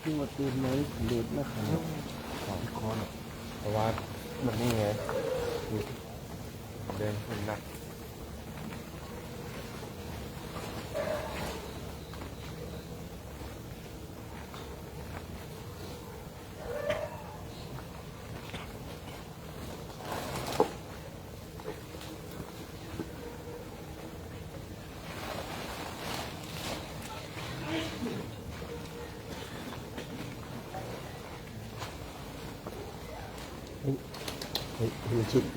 ที่ว่าตีนไหมเด็ดนะครับสองคอนเพราะว่ามันนี่ไงเดินคนหนัก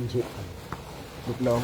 มีชุดลูกน้อง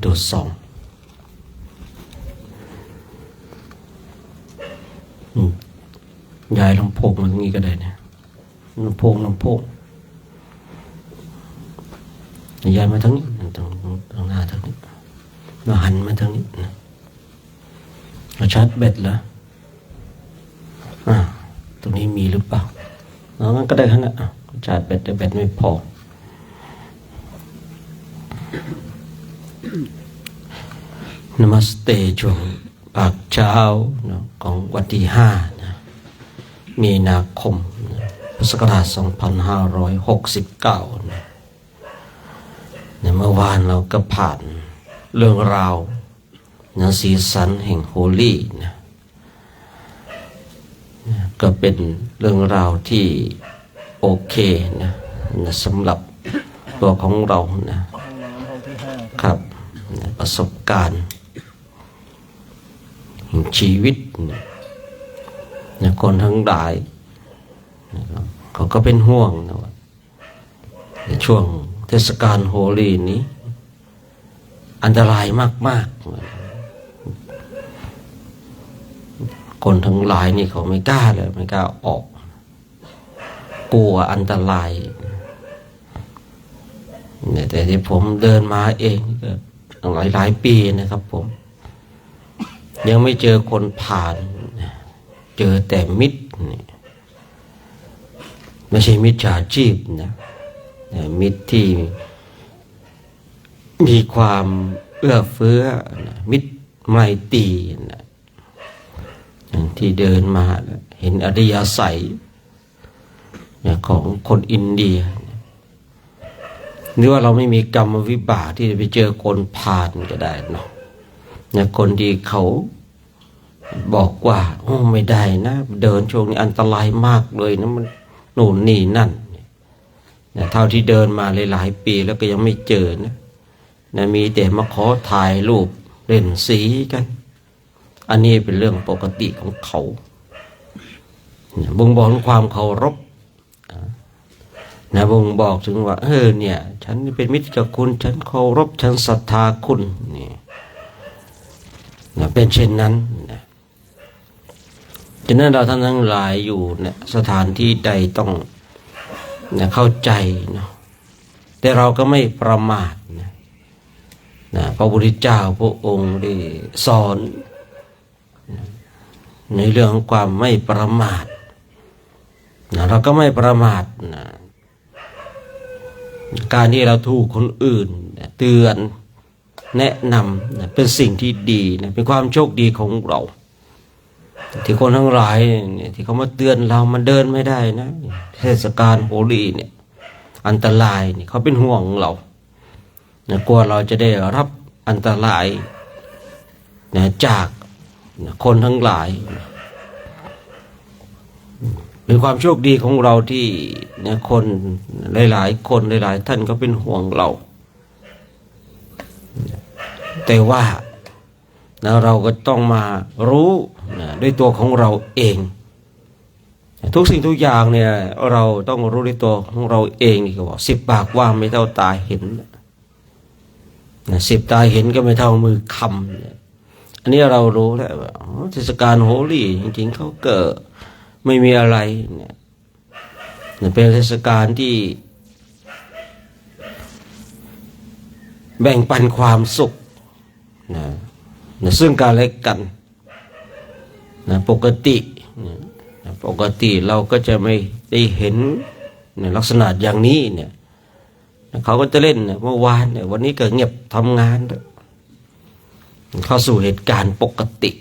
ตัวสองย้ายลำโพงมาตรงนี้ก็ได้นะลำโพงย้ายมาทางนี้ทางหน้าทางนี้เราหันมาทางนี้นะเราชาร์จแบตแล้วตรงนี้มีหรือเปล่างั้นก็ได้ขนาดชาร์จแบตแต่แบตไม่พอนมัสเตช่วงปากเช้านะของวันที่5นะมีนาคมนะพุทธศักราช2569นะเมื่อวานเราก็ผ่านเรื่องราวนะสีสันแห่งโฮลี่นะก็เป็นเรื่องราวที่โอเคนะสำหรับตัวของเรานะครับประสบการณ์แห่งชีวิตนะคนทั้งหลายเขาก็เป็นห่วงนะว่าในช่วงเทศกาลโฮลี่นี้อันตรายมากๆคนทั้งหลายนี่เขาไม่กล้าเลยไม่กล้าออกกลัวอันตรายแต่ที่ผมเดินมาเองก็หลายปีนะครับผมยังไม่เจอคนผ่านเจอแต่มิตรไม่ใช่มิจฉาชีพนะมิตรที่มีความเอื้อเฟื้อมิตรไมตรีที่เดินมาเห็นอริยสัยของคนอินเดียหรือว่าเราไม่มีกรรมวิบากที่จะไปเจอคนผ่านก็ได้เนาะคนที่เขาบอกว่าโอ้ไม่ได้นะเดินช่วงนี้อันตรายมากเลยนะมันโน่นนี่นั่นเท่าที่เดินมาหลายปีแล้วก็ยังไม่เจอนะมีแต่มาขอถ่ายรูปเล่นสีกันอันนี้เป็นเรื่องปกติของเขาบ่งบอกถึงความเคารพบ่งบอกถึงว่าเนี่ยฉันเป็นมิตรกับคุณฉันเคารพฉันศรัทธาคุณนี่เป็นเช่นนั้นฉะนั้นเราท่านทั้งหลายอยู่สถานที่ใดต้องเข้าใจเนาะแต่เราก็ไม่ประมาทพระพุทธเจ้าพระองค์ได้สอนในเรื่องของความไม่ประมาทเราก็ไม่ประมาทการที่เราถูกคนอื่นเตือนแนะนำเป็นสิ่งที่ดีเป็นความโชคดีของเราที่คนทั้งหลายที่เขามาเตือนเรามันเดินไม่ได้นะเทศกาลโฮลี่เนี่ยอันตรายนี่เขาเป็นห่วงเรากลัวเราจะได้รับอันตรายจากคนทั้งหลายเป็นความโชคดีของเราที่คนหลายๆคนหลายๆท่านก็เป็นห่วงเราแต่ว่าเราก็ต้องมารู้ด้วยตัวของเราเองทุกสิ่งทุกอย่างเนี่ยเราต้องรู้ด้วยตัวของเราเองนี่ก็บอก10 ปากว่าไม่เท่าตาเห็น10 ตาเห็นก็ไม่เท่ามือคำอันนี้เรารู้แล้วว่าเทศกาลโฮลี่จริงๆเขาเกิดไม่มีอะไรเป็นเทศกาลที่แบ่งปันความสุขซึ่งกันและกันปกติเราก็จะไม่ได้เห็นลักษณะอย่างนี้เนี่ยเขาก็จะเล่นเมื่อวานวันนี้ก็เงียบทำงานเข้าสู่เหตุการณ์ปกติ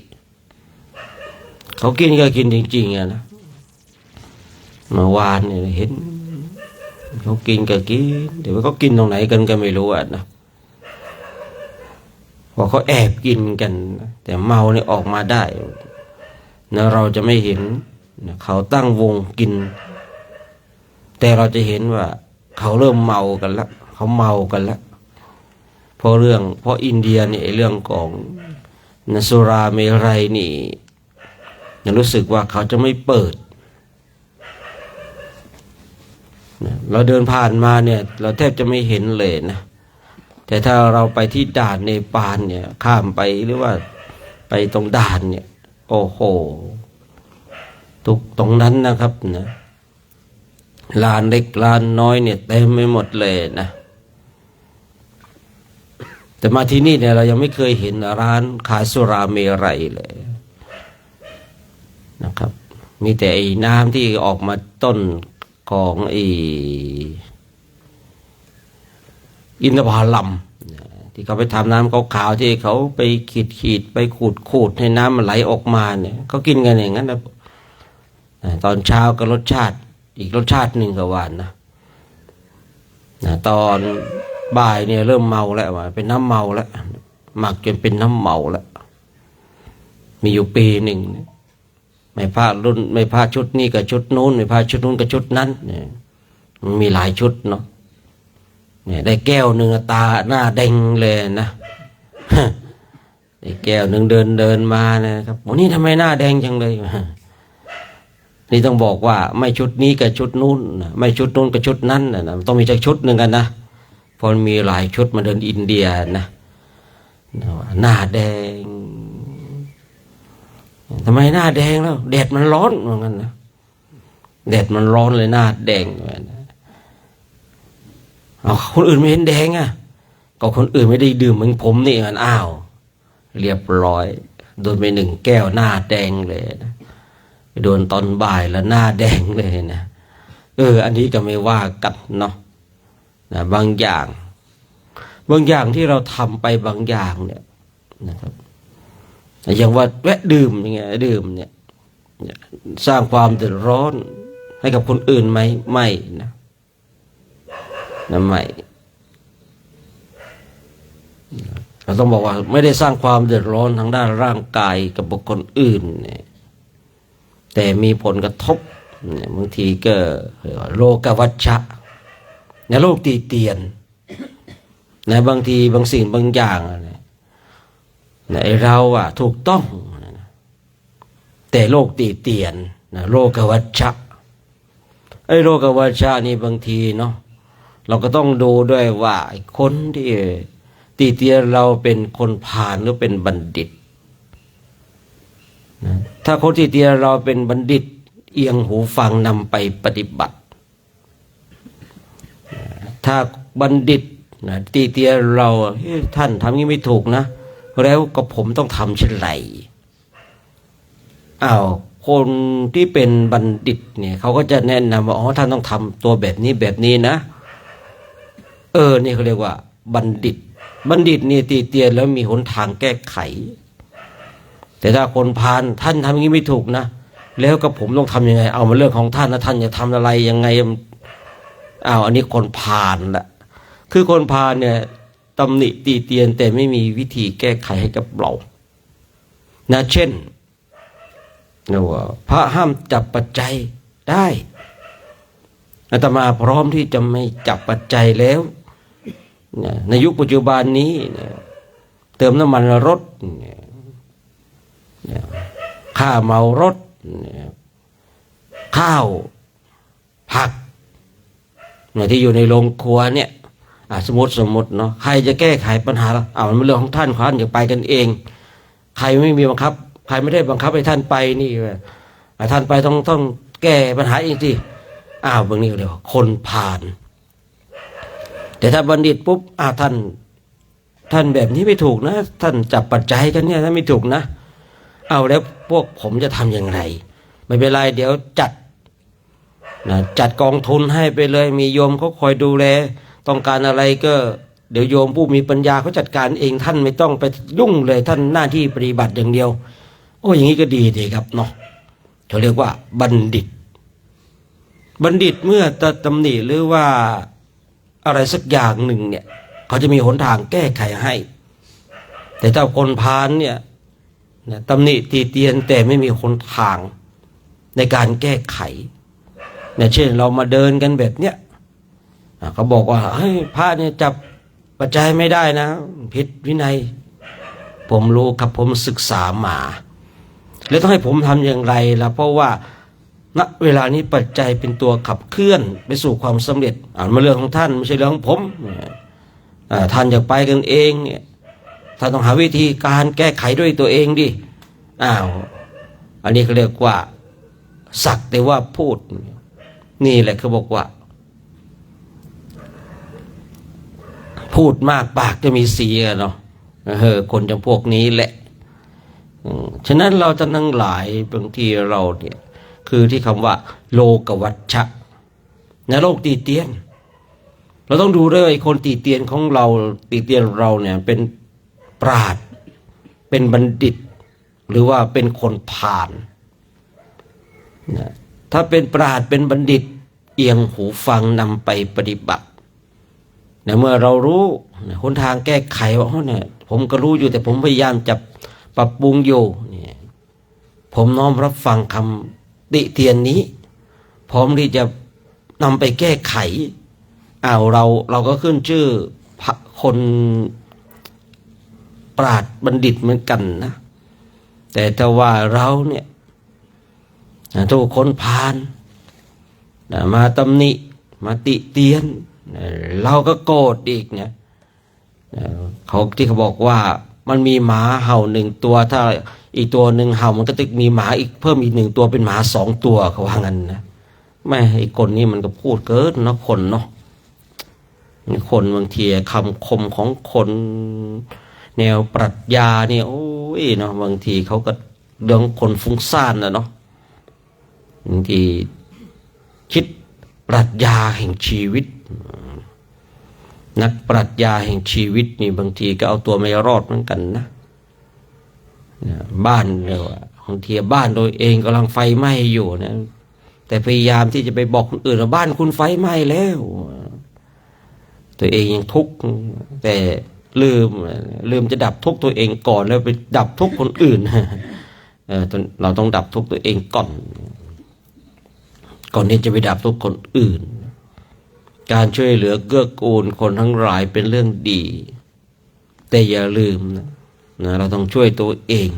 เขากินก็กินจริงๆนะเมื่อวานเนี่ยเห็นเขากินก็กินเดี๋ยวเขากินตรงไหนกันก็ไม่รู้นะพอเขาแอบกินกันแต่เมาเนี่ยออกมาได้เราจะไม่เห็นเขาตั้งวงกินแต่เราจะเห็นว่าเขาเริ่มเมากันแล้วเขาเมากันแล้วเพราะอินเดียเนี่ยเรื่องของสุราเมรัยนี่รู้สึกว่าเขาจะไม่เปิดเราเดินผ่านมาเนี่ยเราแทบจะไม่เห็นเลยนะ แต่ถ้าเราไปที่ด่านเนปาลเนี่ยข้ามไปหรือว่าไปตรงด่านเนี่ยโอ้โหทุกตรงนั้นนะครับนะลานเล็กลานน้อยเนี่ยเต็มไปหมดเลยนะแต่มาที่นี่เนี่ยเรายังไม่เคยเห็นร้านขายสุราเมรัยเลยนะครับมีแต่ไอ้น้ำที่ออกมาต้นของอินทผลัมที่เขาไปทำน้ำขาวๆที่เขาไปขีดไปขูดให้น้ำมันไหลออกมาเนี่ยเขากินกันอย่างนั้นนะตอนเช้าก็รสชาติอีกรสชาติหนึ่งก็หวานนะตอนบ่ายเนี่ยเริ่มเมาแล้วว่าเป็นน้ำเมาแล้วหมักจนเป็นน้ำเมาแล้วมีอยู่ปีหนึ่งไม่พลาดรุ่นไม่พลาดชุดนี้กับชุดนู้นไม่พลาดชุดนู้นกับชุดนั้นเนี่ยมันมีหลายชุดเนาะเนี่ยได้แก้วหนึ่งตาหน้าแดงเลยนะได้แก้วหนึ่งเดินมานะครับวันนี้ทำไมหน้าแดงจังเลยนี่ต้องบอกว่าไม่ชุดนี้กับชุดนู้นไม่ชุดนู้นกับชุดนั้นนะต้องมีจักชุดหนึ่งกันนะเพราะมีหลายชุดมาเดินอินเดียนะหน้าแดงทำไมหน้าแดงแล้วแดดมันร้อนเหมือนกันนะแดดมันร้อนเลยหน้าแดงเอาคนอื่นไม่เห็นแดงอ่ะก็คนอื่นไม่ได้ดื่มเหมือนผมนี่มันอ้าวเรียบร้อยโดนไปหนึ่งแก้วหน้าแดงเลยนะโดนตอนบ่ายแล้วหน้าแดงเลยนะอันนี้ก็ไม่ว่ากันเนาะนะบางอย่างที่เราทำไปบางอย่างเนี่ยนะครับอย่างว่าแวะดื่มยังไงดื่มเนี่ยสร้างความเดือดร้อนให้กับคนอื่นไหมไม่นะไม่เราต้องบอกว่าไม่ได้สร้างความเดือดร้อนทางด้านร่างกายกับบุคคลอื่นเนี่ยแต่มีผลกระทบบางทีก็โลกวัชชะนะโลกตีเตียนนะบางทีบางสิ่งบางอย่างนะเราถูกต้องแต่โลกตีเตียนนะโลกวัชชะโลกวัชชะนี่บางทีเนาะเราก็ต้องดูด้วยว่าคนที่ตีเตียนเราเป็นคนพาลหรือเป็นบัณฑิตนะถ้าคนตีเตียนเราเป็นบัณฑิตเอียงหูฟังนำไปปฏิบัติถ้าบัณฑิตนะตีเตียนเราท่านทำงี้ไม่ถูกนะแล้วก็ผมต้องทำเช่นไรคนที่เป็นบัณฑิตเนี่ยเขาก็จะแนะนำว่าท่านต้องทำตัวแบบนี้นะนี่เขาเรียกว่าบัณฑิตนี่ตีเตียนแล้วมีหนทางแก้ไขแต่ถ้าคนพาลท่านทำอย่างนี้ไม่ถูกนะแล้วก็ผมต้องทำยังไงมาเรื่องของท่านนะท่านจะทำอะไรยังไงอันนี้คนพาลละคือคนพาลเนี่ยตำหนิตีเตียนแต่ไม่มีวิธีแก้ไขให้กับเรานะเช่นว่าพระห้ามจับปัจจัยได้อาตมาพร้อมที่จะไม่จับปัจจัยแล้วในยุคปัจจุบันนี้เติมน้ำมันรถค่าเมารถข้าวผักที่อยู่ในโรงครัวเนี่ยสมมติเนาะใครจะแก้ไขปัญหามันเป็นเรื่องของท่านอย่าไปกันเองใครไม่มีบังคับใครไม่ได้บังคับให้ท่านไปนี่ท่านไปต้องแก้ปัญหาเองสิบางนี้เรียกว่าคนพาลแต่ถ้าบัณฑิตปุ๊บท่านแบบนี้ไม่ถูกนะท่านจับปัจจัยกันเนี่ยท่านไม่ถูกนะแล้วพวกผมจะทำอย่างไรไม่เป็นไรเดี๋ยวจัดกองทุนให้ไปเลยมีโยมเขาคอยดูแลต้องการอะไรก็เดี๋ยวโยมผู้มีปัญญาเขาจัดการเองท่านไม่ต้องไปยุ่งเลยท่านหน้าที่ปฏิบัติอย่างเดียวอย่างนี้ก็ดีครับเนาะเขาเรียกว่าบัณฑิตเมื่อตำหนิหรือว่าอะไรสักอย่างหนึ่งเนี่ยเขาจะมีหนทางแก้ไขให้แต่ถ้าคนพาลเนี่ยตำหนิตีเตียนแต่ไม่มีหนทางในการแก้ไขเช่นเรามาเดินกันแบบเนี้ยเขาบอกว่าพระเนี่ยจับปัจจัยไม่ได้นะผิดวินัยผมรู้ครับผมศึกษามาแล้วต้องให้ผมทำอย่างไรล่ะเพราะว่าณเวลานี้ปัจจัยเป็นตัวขับเคลื่อนไปสู่ความสำเร็จมาเรื่องของท่านไม่ใช่เรื่องของผม ท่านอยากไปกันเองเนี่ยท่านต้องหาวิธีการแก้ไขด้วยตัวเองดิอันนี้เขาเรียกว่าสักแต่ว่าพูดนี่แหละเขาบอกว่าพูดมากปากจะมีเสียเนาะคนจำพวกนี้แหละฉะนั้นเราจะทั้งหลายบางทีเราเนี่ยคือที่คำว่าโลกวัชชะนะโลกตีเตียนเราต้องดูด้วยว่าไอ้คนตีเตียนของเราตีเตียนเราเนี่ยเป็นปราชญ์เป็นบัณฑิตหรือว่าเป็นคนผ่านนะถ้าเป็นปราชญ์เป็นบัณฑิตเอียงหูฟังนำไปปฏิบัติเมื่อเรารู้หนทางแก้ไขว่าเนี่ยผมก็รู้อยู่แต่ผมพยายามจะปรับปรุงอยู่เนี่ยผมน้อมรับฟังคำติเตียนนี้พร้อมที่จะนำไปแก้ไขเราก็ขึ้นชื่อคนปราชญ์บัณฑิตเหมือนกันนะแต่ถ้าว่าเราเนี่ยถูกคนพาลมาตำหนิมาติเตียนเราก็โกรธอีกเนี่ยเขาที่เขาบอกว่ามันมีหมาเห่าหนึ่งตัวถ้าอีกตัวหนึ่งเห่ามันก็จะมีหมาอีกเพิ่มอีกหนึ่งตัวเป็นหมาสองตัวเขาว่างั้นนะไม่ไอ้คนนี้มันก็พูดเกินเนาะคนเนาะคนบางทีคำคมของคนแนวปรัชญาเนี่ยโอ้ยเนาะบางทีเขาก็เรื่องคนฟุ้งซ่านนะเนาะบางทีคิดปรัชญาแห่งชีวิตนักปรัชญาแห่งชีวิตนี่บางทีก็เอาตัวไม่รอดเหมือนกันนะบ้านเนี่ยบางทีบ้านโดยเองกำลังไฟไหม้อยู่นะแต่พยายามที่จะไปบอกคนอื่นว่าบ้านคุณไฟไหม้แล้วตัวเองยังทุกข์แต่ลืมจะดับทุกข์ตัวเองก่อนแล้วไปดับทุกข์คนอื่นเราต้องดับทุกข์ตัวเองก่อนที่จะไปดับทุกข์คนอื่นการช่วยเหลือเกื้อกูลคนทั้งหลายเป็นเรื่องดีแต่อย่าลืมนะเราต้องช่วยตัวเอง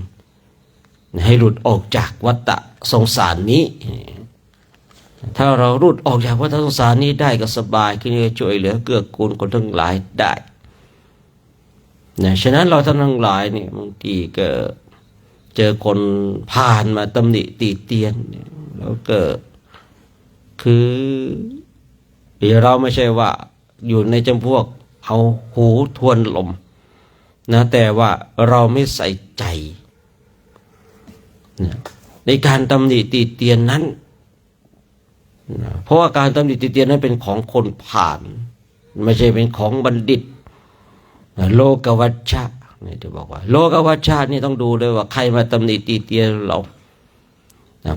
ให้หลุดออกจากวัฏสงสารนี้ถ้าเราหลุดออกจากวัฏสงสารนี้ได้ก็สบายขึ้นจะช่วยเหลือเกื้อกูลคนทั้งหลายได้ฉะนั้นเราทั้งหลายเนี่ยบางทีก็เจอคนผ่านมาตำหนิติเตียนแล้วก็คือเราไม่ใช่ว่าอยู่ในจำพวกเอาหูทวนลมนะแต่ว่าเราไม่ใส่ใจในการตำหนิติเตียนนั้นเพราะว่าการตำหนิติเตียนนั้นเป็นของคนผ่านไม่ใช่เป็นของบัณฑิตโลกวัชชะนี่จะบอกว่าโลกวัชชะนี่ต้องดูเลยว่าใครมาตำหนิติเตียนเรา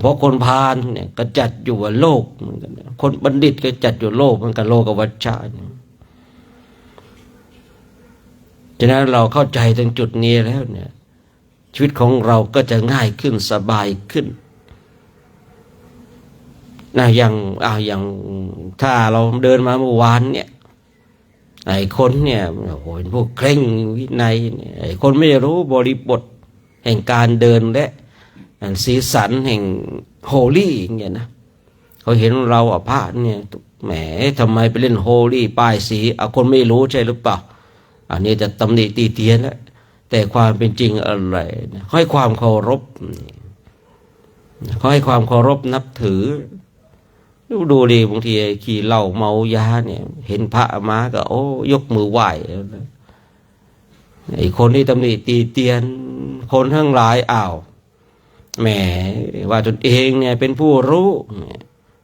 เพราะคนพาลเนี่ยก็จัดอยู่ว่าโลกเหมือนกันคนบัณฑิตก็จัดอยู่โลกเหมือนกันโลกวัชชะฉะนั้นเราเข้าใจถึงจุดนี้แล้วเนี่ยชีวิตของเราก็จะง่ายขึ้นสบายขึ้นอย่างถ้าเราเดินมาเมื่อวานเนี่ยไอ้คนเนี่ยโอ้โหพวกเคร่งวินัยไอ้คนไม่รู้บริบทแห่งการเดินและสีสันแห่งโฮลี่อย่างเงี้ยนะเขาเห็นเราพระเนี่ยแหมทำไมไปเล่นโฮลี่ป้ายสีคนไม่รู้ใช่หรือเปล่าอันนี้จะตำหนิตีเตียนแล้วแต่ความเป็นจริงอะไรให้ความเคารพให้ความเคารพนับถือดูดีบางทีขี่เหล้าเมายาเนี่ยเห็นพระมาก็โอ้ยกมือไหว้ไอ้คนที่ตำหนิตีเตียนคนทั้งหลายแหมว่าตนเองเนี่ยเป็นผู้รู้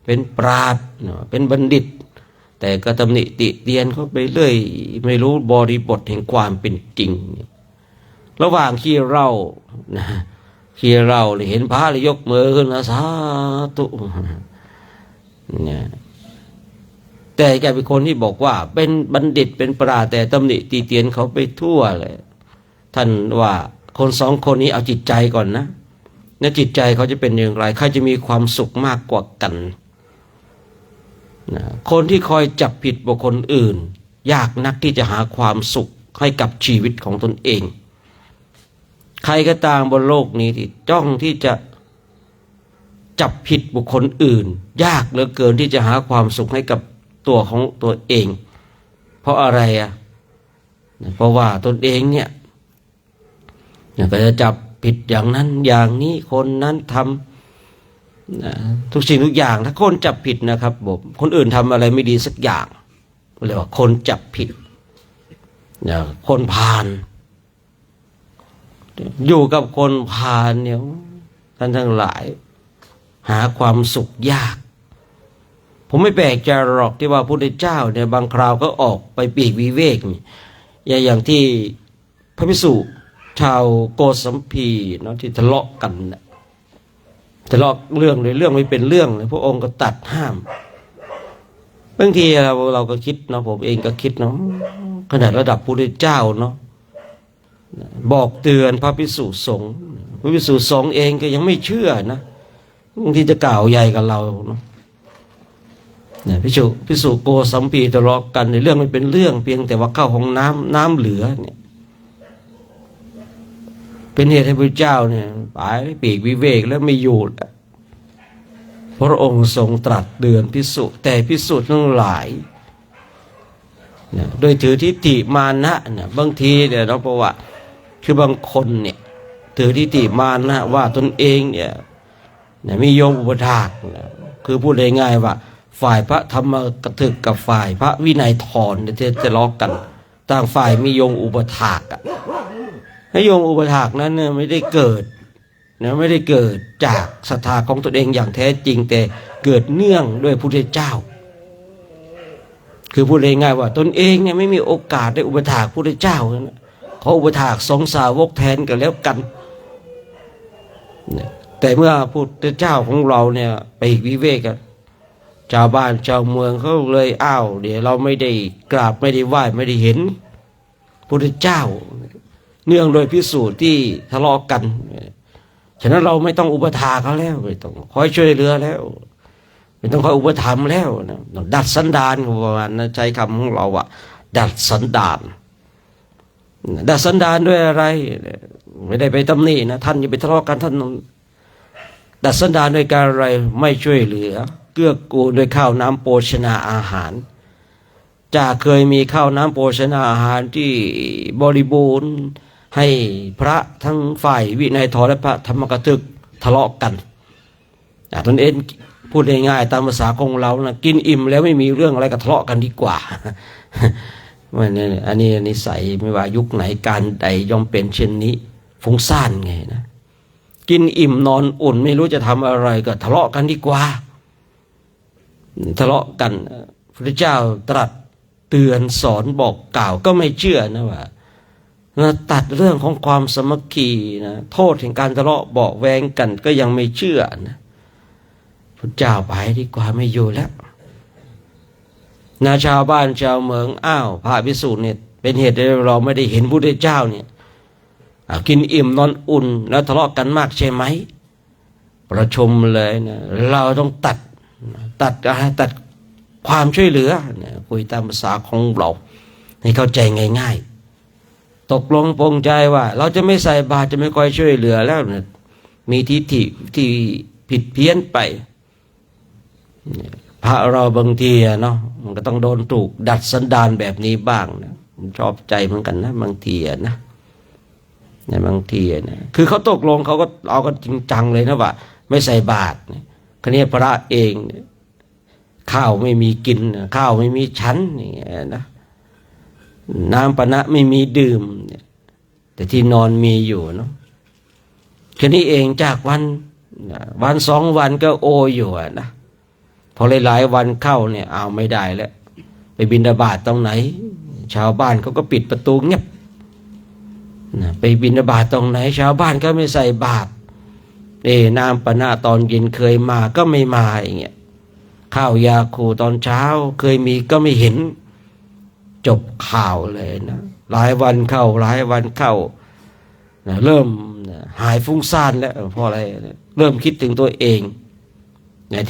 เป็นปราชญ์เป็นบัณฑิตแต่ก็ตำหนิติเตียนเขาไปเรื่อยไม่รู้บริบทแห่งความเป็นจริงระหว่างขี้เหล้าเห็นพระเลยยกมือขึ้นสาธุเนี่ยแต่แกเป็นคนที่บอกว่าเป็นบัณฑิตเป็นปราชญ์แต่ตำหนิติเตียนเขาไปทั่วเลยท่านว่าคนสองคนนี้เอาจิตใจก่อนนะจิตใจเขาจะเป็นอย่างไรใครจะมีความสุขมากกว่ากันคนที่คอยจับผิดบุคคลอื่นยากนักที่จะหาความสุขให้กับชีวิตของตนเองใครก็ตามบนโลกนี้ที่จ้องที่จะจับผิดบุคคลอื่นยากเหลือเกินที่จะหาความสุขให้กับตัวของตัวเองเพราะอะไร เพราะว่าตนเองเนี่ยก็จะจับผิดอย่างนั้นอย่างนี้คนนั้นทำทุกสิ่งทุกอย่างถ้าคนจับผิดนะครับผมคนอื่นทำอะไรไม่ดีสักอย่างเรียกว่าคนจับผิดคนพาลอยู่กับคนพาลเนี่ยท่านทั้งหลายหาความสุขยากผมไม่แปลกใจหรอกที่ว่าพระพุทธเจ้าเนี่ยบางคราวก็ออกไปปีกวิเวกอย่างที่พระภิกษุชาวโกสัมพีเนาะที่ทะเลาะกันทะเลาะเรื่องเลยเรื่องไม่เป็นเรื่องเลยพระองค์ก็ตัดห้ามบางทีเราก็คิดเนาะผมเองก็คิดเนาะขนาดระดับพระพุทธเจ้าเนาะบอกเตือนพระภิกษุสงฆ์พระภิกษุสงฆ์เองก็ยังไม่เชื่อนะบางทีจะกล่าวใหญ่กับเราเนาะภิกษุโกสัมพีทะเลาะกันในเรื่องไม่เป็นเรื่องเพียงแต่ว่าเข้าห้องน้ำเหลือเนี่ยเป็นเหตุให้พระเจ้าเนี่ยไปปีกวิเวกแล้วไม่อยู่พระองค์ทรงตรัสเตือนภิกษุแต่ภิกษุทั้งหลายโดยถือทิฏฐิมานะเนี่ยบางทีเนี่ยเราบอกว่าคือบางคนเนี่ยถือทิฏฐิมานะว่าตนเองเนี่ยมีโยมอุปถากคือพูดง่ายๆว่าฝ่ายพระธรรมกถึกกับฝ่ายพระวินัยธรเนี่ยจะล้อกันต่างฝ่ายมีโยมอุปถากให้โยมอุปถากนั้นเนี่ยไม่ได้เกิดไม่ได้เกิดจากศรัทธาของตนเองอย่างแท้จริงแต่เกิดเนื่องด้วยพระพุทธเจ้าคือพูดง่ายๆว่าตนเองเนี่ยไม่มีโอกาสได้อุปถากพระพุทธเจ้าขออุปถากสงฆ์สาวกแทนกันแล้วกันแต่เมื่อพระพุทธเจ้าของเราเนี่ยไปวิเวกชาวบ้านชาวเมืองเขาเลยเดี๋ยวเราไม่ได้กราบไม่ได้ไหว้ไม่ได้เห็นพระพุทธเจ้าเนื่องโดยภิกษุที่ทะเลาะกันฉะนั้นเราไม่ต้องอุปถากเขาแล้วไม่ต้องคอยช่วยเหลือแล้วไม่ต้องคอยอุปถัมภ์แล้วนะดัดสันดานประมาณนั้นใช้คำของเราว่าดัดสันดานดัดสันดานด้วยอะไรไม่ได้ไปตำหนินะท่านอย่าไปทะเลาะกันท่านดัดสันดานด้วยการอะไรไม่ช่วยเหลือเกื้อกูลด้วยข้าวน้ำโภชนาอาหารจะเคยมีข้าวน้ำโภชนาอาหารที่บริบูรณ์ให้พระทั้งฝ่ายวินัยธรและพระธรรมกถึกทะเลาะกันตนเองพูดง่ายๆตามภาษาของเรานะกินอิ่มแล้วไม่มีเรื่องอะไรก็ทะเลาะกันดีกว่าอันนี้นิสัยไม่ว่ายุคไหนการใดย่อมเป็นเช่นนี้ฟุ้งซ่านไงนะกินอิ่มนอนอุ่นไม่รู้จะทำอะไรก็ทะเลาะกันดีกว่าทะเลาะกันพระเจ้าตรัสเตือนสอนบอกกล่าวก็ไม่เชื่อนะว่าตัดเรื่องของความสามัคคีนะโทษแห่งการทะเลาะเบาะแวงกันก็ยังไม่เชื่อนะพระเจ้าไปดีกว่าไม่อยู่แล้วชาวบ้านชาวเมืองพระภิกษุเนี่ยเป็นเหตุให้เราไม่ได้เห็นพระพุทธเจ้าเนี่ยกินอิ่มนอนอุ่นแล้วทะเลาะกันมากใช่ไหมประชุมเลยนะเราต้องตัดความช่วยเหลือคุยตามภาษาของเราให้เข้าใจง่ายๆตกลงปรงใจว่าเราจะไม่ใส่บาตรจะไม่ค่อยช่วยเหลือแล้วนะมีทิฏฐิที่ผิดเพี้ยนไปพระเราบางทีเนาะมันก็ต้องโดนถูกดัดสันดานแบบนี้บ้างนะผมชอบใจเหมือนกันนะบางทีนะบางทีนะคือเขาตกลงเขาก็เอากันจริงจังเลยนะว่าไม่ใส่บาตรคราวนี้พระเองข้าวไม่มีกินข้าวไม่มีฉันนี่นะน้ำปนะไม่มีดื่มแต่ที่นอนมีอยู่เนาะแค่นี้เองจากวันสองวันก็โออยู่นะพอหลายๆวันเข้าเนี่ยเอาไม่ได้แล้วไปบิณฑบาตตรงไหนชาวบ้านเขาก็ปิดประตูเงียบไปบิณฑบาตตรงไหนชาวบ้านก็ไม่ใส่บาตรน้ำปนะตอนเย็นเคยมาก็ไม่มาอย่างเงี้ยข้าวยาคูตอนเช้าเคยมีก็ไม่เห็นจบข่าวเลยนะหลายวันเข้าเริ่มหายฟุ้งซ่านแล้วเพราะอะไรเริ่มคิดถึงตัวเอง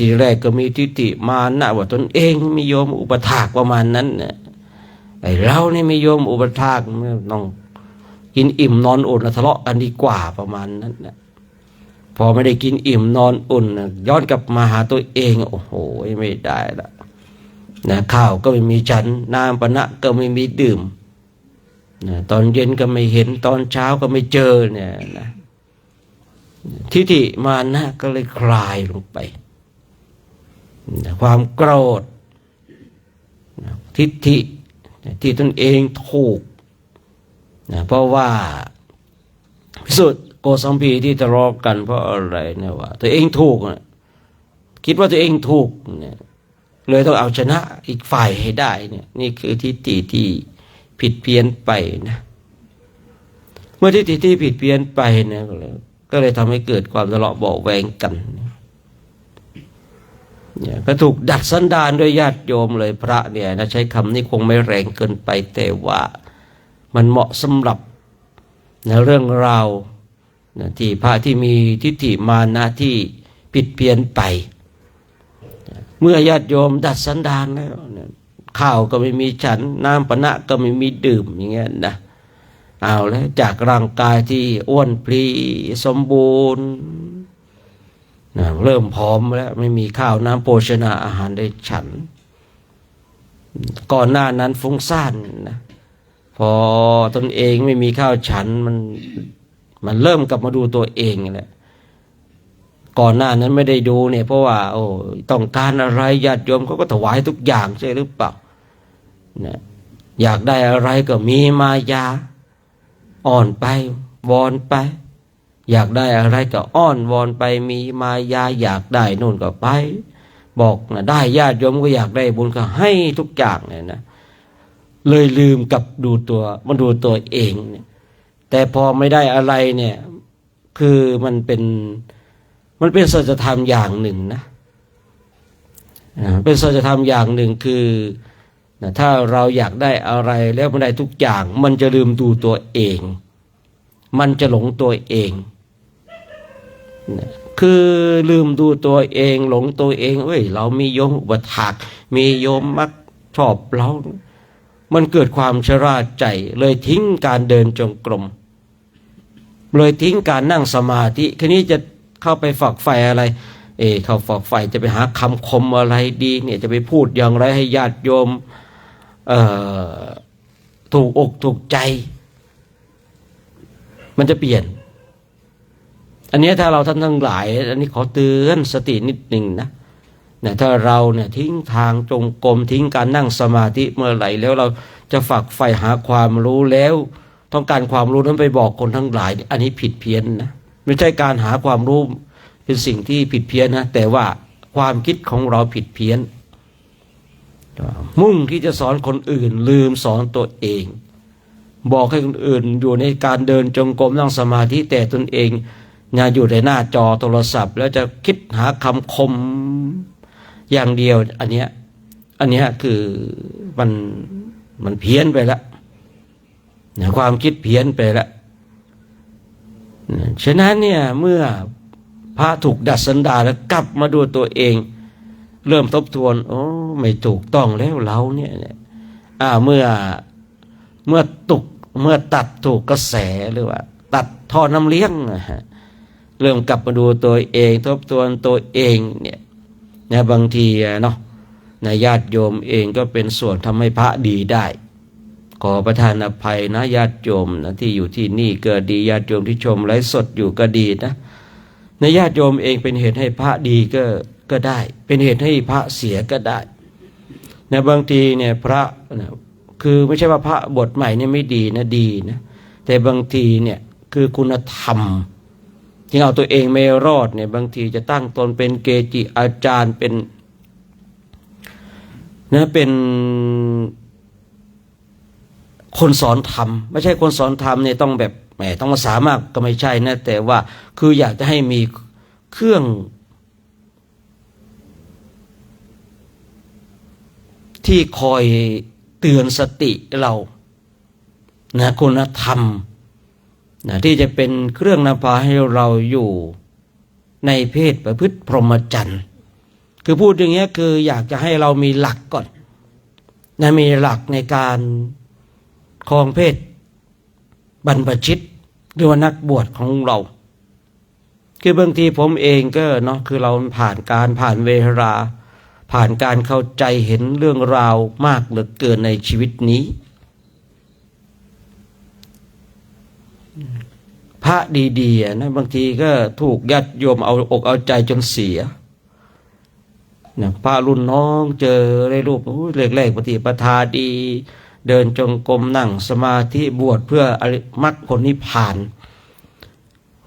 ทีแรกก็มีทิฏฐิมานะว่าตนเองมีโยมอุปถากประมาณนั้นนะไอ้เรานี่มีโยมอุปถากต้องกินอิ่มนอนอุ่นทะเลาะกันดีกว่าประมาณนั้นนะพอไม่ได้กินอิ่มนอนอุ่นย้อนกลับมาหาตัวเองโอ้โหไม่ได้ละข้าวก็ไม่มีฉันน้ำปนะก็ไม่มีดื่ม ตอนเย็นก็ไม่เห็นตอนเช้าก็ไม่เจอเนี่ยนะทิฏฐิมานะก็เลยคลายลงไปความโกรธทิฏฐิที่ตนเองถูกเพราะว่าพิสุทธิ์โกสัมพีที่ทะเลาะกันเพราะอะไรเนี่ยว่าตัวเองถูกคิดว่าตัวเองถูกเนี่ยเลยต้องเอาชนะอีกฝ่ายให้ได้เนี่ยนี่คือทิฏฐิที่ผิดเพี้ยนไปนะเมื่อทิฏฐิที่ผิดเพี้ยนไปเนี่ยก็เลยทำให้เกิดความทะเลาะเบาะแวงกันเนี่ยก็ถูกดัดสันดานด้วยญาติโยมเลยพระเนี่ยนะใช้คำนี้คงไม่แรงเกินไปแต่ว่ามันเหมาะสำหรับในเรื่องราวนะที่พระที่มีทิฏฐิมานะที่ผิดเพี้ยนไปเมื่อญาติโยมดัดสันดานแล้วข้าวก็ไม่มีฉันน้ำปนะก็ไม่มีดื่มอย่างเงี้ยนะเอาแล้วจากร่างกายที่อ้วนพลีสมบูรณ์เริ่มผอมแล้วไม่มีข้าวน้ำโภชนาอาหารได้ฉันก่อนหน้านั้นฟุ้งซ่านนะพอตนเองไม่มีข้าวฉันมันเริ่มกลับมาดูตัวเองแหละก่อนหน้านั้นไม่ได้ดูเนี่ยเพราะว่าต้องการอะไรญาติโยมเขาก็ถวายทุกอย่างใช่หรือเปล่าเนี่ยอยากได้อะไรก็มีมายาอ่อนไปวอนไปอยากได้อะไรก็อ้อนวอนไปมีมายาอยากได้นู่นก็ไปบอกนะได้ญาติโยมก็อยากได้บุญก็ให้ทุกอย่างเนี่ยนะเลยลืมกับดูตัวมันดูตัวเองเนี่ยแต่พอไม่ได้อะไรเนี่ยคือมันเป็นสัจธรรมอย่างหนึ่งนะเป็นสัจธรรมอย่างหนึ่งคือถ้าเราอยากได้อะไรแล้วมันได้ทุกอย่างมันจะลืมดูตัวเองมันจะหลงตัวเองคือลืมดูตัวเองหลงตัวเองเรามีโยมอุปถากมีโยมมักชอบเรามันเกิดความชราใจเลยทิ้งการเดินจงกรมเลยทิ้งการนั่งสมาธิทีนี้จะเข้าไปฝักใฝ่อะไรเข้าฝักใฝ่จะไปหาคำคมอะไรดีเนี่ยจะไปพูดอย่างไรให้ญาติโยมถูกอกถูกใจมันจะเปลี่ยนอันนี้ถ้าเราท่านทั้งหลายอันนี้ขอเตือนสตินิดหนึ่งนะถ้าเราเนี่ยทิ้งทางจงกรมทิ้งการนั่งสมาธิเมื่อไหร่แล้วเราจะฝักใฝ่หาความรู้แล้วต้องการความรู้นั้นไปบอกคนทั้งหลายอันนี้ผิดเพี้ยนนะไม่ใช่การหาความรู้เป็นสิ่งที่ผิดเพี้ยนนะแต่ว่าความคิดของเราผิดเพี้ยนมุ่งที่จะสอนคนอื่นลืมสอนตัวเองบอกให้คนอื่นอยู่ในการเดินจงกรมนั่งสมาธิแต่ตนเองอยู่ในหน้าจอโทรศัพท์แล้วจะคิดหาคำคมอย่างเดียวอันเนี้ยคือมันเพี้ยนไปแล้วความคิดเพี้ยนไปแล้วฉะนั้นเนี่ยเมื่อพระถูกดัดสันดานแล้วกลับมาดูตัวเองเริ่มทบทวนไม่ถูกต้องแล้วเราเนี่ยเมื่อตัดถูกกระแสหรือว่าตัดท่อน้ำเลี้ยงเริ่มกลับมาดูตัวเองทบทวนตัวเองเนี่ยบางทีญาติโยมเองก็เป็นส่วนทำให้พระดีได้ขอประทานอภัยนะญาติโยมนะที่อยู่ที่นี่ก็ดีญาติโยมที่ชมไลฟ์สดอยู่ก็ดีนะในญาติโยมเองเป็นเหตุให้พระดีก็ได้เป็นเหตุให้พระเสียก็ได้บางทีเนี่ยพระคือไม่ใช่ว่าพระบทใหม่เนี่ยไม่ดีนะดีนะแต่บางทีเนี่ยคือคุณธรรมที่เอาตัวเองไม่รอดเนี่ยบางทีจะตั้งตนเป็นเกจิอาจารย์เป็นคนสอนธรรมไม่ใช่คนสอนธรรมเนี่ยต้องแบบต้องภาษามากก็ไม่ใช่นะแต่ว่าคืออยากจะให้มีเครื่องที่คอยเตือนสติเราคุณธรรมที่จะเป็นเครื่องนำพาให้เราอยู่ในเพศประพฤติพรหมจรรย์คือพูดอย่างเงี้ยคืออยากจะให้เรามีหลักก่อนมีหลักในการครองเพศบรรพชิตหรือว่านักบวชของเราคือบางทีผมเองก็คือเราผ่านเวลาผ่านการเข้าใจเห็นเรื่องราวมากเหลือเกินในชีวิตนี้ พระดีๆนะบางทีก็ถูกญาติโยมเอาอกเอาใจจนเสียนะพระรุ่นน้องเจอในรูปแรกๆปฏิปทาดี เดินจงกรมนั่งสมาธิบวชเพื่อมรรคผลนิพพาน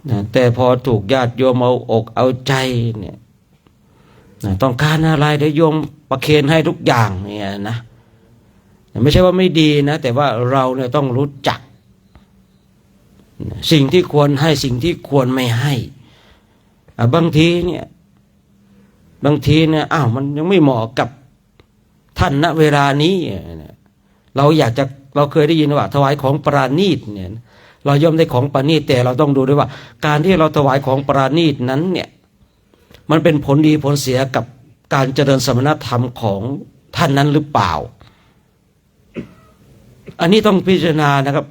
นะแต่พอถูกญาติโยมเอาอกเอาใจเนี่ยนะต้องการอะไรเดี๋ยวโยมประเคนให้ทุกอย่างเนี่ยนะไม่ใช่ว่าไม่ดีนะแต่ว่าเราเนี่ยต้องรู้จักสิ่งที่ควรให้สิ่งที่ควรไม่ให้บางทีเนี่ยอ้าวมันยังไม่เหมาะกับท่านณเวลานี้เราเคยได้ยินว่าถวายของปราณีตเนี่ยเราย่อมได้ของปราณีตแต่เราต้องดูด้วยว่าการที่เราถวายของปราณีตนั้นเนี่ยมันเป็นผลดีผลเสียกับการเจริญสมณธรรมของท่านนั้นหรือเปล่าอันนี้ต้องพิจารณานะครับ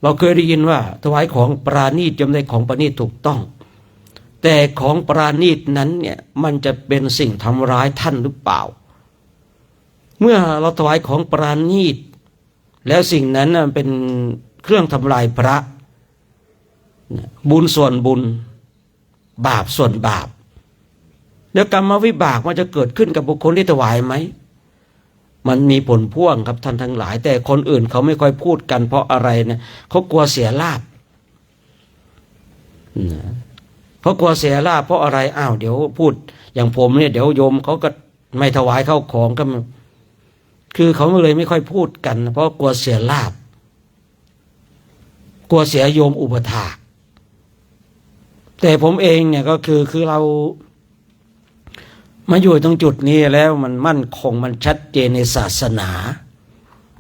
เราเคยได้ยินว่าถวายของปราณีตย่อมได้ของปราณีตถูกต้องแต่ของปราณีตนั้นเนี่ยมันจะเป็นสิ่งทำร้ายท่านหรือเปล่าเมื่อเราถวายของปราณีตแล้วสิ่งนั้นเป็นเครื่องทำลายพระบุญส่วนบุญบาปส่วนบาปแล้วกรรมวิบากมันจะเกิดขึ้นกับบุคคลที่ถวายไหมมันมีผลพ่วงครับท่านทั้งหลายแต่คนอื่นเขาไม่ค่อยพูดกันเพราะอะไรนะเขากลัวเสียลาภเพราะกลัวเสียลาภเพราะอะไรอ้าวเดี๋ยวพูดอย่างผมเนี่ยเดี๋ยวโยมเขาก็ไม่ถวายเข้าของก็คือเขาเลยไม่ค่อยพูดกันเพราะกลัวเสียลาภกลัวเสียโยมอุปถากแต่ผมเองเนี่ยก็คือเรามาอยู่ตรงจุดนี้แล้วมันมั่นคงมันชัดเจนในศาสนา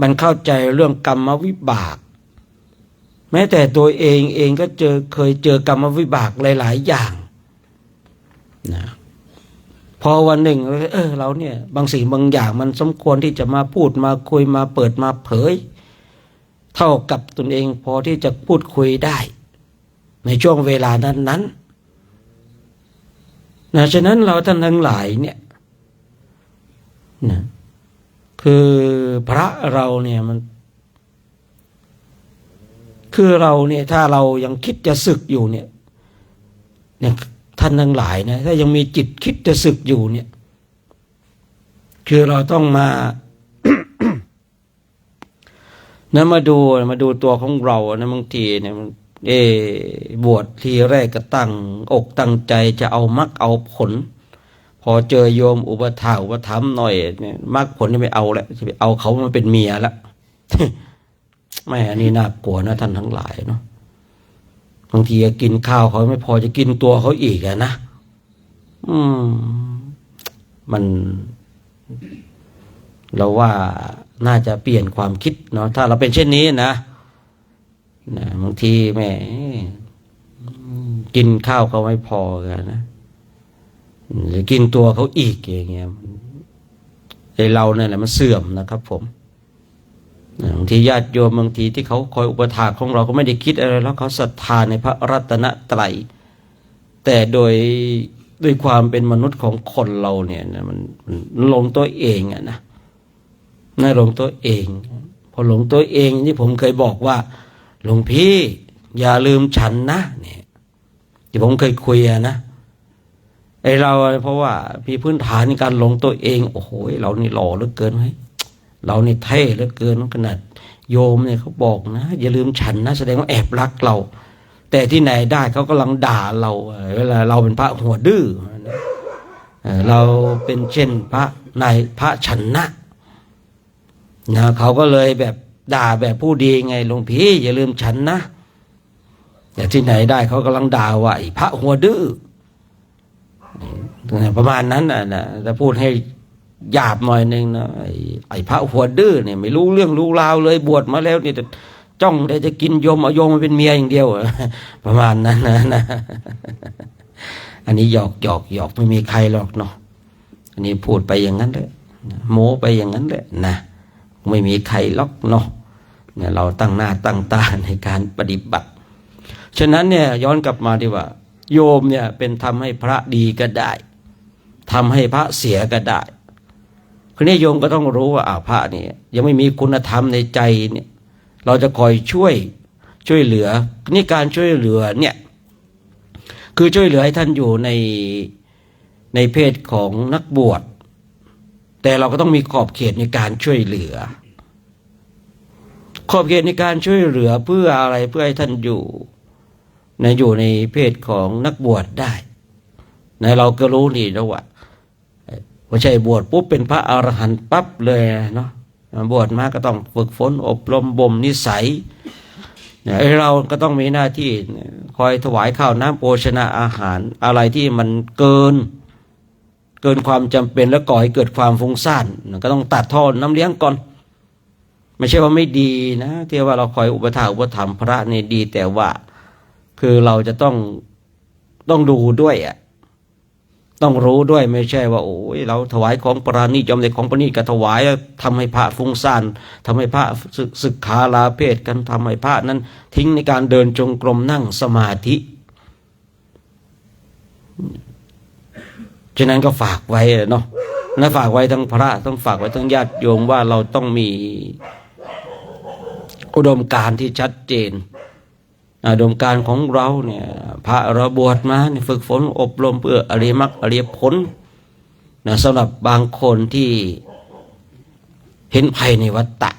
มันเข้าใจเรื่องกรรมวิบากแม้แต่ตัวเองก็เคยเจอกรรมวิบากหลายๆอย่างนะพอวันหนึ่งเราเนี่ยบางสิ่งบางอย่างมันสมควรที่จะมาพูดมาคุยมาเปิดมาเผยเท่ากับตนเองพอที่จะพูดคุยได้ในช่วงเวลานั้นนะฉะนั้นเราท่านทั้งหลายเนี่ยนะคือพระเราเนี่ยมันคือเราเนี่ยถ้าเรายังคิดจะสึกอยู่เนี่ยท่านทั้งหลายนะถ้ายังมีจิตคิดจะสึกอยู่เนี่ยคือเราต้องมา นะมาดูตัวของเรานะบางทีเนี่ยบวชทีแรกก็ตั้งอกตั้งใจจะเอามรรคเอาผลพอเจอโยมอุปถัมภ์หน่อยเนี่ยมรรคผลจะไม่เอาแล้วจะไปเอาเขามาเป็นเมียแล้ว ไม่อันนี้น่ากลัวนะท่านทั้งหลายเนาะบางทีกินข้าวเขาไม่พอจะกินตัวเขาอีกนะมันเราว่าน่าจะเปลี่ยนความคิดเนาะถ้าเราเป็นเช่นนี้นะบางทีแม่กินข้าวเขาไม่พอกันนะหรือกินตัวเขาอีกอย่างเงี้ยไอเราเนี่ยแหละมันเสื่อมนะครับผมบางทีญาติโยมบางทีที่เขาคอยอุปถากของเราก็ไม่ได้คิดอะไรแล้วเขาศรัทธาในพระรัตนตรัยแต่โดยความเป็นมนุษย์ของคนเราเนี่ยมันหลงตัวเองอะนะหลงตัวเองพอหลงตัวเองที่ผมเคยบอกว่าหลวงพี่อย่าลืมฉันนะเนี่ยที่ผมเคยคุยนะไอเราเพราะว่ามีพื้นฐานในการหลงตัวเองโอ้โหเรานี่หล่อเหลือเกินไหมเรานี่เท่เหลือเกินขนาดโยมเนี่ยเขาบอกนะอย่าลืมฉันนะแสดงว่าแอบรักเราแต่ที่ไหนได้เขากำลังด่าเราเวลาเราเป็นพระหัวดื้อเราเป็นเช่นพระนายพระฉันนะเขาก็เลยแบบด่าแบบผู้ดีไงหลวงพี่อย่าลืมฉันนะแต่ที่ไหนได้เขากำลังด่าว่าไอ้พระหัวดื้อประมาณนั้นนะถ้าพูดให้หยาบหน่อยนึงนะไอ้พระหัวดื้อเนี่ยไม่รู้เรื่องรู้ราวเลยบวชมาแล้วนี่จ้องได้จะกินโยมเอาโยมมาเป็นเมียอย่างเดียวประมาณนั้นนะอันนี้หยอกไม่มีใครหรอกเนาะอันนี้พูดไปอย่างนั้นเลยโม้ไปอย่างนั้นแหละนะไม่มีใครล็อกเนาะเนี่ยเราตั้งหน้าตั้งตาในการปฏิบัติฉะนั้นเนี่ยย้อนกลับมาดีว่าโยมเนี่ยเป็นทำให้พระดีก็ได้ทำให้พระเสียก็ได้คือเนี่ยโยมก็ต้องรู้ว่าพระเนี่ยยังไม่มีคุณธรรมในใจเนี่ยเราจะคอย ช่วยเหลือนี่การช่วยเหลือเนี่ยคือช่วยเหลือให้ท่านอยู่ในเพศของนักบวชแต่เราก็ต้องมีขอบเขตในการช่วยเหลือขอบเขตในการช่วยเหลือเพื่ออะไรเพื่อให้ท่านอยู่ในเพศของนักบวชได้เราก็รู้นี่แล้วว่าไม่ใช่บวชปุ๊บเป็นพระอรหันต์ปั๊บเลยเนาะบวชมาก็ต้องฝึกฝนอบรมบ่มนิสัยเราก็ต้องมีหน้าที่คอยถวายข้าวน้ำโภชนาอาหารอะไรที่มันเกินความจำเป็นแล้วก่อให้เกิดความฟุ้งซ่านก็ต้องตัดทอดน้ำเลี้ยงก่อนไม่ใช่ว่าไม่ดีนะที่ว่าเราคอยอุปถัมภ์พระนี่ดีแต่ว่าคือเราจะต้องดูด้วยต้องรู้ด้วยไม่ใช่ว่าโอ้ยเราถวายของปราณีจอมในของปราณีก็ถวายทำให้พระฟุ้งซ่านทำให้พระศึกขาลาเพศกันทำให้พระนั้นทิ้งในการเดินจงกรมนั่งสมาธิฉะนั้นก็ฝากไว้เนาะฝากไว้ทั้งพระต้องฝากไว้ทั้งญาติโยมว่าเราต้องมีอุดมการณ์ที่ชัดเจนอุดมการณ์ของเราเนี่ยพระเราบวชมาฝึกฝนอบรมเพื่ออริยมรรคอริยผลสำหรับบางคนที่เห็นภัยในวัฏฏะ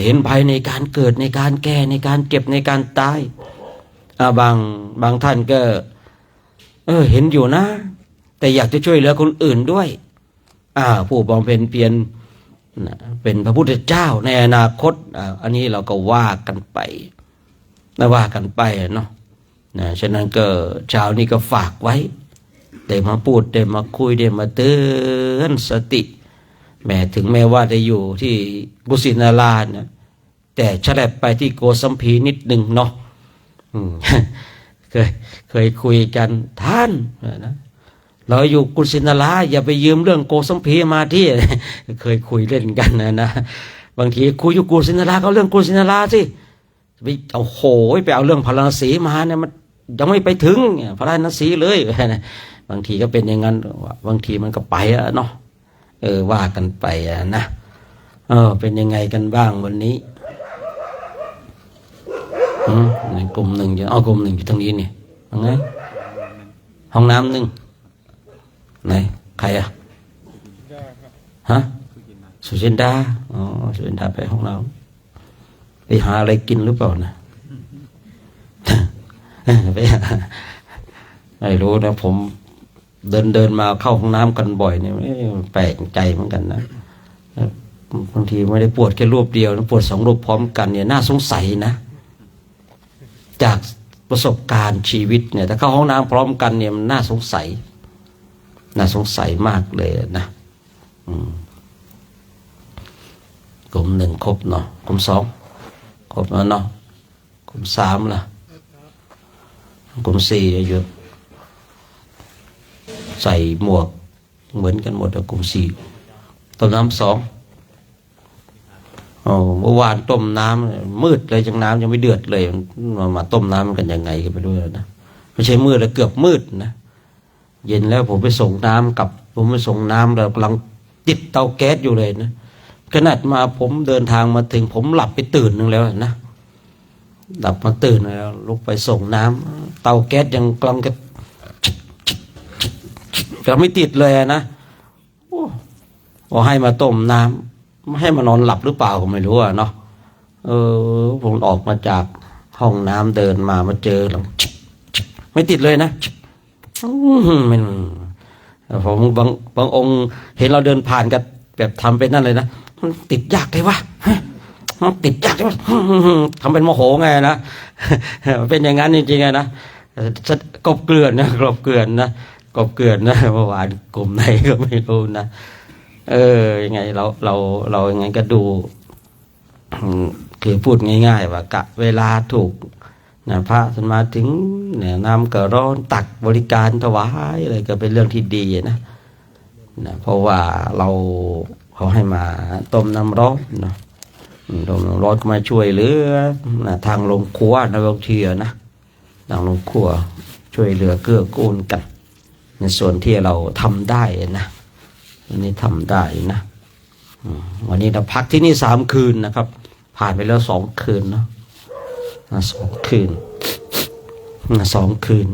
เห็นภัยในการเกิดในการแก่ในการเจ็บในการตายบางท่านก็เห็นอยู่นะแต่อยากจะช่วยเหลือคนอื่นด้วยผู้บำเพ็ญเพียรเป็นพระพุทธเจ้าในอนาคตอันนี้เราก็ว่ากันไปเนาะฉะนั้นก็เช้านี้ก็ฝากไว้ได้มาพูดได้มาคุยได้มาเตือนสติถึงแม้ว่าจะอยู่ที่กุสินาราเนี่ยแต่ฉลับไปที่โกสัมพีนิดหนึ่งเนาะเคยคุยกันท่านนะเราอยู่กุสินาราอย่าไปยืมเรื่องโกสัมพีมาที่ เคยคุยเล่นกันนะบางทีคุยอยู่กุสินาราก็เรื่องกุสินาราสิไปเอาโหไปเอาเรื่องพระนศีมาเนี่ยมันยังไม่ไปถึงพระนศีเลยบางทีก็เป็นอย่างนั้นบางทีมันก็ไปเนาะว่ากันไปนะเป็นยังไงกันบ้างวันนี้กลุ่มหนึ่งจะกลุ่มหนึ่งอยู่ตรงนี้นี่ยังไงห้องน้ำหนึ่งไหนใครฮะสุจินดาสุจินดาไปห้องน้ำไปหาอะไรกินหรือเปล่านะไม่รู้นะผมเดินมาเข้าห้องน้ำกันบ่อยเนี่ยแปลกใจเหมือนกันนะบางทีไม่ได้ปวดแค่รูปเดียวปวด2 รูปพร้อมกันเนี่ยน่าสงสัยนะจากประสบการณ์ชีวิตเนี่ยถ้าเข้าห้องน้ำพร้อมกันเนี่ยมันน่าสงสัยมากเลยนะกลุ่ม1ครบเนาะกลุ่ม2ครบแล้วเนาะกลุ่ม3ล่ะกลุ่ม4อยู่ใส่หมวกเหมือนกันหมดกลุ่ม4ต้มน้ำ2เมื่อวานต้มน้ำมืดเลยจังน้ำยังไม่เดือดเลยมาต้มน้ำกันยังไงกันไปด้วยนะไม่ใช่มืดแล้วเกือบมืดนะเย็นแล้วผมไปส่งน้ำแล้วกำลังติดเตาแก๊สอยู่เลยนะขนาดมาผมเดินทางมาถึงผมหลับไปตื่นนึงแล้วนะหลับมาตื่นแล้วลุกไปส่งน้ำเตาแก๊สยังกำลังจะไม่ติดเลยนะพอให้มาต้มน้ำให้มานอนหลับหรือเปล่าก็ไม่รู้เนาะผมออกมาจากห้องน้ำเดินมาเจอแล้วไม่ติดเลยนะมันผมบางองค์เห็นเราเดินผ่านกันแบบทำเป็นนั่นเลยนะมันติดยากเลยวะมันติดยากเลยวะทำเป็นโมโหไงนะเป็นอย่างนั้นจริงๆนะกบเกลื่อนนะเมื่อวานกลุ่มไหนก็ไม่รู้นะยังไงเรายังไงก็ดูคือพูดง่ายๆว่ากะเวลาถูกนะพระท่านมาถึงเนี่ยน้ำก็ร้อนตักบริการถวายอะไรก็เป็นเรื่องที่ดีนะเพราะว่าเขาให้มาต้มน้ำร้อนเนาะต้มน้ำร้อนก็มาช่วยเหลือทางโรงครัวนะบางทีนะทางโรงครัวช่วยเหลือเกื้อกูลกันในส่วนที่เราทำได้นะวันนี้ทำได้นะวันนี้เราพักที่นี่3 คืนนะครับผ่านไปแล้ว2 คืนเนาะ 2 คืน2 คืน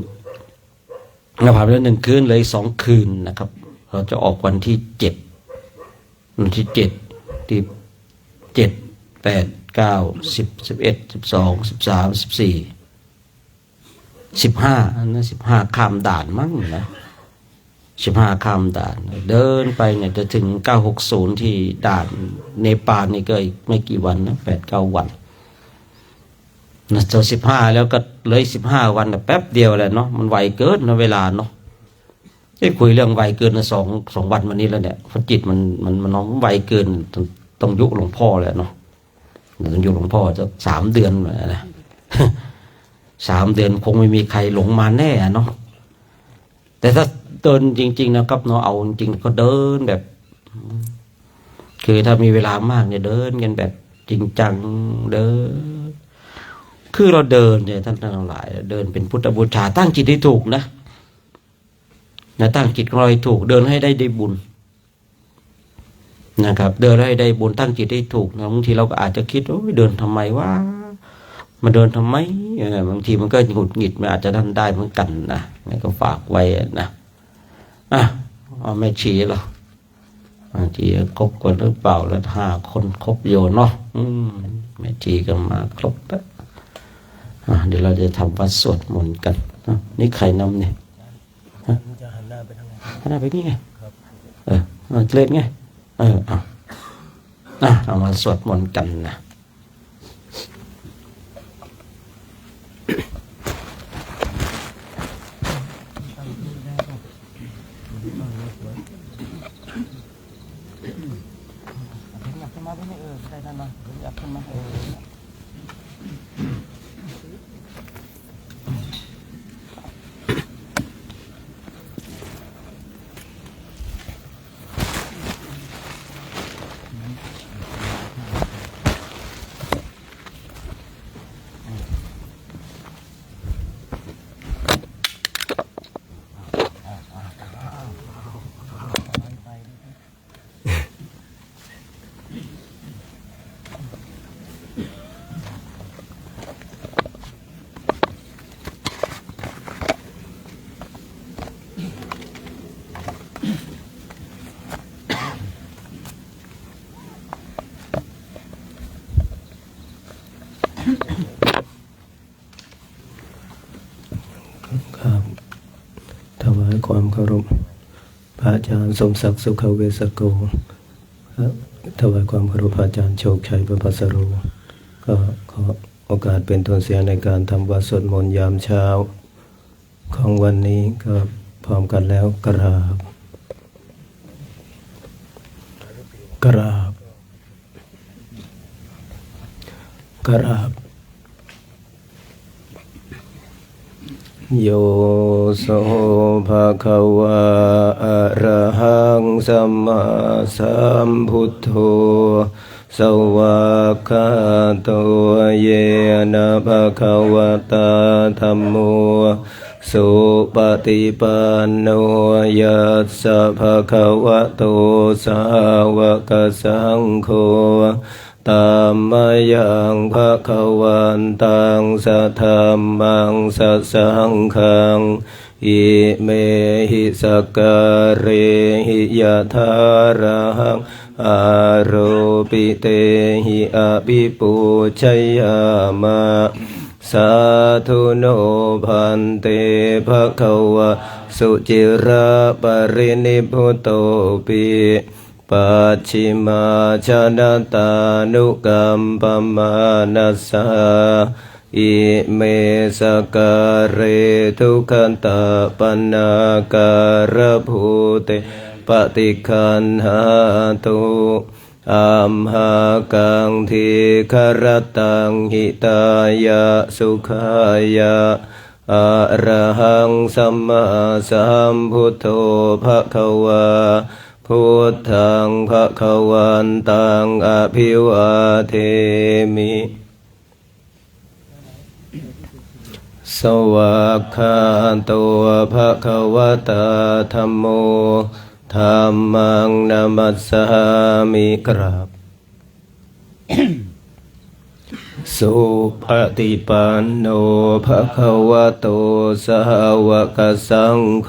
เราผ่านไปแล้ว1 คืนเลย2 คืนนะครับเราจะออกวันที่ 7วันที่ 7ที่7 8 9 10 11 12 13 14 15นะ15ข้ามด่านมั้งนะ15ข้ามด่านเดินไปเนี่ยจะถึง960ที่ด่านเนปาลนี่ก็อีกไม่กี่วันนะ8-9 วันนะจน15แล้วก็เลย15 วันนะแป๊บเดียวแหละเนาะมันไวเกินนะเวลาเนาะได้คุยเรื่องไวเกินนะ2 วันวันนี้แล้วเนี่ยจิตมันน้องไวเกินต้องยุคหลวงพ่อเลยเนาะต้องยุคหลวงพ่อจะ3 เดือนนะ3 เดือนคงไม่มีใครหลงมาแน่เนาะแต่ถ้าเดินจริงๆนะครับเนาะเอาจริงๆก็เดินแบบคือถ้ามีเวลามากเนี่ยเดินกันแบบจริงจังเดินคือเราเดินเนี่ยท่านทั้งหลายเดินเป็นพุทธบูชาตั้งจิตให้ถูกนะตั้งจิตของเราให้ถูกเดินให้ได้บุญนะครับเดินให้ได้บุญตั้งจิตให้ถูกนะบางทีเราก็อาจจะคิดว่าเดินทำไมวะมาเดินทำไมบางทีมันก็หงุดหงิดมันอาจจะทำได้เหมือนกันนะนี่ก็ฝากไว้นะไม่ชี้หรอกบางทีคบกันหรือเปล่าแล้ว5 คนคบโยเนาะไม่ชี้กันมาครบแล้วเดี๋ยวเราจะทำวัดสวดมนต์กันนี่ใครนำเนี่ยจะหันหน้าไปทางไหนหันหน้าไปนี่ไงเล่นไงเอามาสวดมนต์กันนะถวายความเคารพพระอาจารย์สมศักดิ์สุขเวสโกถวายความเคารพพระอาจารย์โชคชัยประภัสโรก็ขอโอกาสเป็นต้นเสียงในการทำวัดสวดมนต์ยามเช้าของวันนี้ก็พร้อมกันแล้วกราบโยโสภะคะวะอะระหังสัมมาสัมพุทโธสวากขาโตเยนะภะคะวะตาธัมโมสุปฏิปันโนยัสสะภะคะวะโตสาวกสังโฆตัมมะยังภะคะวันตังสัทธัมมังสัสสังฆังอิเมหิสักการเรหิยะถาระหังอาโรปิเตหิอภิปูชยามะสาธุโนพันเตภะคะวะสุจิระปรินิพพุตโตปิปัจฉิมาชนะตานุกัมปมานัสสะอิเมสการเรทุขันตปันนาการภูเตปฏิคันหาตุอัมหากังทีครตังหิตายะสุขายะอะระหังสัมมาสัมพุทโธภะคะวาพุทธังภะคะวันตังอภิวาเทมิสวากขาโตภะคะวะตาธัมโมธัมมังนัมมัสสามิกราบ สุปฏิปันโนภะคะวะโตสาวกสังโฆ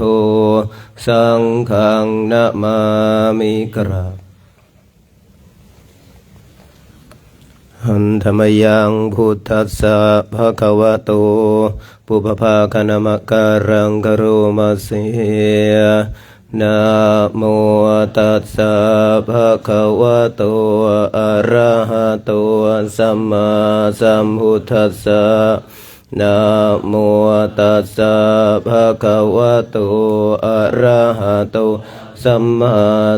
สังฆังนะมามิกราบหันธรรมยังพุทธัสสะภะคะวะโตปุพพาคณมการังกโรมาเสนะโมตัสสะภะคะวะโตอะระหะโตสัมมาสัมพุทธัสสะนะโมตัสสะภะคะวะโตอะระหะโตสัมมา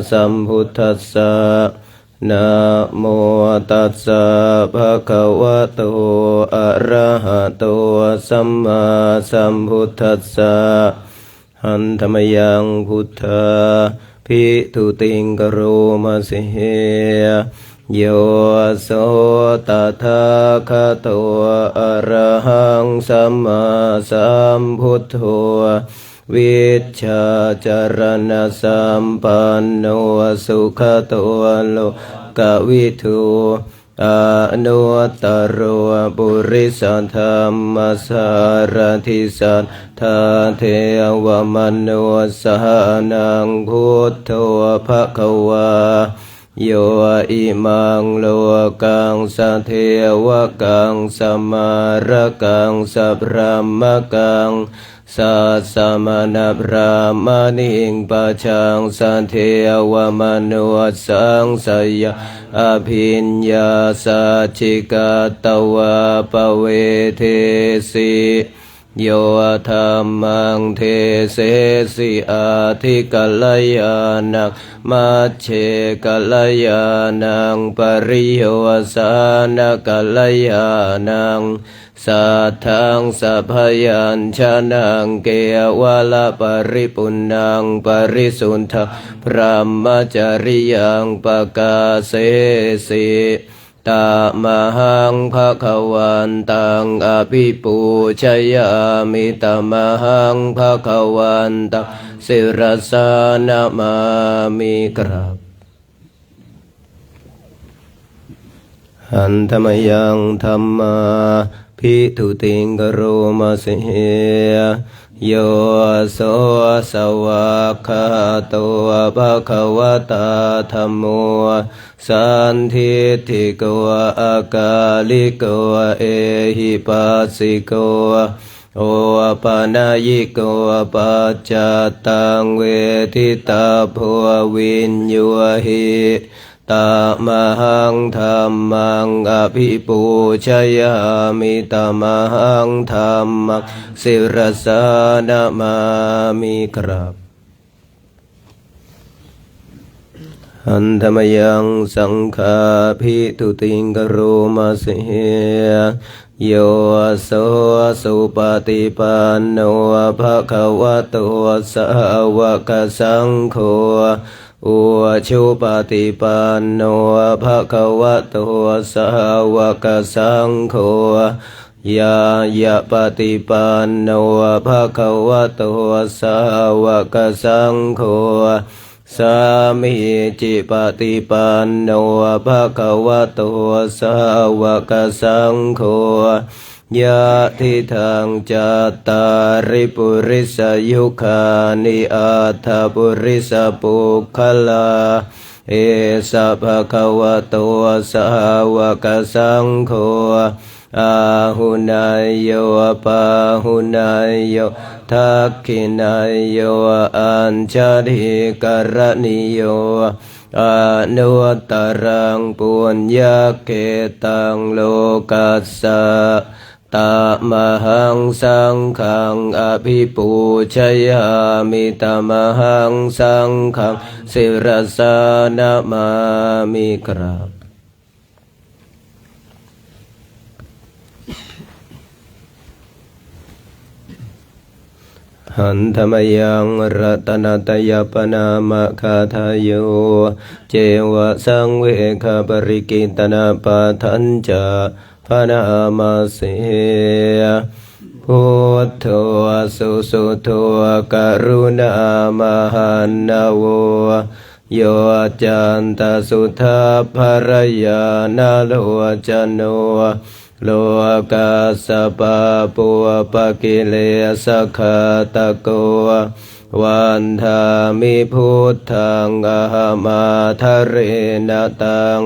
สัมพุทธัสสะนะโมตัสสะภะคะวะโตอะระหะโตสัมมาสัมพุทธัสสะหันธรรมยังพุทธาภิทุติงกโรมาเสโยโสตถาคโตอะระหังสัมมาสัมพุทโธวิชชาจารณสัมปันโนสุขโตโลกวิทูอนุตตรโรปุริสธรรมสารทิสัทธาเทวมนุสสานังพุทโธภควาโยอิมังโลกังสัทเทวกังสมารกังสัพพะมกังสัสสมณพราหมณิงปัจจังสันเทวมนุสังสยาอภิญญาสัจจิกตวะปเวเทสิโยธรรมังเทเสสิอาทิกัลยานังมัชเชกัลยานังปริโยสานกัลยานังสัทธังสัพพยัญชนะเกวะละปริปุณังปริสุทธังพระมจริยังปกาเสสิตามหังภะคะวันตังอภิปูชยามิตามหังภะคะวันตังศิรสานะมามิกราบหันธรรมยังธัมมาภิทุติงกโรมาเสโยโสสวากขาโตภะคะวะตาธัมโมสันทิฏฐิโกอากาลิโกเอหิปัสสิโกโอปานายิโกปัจจตังเวทิตาโพวินโยหิตามหังธัมมังอภิปูชยามิตามหังธัมมังศิรสานะมามิกราบหันธรรมยังสังฆาภิทุติงกโรมาเสโยโสสุปฏิปันโนภะคะวะโตสาวกสังโฆอุชุปฏิปันโนภะคะวะโตสาวกสังโฆยายะปฏิปันโนภะคะวะโตสาวกสังโฆสามิจิปฏิปันโนภะคะวะโตสาวกสังโฆยะทิทังจัตตาริปุริสยุคานิอัตถปุริสปุคคลาเอสะภะคะวะโตสาวกสังโฆอาหุนายโยปาหุนายโยทักขินายโยอัญชริกรณิโยอนุตตรังปุญญเกตังโลกัสสะตามหังสังฆังอภิปูชยามิตามหังสังฆังศิรสานะมามิกราบหันธรรมยังรัตนตยปนามะคาทายโยเจวะสังเวคปริกิตนาปะทัญจาพนามาเสพุทโธสุสุโธกรุณามหันนาโวโยจันตสุทธาภรยานาโลจโน โลกัสสปะปุปะกิเลสขาตะโกวันธามิพุทธังอะหะมาทะเรนะตัง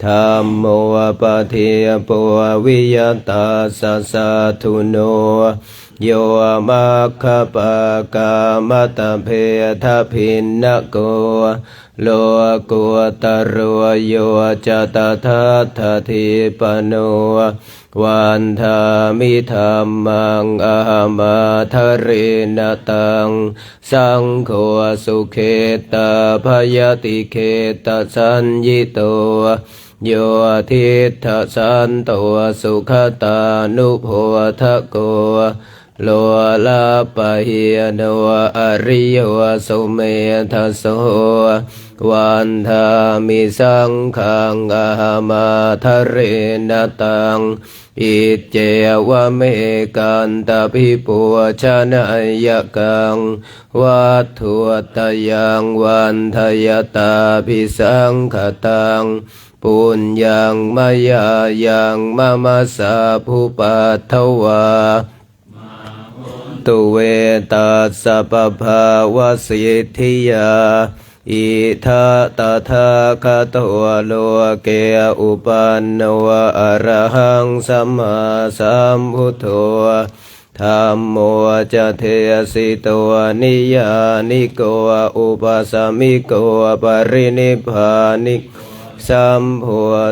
ธัมโมปะเทปววิยตาสัสสะทุโนโยมัคคปะกามตะเพทะพินนโกโลกุตโรโยจตถาทธิปโนวันธามิธัมมังอะหะมาทะเรนะตังสังโฆสุเขตาภยติเขตสัญญิโตโยทิฏฐสันโตสุขตานุโพธโกโลลาปะหิยโนอริโยสุเมทัสโสวันธามิสังฆังอะหะมาทะเรนะตังอิเจวะเมกันตภิปุชนะยะกังวัตถุตยังวันทยตาภิสังขตังปุญญังมายายังมะมัสสะภุปัทถวาตุเวตัสสะปะภาวะสิทธิยาอิทัตถาคโตโลเกอุปันโนอะระหังสัมมาสัมพุทโธธัมโมจะเทสิโตนิยานิโกอุปสัมมิโกปรินิพพานิสัมโพ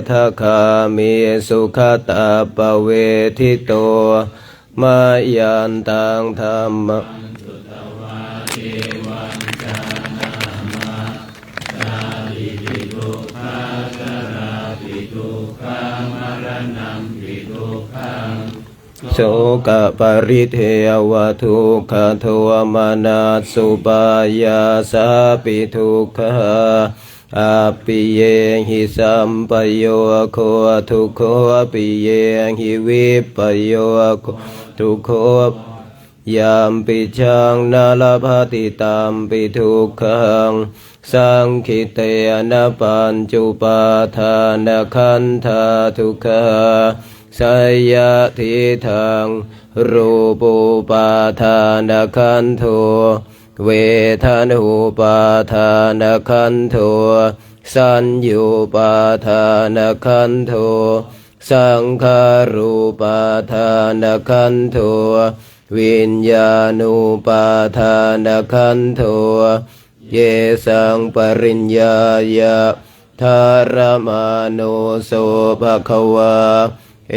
ธคามิสุขตาปเวทิโตมายันตังธัมมโสกปริเทวทุกขโทมานัสสุปายาสาปิทุกขอาปิเยหิสัมปโยโคทุกขปิเยหิวิปโยโคทุกขยามปิชังนาลภติตามปิทุกขังสังคิเตนะปัญจุปาทานขันธาทุกขาสยทิทังรูปุปาทานขันโทเวทานุปาทานขันโทสัญญูปาทานขันโทสังขารูปาทานขันโทวิญญาณุปาทานขันโทเยสังปริญญายะธารมาโนโสภควาเอ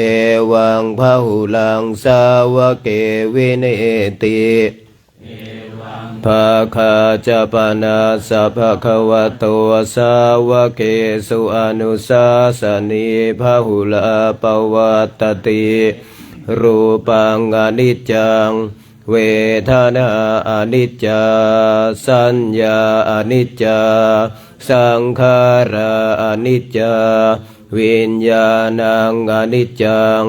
วังพหุลังสาวเกวิเนติภาคาจะปนาสัพพะวะโตสาวเกสุอนุสาสนีพหุลาปวัตตติรูปังอนิจจังเวทนาอนิจจาสัญญาอนิจจาสังขาราอนิจจาวิญญาณังอนิจจัง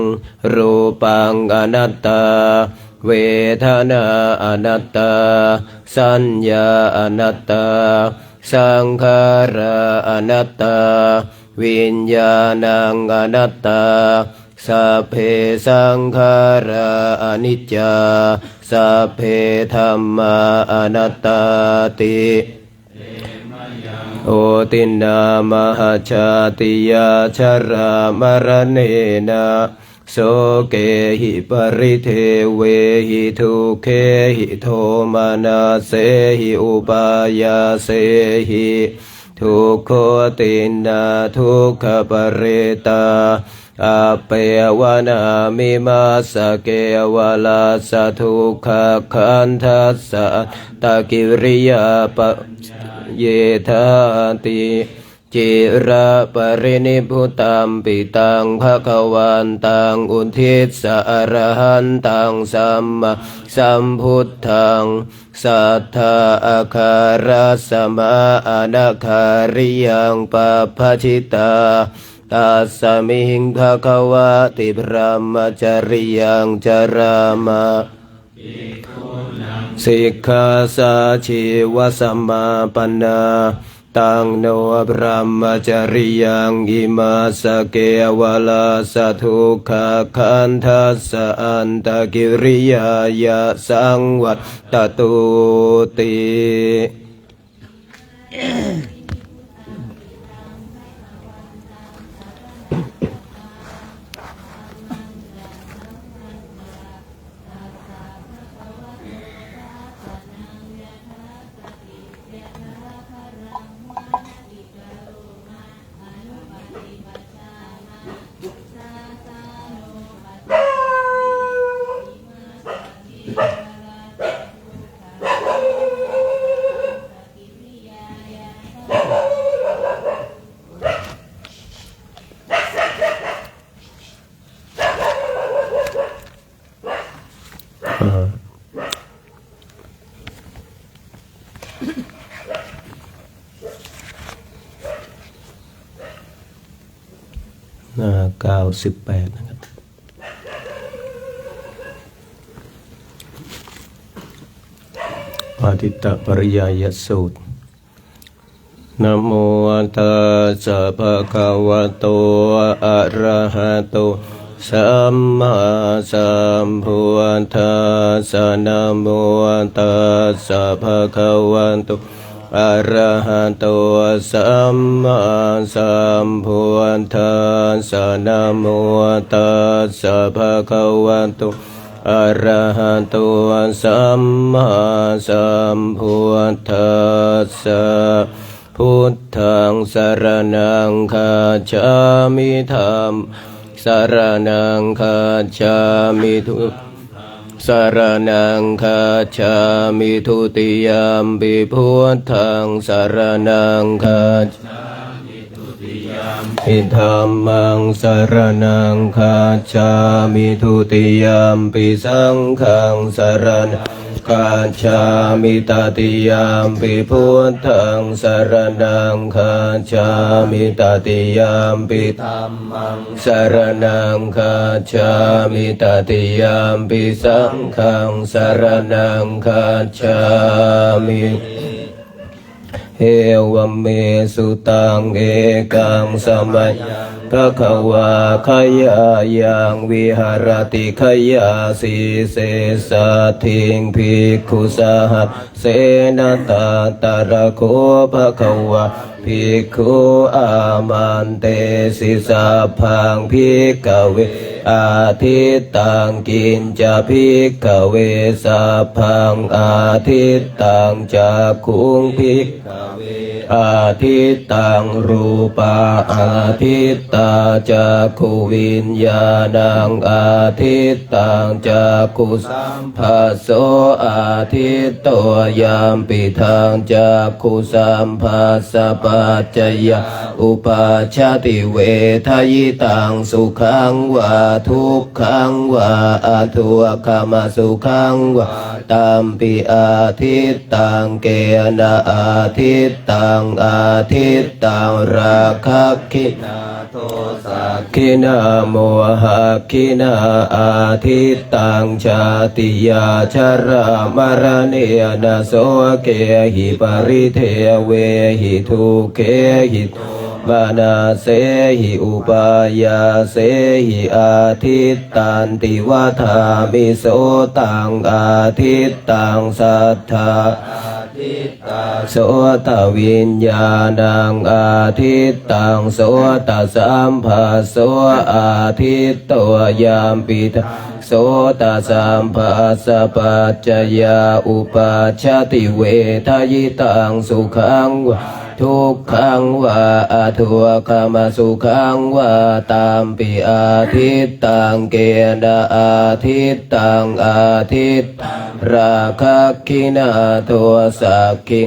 รูปังอนัตตาเวทนาอนัตตาสัญญาอนัตตาสังขาราอนัตตาวิญญาณังอนัตตาสัพเพสังขาราอนิจจาสัพเพธัมมาอนัตตาติโอตินามหาชาติยาชรามรณเนนะโสเกหิปริเทเวหิทุเคหิโทมานาเสหิอุปายาเสหิทุกขตินาทุกขปเรตาอาเปวนามิมาสเกวลาสทุกขขันทัสสะตะกิริยาปเยธาติจิระปรินิพพุตัมปิตังภควันตังอุทิศสอรหันตังสัมมาสัมพุทธังสัทธาอาคารัสมาอนาคาริยังปัพพชิตาตัสสมิงภควะติพระมจริยังจรามะสิกขาสาชีวสัมมาปันนา ตังโนพรหมจริยังอิมาสเกวลาสทุกขคันทัสสะอันตกิริยายะสังวัตตตุติ98นะครับปาติตปริยายสูตรนะโมตัสสะภะคะวะโตอะระหะโตสัมมาสัมพุทธัสสะนะโมตัสสะภะคะวะโตอะระหะโตสัมมาสัมพุทธัสสะนะโมตัสสะภะคะวะโตอะระหะโตสัมมาสัมพุทธัสสะพุทธังสรณังคัจฉามิธัมมังสรณังคัจฉามิทุสรณังคัจฉามิทุติยามปิพุทธังสรณังคัจฉามิทุติยามปิธัมมังสรณังคัจฉามิทุติยามปิสังฆังสรณังคัจฉามิตติยามปิพุทธังสรณังคัจฉามิตติยามปิธัมมังสรณังคัจฉามิตติยามปิสังฆังสรณังคัจฉามิเอวเมสุตังเอกังสมัยภะคะวาขยายังวิหารติขยาสีเสสะทิงภิกขุสหัสเสนาตาตระโคภะคะวาภิกขุอามันเตสิสาพังภิกขเวอาทิตตังกินจะภิกขเวสาพังอาทิตตังจักขุงภิกขเวอาทิตตังรูปาอาทิตตาจักขุวิญญาณังอาทิตตังจักขุสัมผัสโสอาทิตโตยามปิทังจักขุสัมผัสสะปัจจยาอุปาชาติเวทยิตังสุขังวาทุกขังวาอทุกขมสุขังวาตัมปิอาทิตตังเกนะอาทิตตังอาทิตตังราคะคินาโทสักขินาโมหะคินาอาทิตตังชาติยาชรามรณะนะโสเกหิปริเทเวหิทุเกหิบานาเสหิอุปายาเสหิอาทิตตันติวัฏามิโสตังอาทิตตังสัทธาโสตวิญญาณังอาทิตตังโสตสัมผัสโสอาทิตโตยามปิทังโสตสัมผัสสะปัจจยาอุปาชาติเวทยิตังสุขังวาทุกขังวาอทุกขมสุขังวาตามปิอาทิตตังเกณะอาทิตตังอาทิตราคะคินาโทสักขิ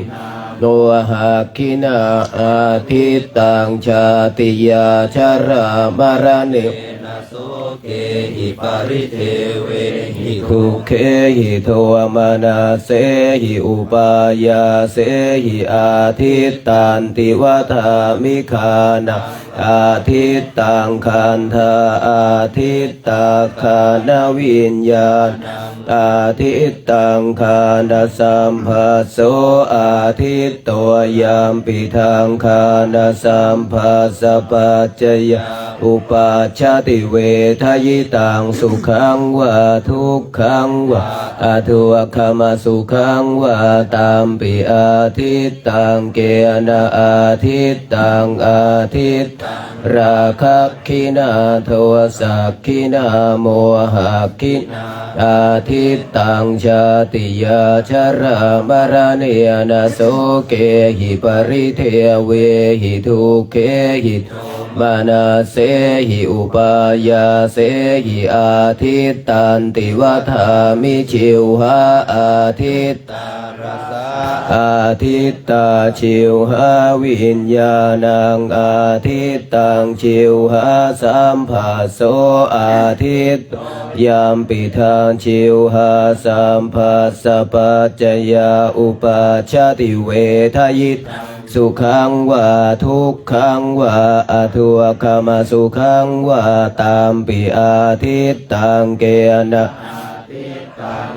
โนหะคินาอาทิตตังชาติยาชรามรณะโส เกหิปาริเทเวหิ ทุกเขหิโทมานาเสหิอุปายาเสหิอาทิตตันติวัฏามิคานาอาทิตตังคันธาอาทิตตาคานวิญญาณอาทิตตังคานสัมภัสโสอาทิตตัวยามปิทังคานสัมภัสสะปัจจยาอุปัชชติเวทยิตังสุขังวะทุกขังวะอทุวคมสุขังวะตามปิอาทิตตังเกนะอาทิตตังอาทิตราคะคินาโทสักคินาโมหะคินาอาทิตตังชาติยาชรามรณะนะโสเกหิปริเทเวหิทุเกหิมานาเสหิอุปายาเสหิอาทิตตันติวัฏามิชิวหาอาทิตตารสาอาทิตตาชิวหาวิญญาณังอาทิตตังชิวหาสัมภัสโสอาทิตยามปิทางชิวหาสัมภัสสะปัจจยาอุปัชชติเวทยิตสุขังวะทุกขังวะอทุวคมสุขังวะตามปิอาทิตตังเกนะ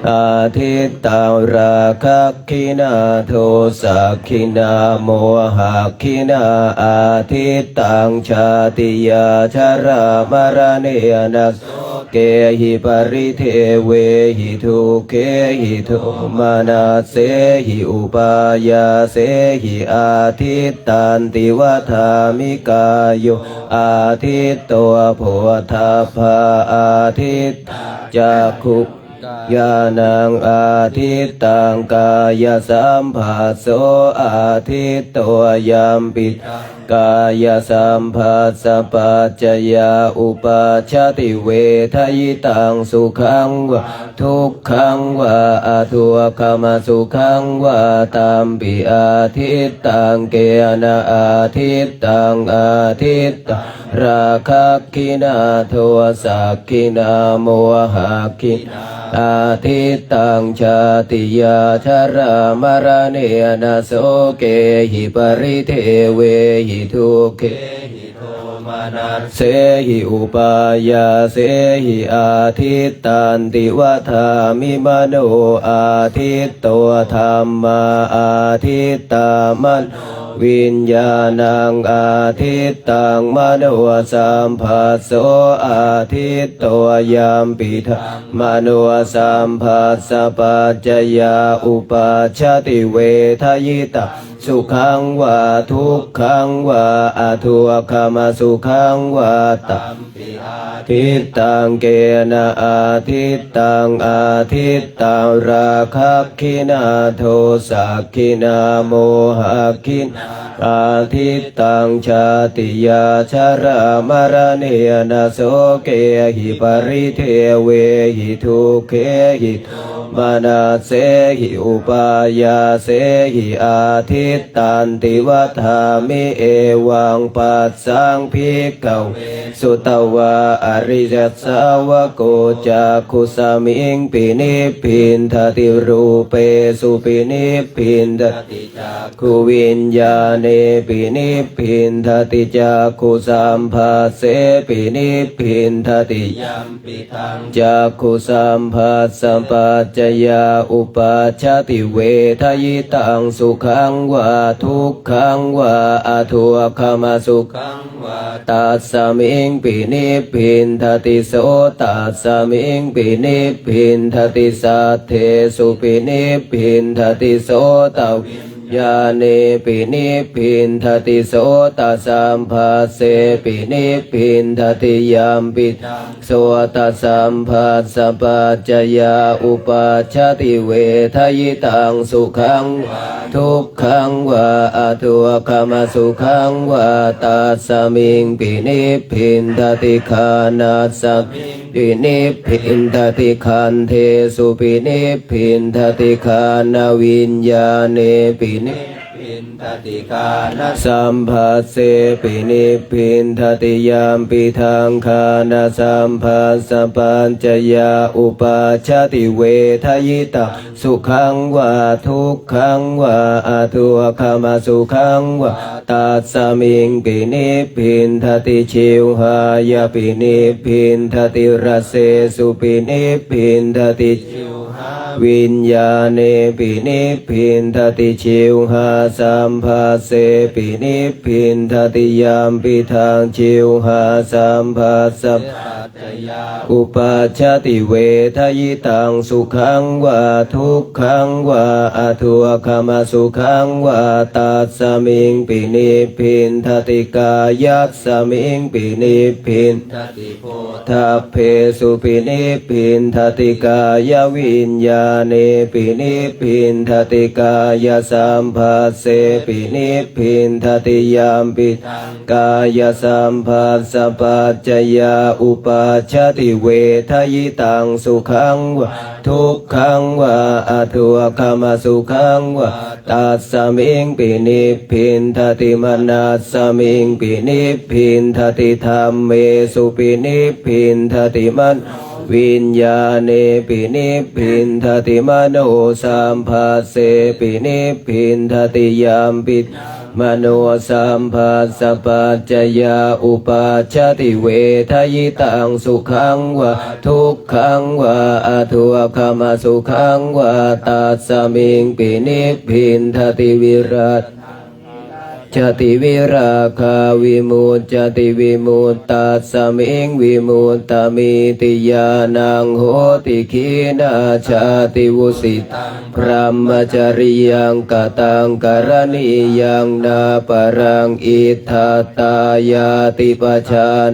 อาทิตตังราคะคินาโทสักคินาโมหะคินาอาทิตตังชาติยาชรามรณะนะเกหิปริเทเวหิทุเกหิโทมานาเสหิอุปายาเสหิอาทิตตันติวัฏามิกายโยอาทิตตัวโพธาภาอาทิตจักขุญาณังอาทิตตังกายสัมภัสโสอาทิตตัวยามปิกายสัมภัสสะปัจจยาอุปัชชติเวทยิตังสุขังวะทุกขังวะอทุวคมสุขังวะตามปิอาทิตตังเกนะอาทิตตังอาทิตตราคะคินาโทสักคินาโมหะคินาอาทิตตังชาติยาชรามรณะนะโสเกหิปริเทเวหิทุเกหิโทมานัสเสหิอุปายาเสหิอาทิตตันติวัฏามิมโนอาทิตตัวธรรมาอาทิตตามันวิญญาณังอาทิตตังมโนสัมภัสโสอาทิตตัวยามปิทามโนสัมภัสสะปัจจยาอุปัชชติเวทยิตาสุขังวะทุกขังวะอทุวคมสุขังวะตัมปิอาทิตตังเกนะอาทิตตังอาทิตตังราคะคินาโทสักคินาโมหะคินาอาทิตตังชาติยาชรามรณะนะโสเกหิปริเทเวหิทุเกหิมานาเสหิอุปายาเสหิอาทิตตันติวัฏามิเอวังปัสสังภิกขเวสุตวะอริยสาวโกจักขุสมิงปินิพพินทติรูเปสุปินิพพินทติจักขุวิญญาเนปินิพพินทติจักขุสัมภัสเสปินิพพินทติยัมปิทังจักขุสัมภัสสะปัจจยาอุปัชชติเวทยิตังสุขังวะทุกขังวะอทุวคมสุขังวะตัสสมิงปินิพพินทติโสตัสสมิงปินิพพินทติสัทเทสุปินิพพินทติโสตวิญาเนปินิพพินทติโสตัสสัมภัสเสปินิพพินทติยัมปิโสตัสสัมภัสสะปัจจยาอุปัชชติเวทยิตังสุขังวะทุกขังวะอทุวคมสุขังวะตัสสมิงปินิพพินทติคานัสสมิงปินิพพินทติคันเทสุปินิพพินทติคานวิญญาเนปินิพพิน ทติกานะสัมภัสเสปินิพพินทติยามปิทางคานะสัมภัสสะปัญจยาอุปาชติเวทยิตาสุขังวาทุกขังวาอะทุกขมาสุขังวาตัสสมิงปินิพพินทติชิวหายาปินิพพินทติรัสเสสุปินิพพินทติวิญญาเนปินิพพินทติชิวหาสัมภัสเสปินิพพินทติยามปิทางชิวหาสัมภัสสะอุปาชติเวทยิตังสุขังวาทุกขังวาอะทุกขมาสุขังวาตัสสมิงปินิพพินทติกายัสสมิงปินิพพินทติโพทัพเพสุปินิพพินทติกายวิญญาเนปินิพพินทติกายสัมภัสเสปินิพพินทติยามปิกายสัมภัสสะปัจจยาอุปาชติเวทยิตังสุขังวาทุกขังวาอะทุกขมาสุขังวาตัสสมิงปินิพพินทติมนัสสมิงปินิพพินทติธัมเมสุปินิพพินทติมันวิญญาเนปินิพพินทติมโนสัมภัสเสปินิพพินทติยามปิมโนสัมภัสสะปัจจยาอุปาชติเวทยิตังสุขังวาทุกขังวาอะทุกขมาสุขังวาตัสสมิงปินิพพินทติวิรัตจติวิราคาวิมุตจติวิมุตตัสสมิงวิมุตตมิติยานังโหติขีนาชาติวุสิตังพรหมจริยังกตังกรณียังนาปรังอิทธาตายาติปชาน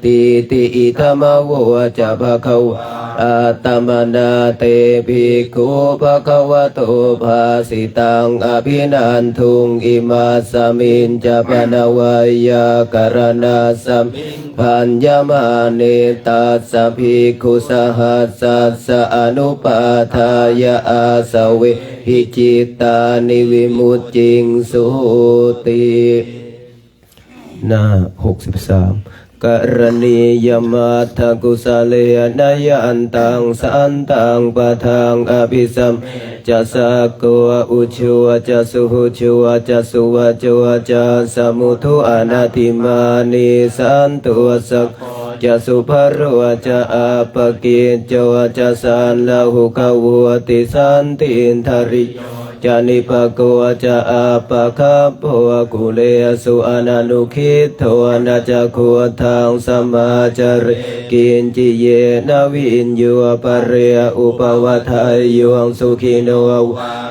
ติติอิธรรมโวจะภะคะวะอาตมนาเตภิกขุภะคะวะโตภาสิตังอภินันทุงอิมาสมินจะปนวัยยากรณาสัมพัญญมาเนตัสสะภิกขุสหัสสะสะอนุปาทายาอาสเวหิจิตานิวิมุตติงสุติหน้า63กรณียมัตถกุสเลนยันตังสันตังปะทังอภิสัมจะสักโกอุชัวจะสุหุชัวจะสุวะจัวจะสมุทุอนาติมานิสันตุสักจะสุภโรจะอาปกิจจวจะสันลหุขวติสันตินทริจานิปโกจะอาปะคัพโพกุเลสุอนันุคิโทนะจะโคทางสมาจาริกินจิเยนวินโยปะเรอุปวัฏายโยสุขิโน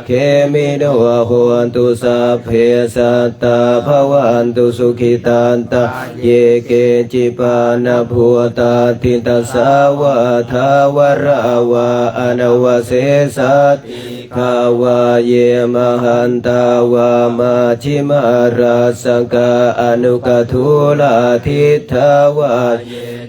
เคมิโนโหนตุสัพเพสัตตาภวันตุสุขิตันตาเยเกจิปานะภูตาทิตาสาวะทาวราวะอนวเสสัตภาวะเยมหันตาวามาชิมาราสังกาอนุกทุลาทิทาวา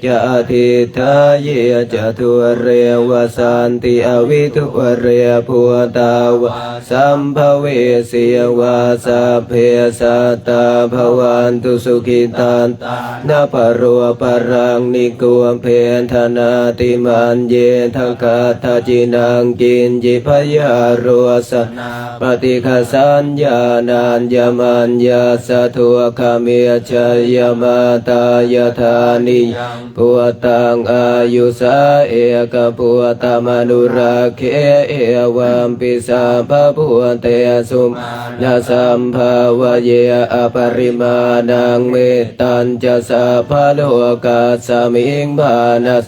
จะทิทาเยจะทุเรวสันติอวิทุเรภูตาวาสัมภเวสียวาสัพเพสัตตาภวันตุสุขิตันนาปโรปรังนิโกเพนธนาติมันเยทังคาทาจินังกินจิพยาโรสปฏิฆสัญญานัญญมัญญาสทุขเมชยมาตายธานิปุตังอายุสาเอกปุตมนุราเคเอวัมปิสาภพุเตสุมนาสัมภาวเยอปริมาณังเมตตัญจะสัพพโลกัสสมิงบานัส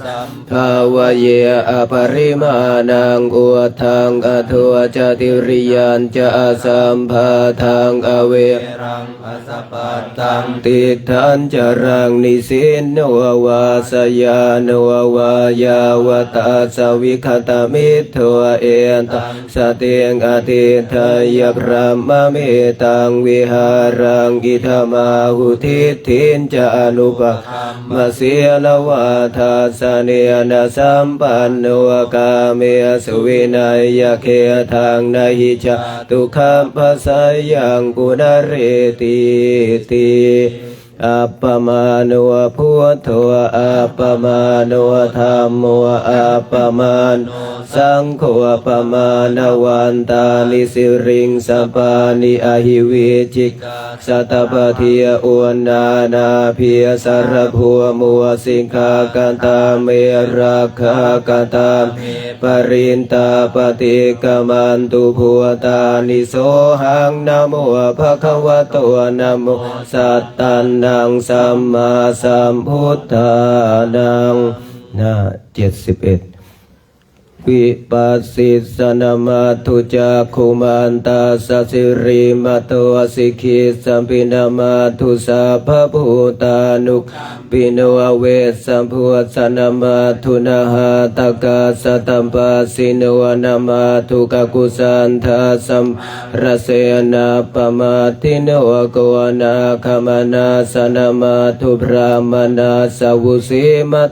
ภาวเยอปริมาณังอุทังอโทจติริยันจะสัมภาทังอเวรังอสปัตตังติทันจรังนิสินโนวาสยานโนวายาวตาสวิคตามิโทเอตังสเตงอติทายพระมะเมตังวิหารังกิธมาหุทิทินจะอนุปมาเสียลวาทาสเนนะสัมปันโนกาเมสุวินัยเข ทางนาหิจาตุขัมภสายังปุณเรติติอัปปมาโนพุทโธอัปปมาโนธัมโมอัปปมาโนสังโฆอัปปมาณวันตานิสิริงสัปปานิอหิวิจิกสัตตปะเทียอุนานาภิยสารพัวมัวสิกขากันตาเมราคากันตาปรินตาปฏิกมันตุภัวตานิโสหังนะโมภะคะวะโตนะโมสัตตันนังสัมมาสัมพุทธานังหน้า71วิปัสสิสนามาตุจักขุมันตาสสิริมาโตสิกิสัมปินามาตุสัพพพุตานุปิโนเวสัมพุสนามาตุนาหาตกาสตัมปัสสิโนนามาตุกกุสันทาสัมรเสนาปมาติโนโกนาคมนาสนามาตุพระมนาสวุสิมัต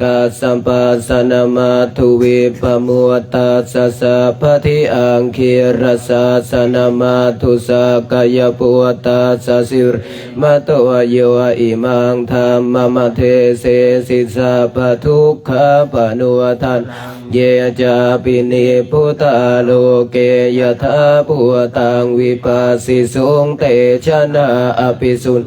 กาสัมปัสสนามาทุวิปมุตตาสัสสะปะทิอังคิรสัสสนามาทุสักกายปุตตาสัสสิริมาโตโยอิมังธัมมมเทเสสิสัพพทุกขปะนุทันเยจาปินิพุตตาโลเกยถาปุตังวิปัสสิสุงเตชนะอภิสุน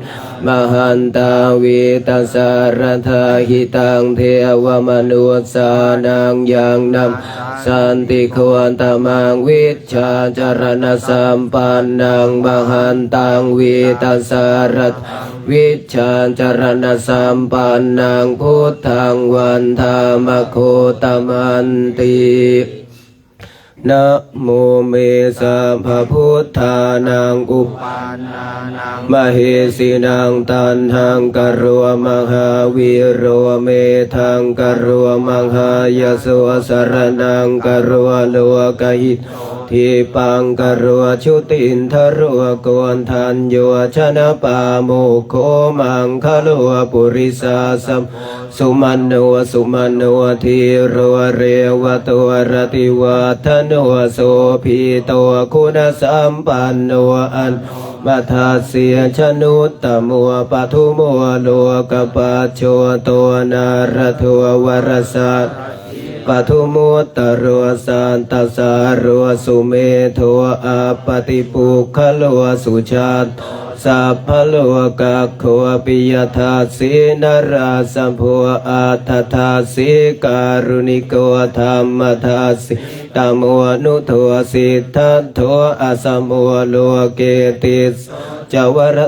มหันตาวิตัสสารทาหิตังเทวมนุสสานังยังนำสันติโคนตมังวิชชาจารณสัมปันนังมหันตังวิตัสสารทวิชชาจารณสัมปันนังพุทธังวันธามโคตมันตินะโมเมสัมภพุทธานังอุปาณานังมเหสีนังตันหังกโรมหาวิโรเมทังกโรมหายโสสรนังกโรโลกหิตทิปังกโรชุตินทโรโกนทันโยชนะปาโมโคมังคโลปุริสาสัมสุมันโนสุมันโนทีโรเรวะตัวรติวัฒโนโสภิโตคุณสัมปันโนอันมัทาเสียชนุตตมัวปทุมัวโลกปัจโชตัวนารทัววรสัตปทุมุตตโรสันตสาโรสุเมโทอาปติปุคโลสุชาตสัพพโลกัคโคปิยทัสสินราสัมโพอัฏฐาสิการุณิโกธรรมทัสสิตโมนุโทสิทธัตโทอสมโมโลเกติสจวร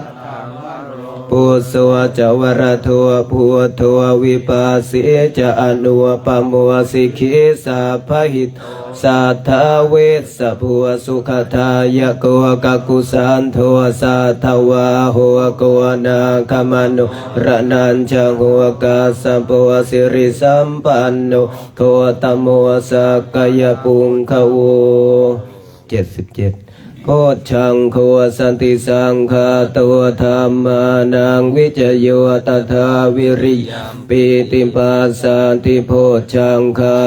ปุสวะจวรทัวพุทโธวิปัสสิจะอนุปโมสิกขิสัพพหิตสัทธาเวสสะภัวสุขทายะโกกักุสันโทสัทธวาโหโกนาคมโนระนัญจังโหกัสสัมปวสิริสัมปันโนโคตโมสักกายปุงขโว77โพชังโคสันติสังฆาตัวธรรมานังวิจโยตถาวิริยปิติปัสสันติโพชังคา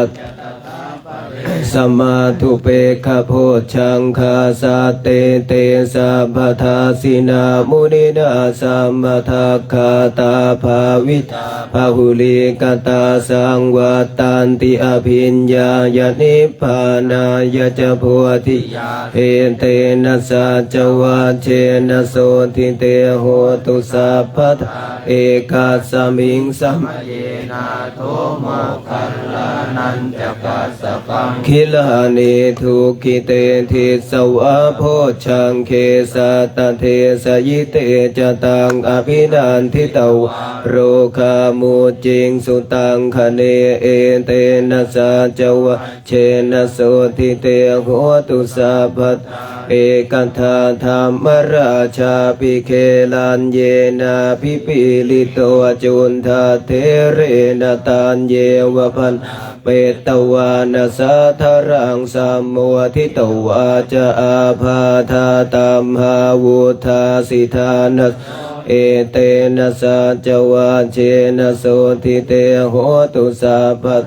สัมมาทุเปกขโพชังคาสาเตเตสัพพทาสินามุนินาสัมมาทัคคาตาภาวิตภาหุลิกตาสังวัตตันติอภิญญายนิพพานายจะโพธิเอเตนะสัจวัชเชนะโสทิเตโหตุสัพพทาเอกัสสมิงสัมเยนะโทโมคัลลานันจะกัสสปังคิลานิทุกิเตทิสวะโพชังเคสัตเทสยิเตจตังอภินันทิตวโรคามุจิงสุตังคเนเอเตนะสัจวะเชนะโสทิเตโหตุสัพพทเอกันธาธรรมราชาปิเคลันเยนะพิปิลิโตจุนทาเทเรนตันเยวะพันเปตวานาสัทธรังสัมโมทิตวาจะอาภาธาตัมหาวุธาสิธานัสเ เอเตนะสัจวาเชนะโสทิเตโหตุสัพพะ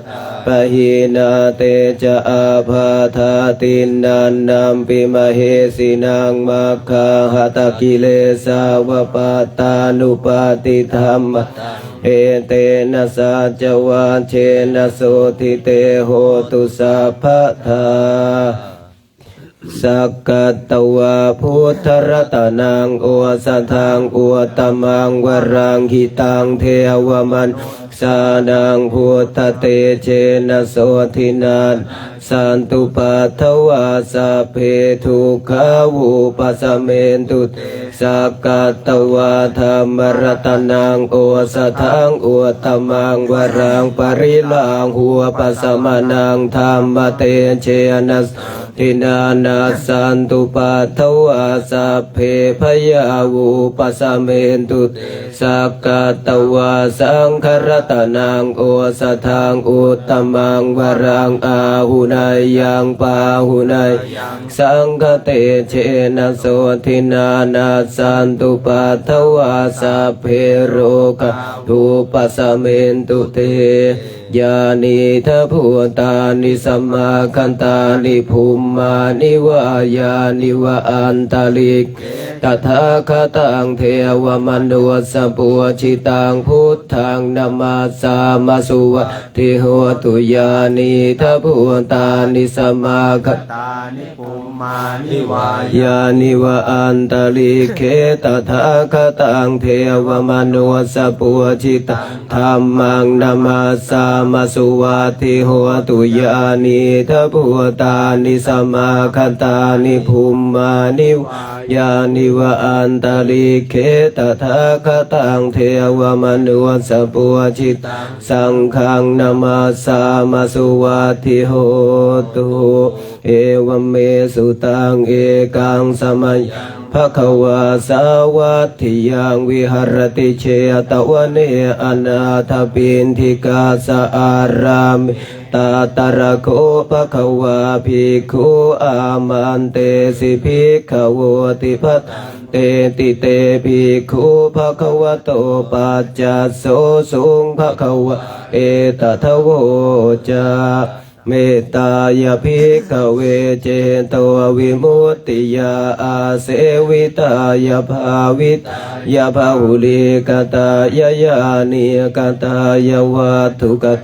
ปะหินาเตจะอาภาธาตินันนัมปิมเหสินังมัคคาหตกิเลสาวปาตานุปาติธรรมเอเตนะสัจวาเชนะโสทิเตโหตุสัพพะทาสักกัตตวาพุทธรัตนังโอสัทธังอุตตมังวรังหิตังเทวมันสานังพุทธเตเชนะโสทินันสันตุปัฏฐวาสัพเพทุกขาวุปัสสเมนตุสักกัตตวาธรรมรัตนังโอสัทธังอุตตมังวรังปริลังหัวปัสสมานังธรรมเตเชนะทินานาสันตุปัฏฐวาสัพเพพยาวุปัสสเมนตุสักกัตตวาสังฆรัตนังโอสัทธังอุตตมังวรังอาหุนายยังปาหุนายสังฆเตเชนะโสทินานาสันตุปัฏฐวาสัพเพโรกทุปัสสเมนตุเตยานิทัพพุตานิสัมมาคันตานิภูมิมานิวายานิวะอันตลิกตถาคตังเทวมนุสปุชิตังพุทธังนามาสามาสุวะทิโหตุยานิทัพพุตานิสัมมาคันตานิภูมิมานิวายานิวะอันตลิกเขตถาคตังเทวมนุสปุชิตังธัมมังนามาสามาสุวัติโหตุยานิทัพพุตานิสัมมาคันตานิภูมิมานิยานิวะอันตลิเขตถาคตังเทวมนุสปุชิตังสังฆังนามาสามาสุวัติโหตุเอวเมสุตังเอกังสมัยภควาสาวัตถิยังวิหรติเชตวันเนอนาถปินทิกาสอารามิตาตระโคภควาภิกขุอามันเตสิภิกขโวติภัตเตติเตภิกขุภควโตปัจจัสโสสุงภควะเอตทโวจาเมตตายาภิกขเวเจโตวิมุตติยาอาเสวิตายาภาวิตยาภาหุลิกตายายานิกตายาวัตถุกต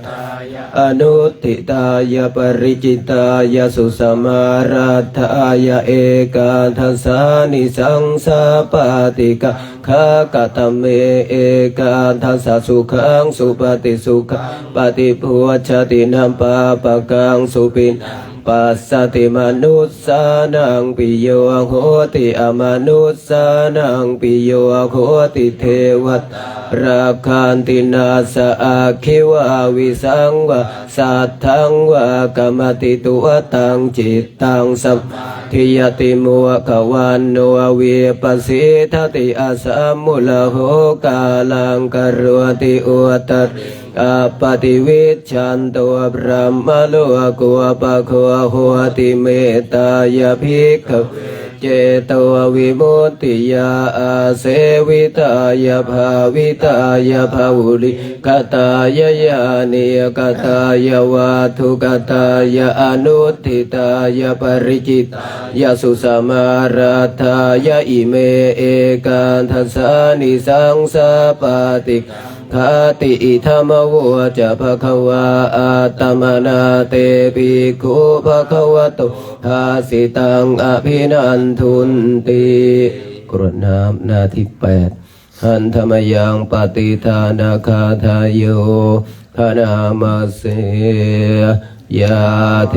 อนุติตายาปริจิตายาสุสมารัตถายาเอกาทัสสานิสังสาปาติกะขากตเมเอกาทัสสะสุขังสุปฏิสุขปฏิปุชตินัมปาปะกังสุปินปัสสติมนุสสานังปิโยโหติอมนุสสานังปิโยโหติเทวตราคันตินาสอาคิวาวิสังวะสัทธังวะกรรมติตัวตังจิตตังสัมทิยติมัวขวันโนวิปัสสิทติอาสัมมุลโหกาลังกโรติอุตตอปฏิวิชันตัวพระมโลกุปะโคโหติเมตตายาภิกขเจโตวิมุตติยาอาเสวิตายาภาวิตายาภาวุลิกตายายานิกตายาวัตถุกตายาอนุทิตายาปริจิตยาสุสมารัตถายาอิเมเอกันทัสสานิสังสาปาติคาติอิธรรมโวจะภควาอาตมนาเตปิโกภควโตภาสิตังอภินันทุนติกรวดน้ำหน้าที่8หันธรรมยังปฏิทานาคาทายโยคนามาเสยาเท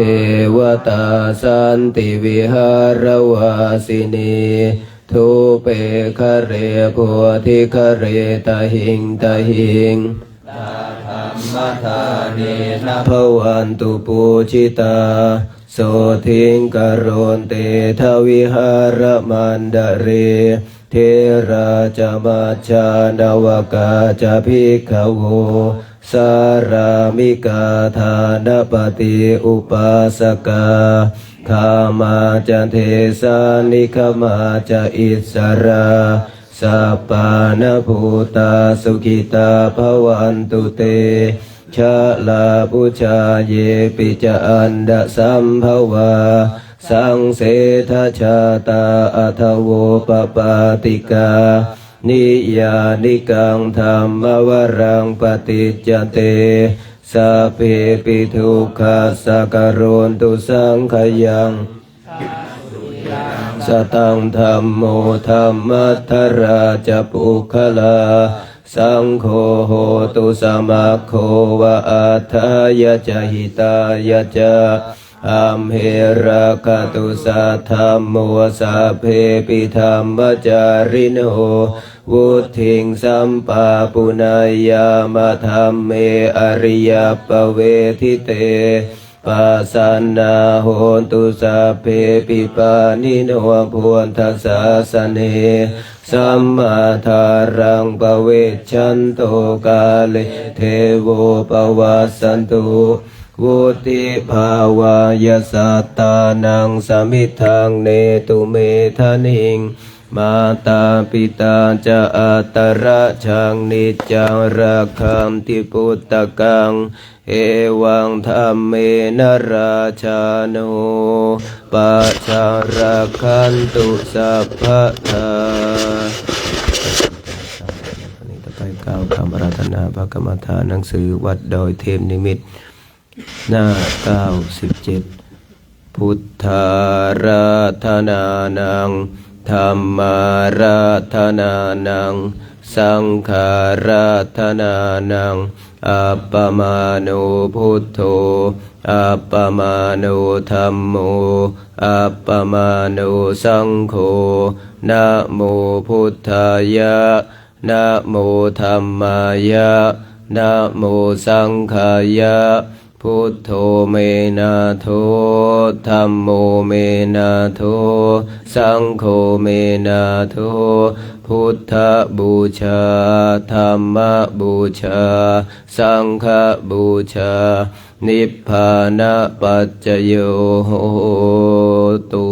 วตาสันติวิหารวาสินีทุเปคะเรโพธิคะเรตหิงตหิงธรรมทานินะภวันตุปูชิตาโสทิงกโรนเตทวิหารมันดาเรเทราจามาชานาวกาจาภิกขโวสารามิกาธานปฏิอุปาสกาขามาจะเทสานิขมาจะอิสรา สัพพานะภูตาสุขิตาภวันตุเตชะลาปุชาเยปิจาอันดะสัมภวาสังเสทชาตาอัทโวปปาติกานิยานิกังธรรมวรังปฏิจจเตสัพเพปิทุกขาสักโรนตุสังขยังสตังธรรมโมธรรมัทธราจปุคลาสังโฆโหตุสมัคโคว อัฏฐายะจหิตายะจอัมเหระคตุสัทธัมโมสัพเพปิธัมมจาริโนวุทิงสัมปาปุณายามะธัมเมอริยปเวทิเตปัสสนาโหนตุสัพเพปิปานิโนพุทธัสสะสะเนสัมมาทารังปเวชชันโตกาเลเทโวปวัสสันตุวุติภาวายสัตตานังสมิทธังเนตุเมทะนิงมาตาปิตาจะอัตตระชังนิจจังรักขัมติพุตตะกังเอวังธัมเมนราชาโนปัจจารักขันตุสัพพะทาต่อไปกล่าวคำอาราธนาพระกรรมฐานหนังสือวัดดอยเทพนิมิตรหน้า97พุทธาราธนานังธัมมาราธนานังสังฆาราธนานังอัปปมาโนพุทโธอัปปมาโนธัมโมอัปปมาโนสังโฆนะโมพุทธายะนะโมธัมมายะนะโมสังฆายะพุทโธเมนะโธธัมโมเมนะโธสังโฆเมนะโธพุทธบูชาธัมมบูชาสังฆบูชานิพพานะปัจจโยโหตุ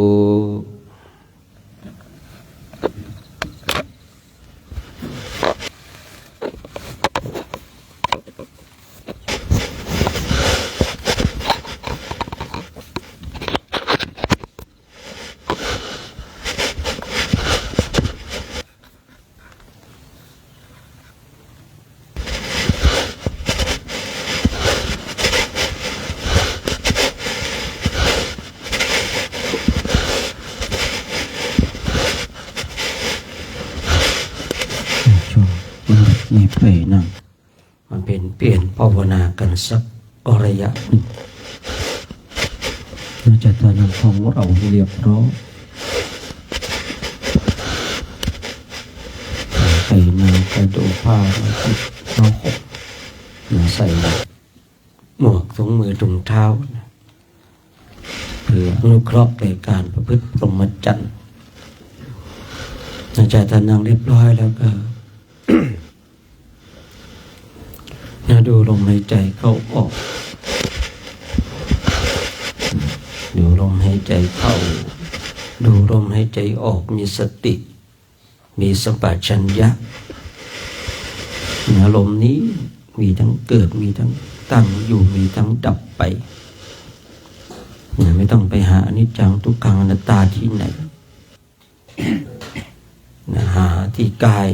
นี่เพลนั่งมันเป็นเปลี่ยนภาวนากันสักระยะหนึ่งเราจะทำของเราเรียบร้อยใส่นากระดูผ้ามาติดเราหกใส่หมวกถุงมือถุงเท้าเพื่ออนุเคราะห์ในการประพฤติพรหมจรรย์เราจะทำนั่งเรียบร้อยแล้วก็ดูลมหายใจเข้าออกดูลมหายใจเข้าดูลมหายใจออกมีสติมีสัมปชัญญะอารมณ์นี้มีทั้งเกิดมีทั้งตั้งอยู่มีทั้งดับไปไม่ต้องไปหาอนิจจังทุกขังอนัตตาที่ไหนหาที่กาย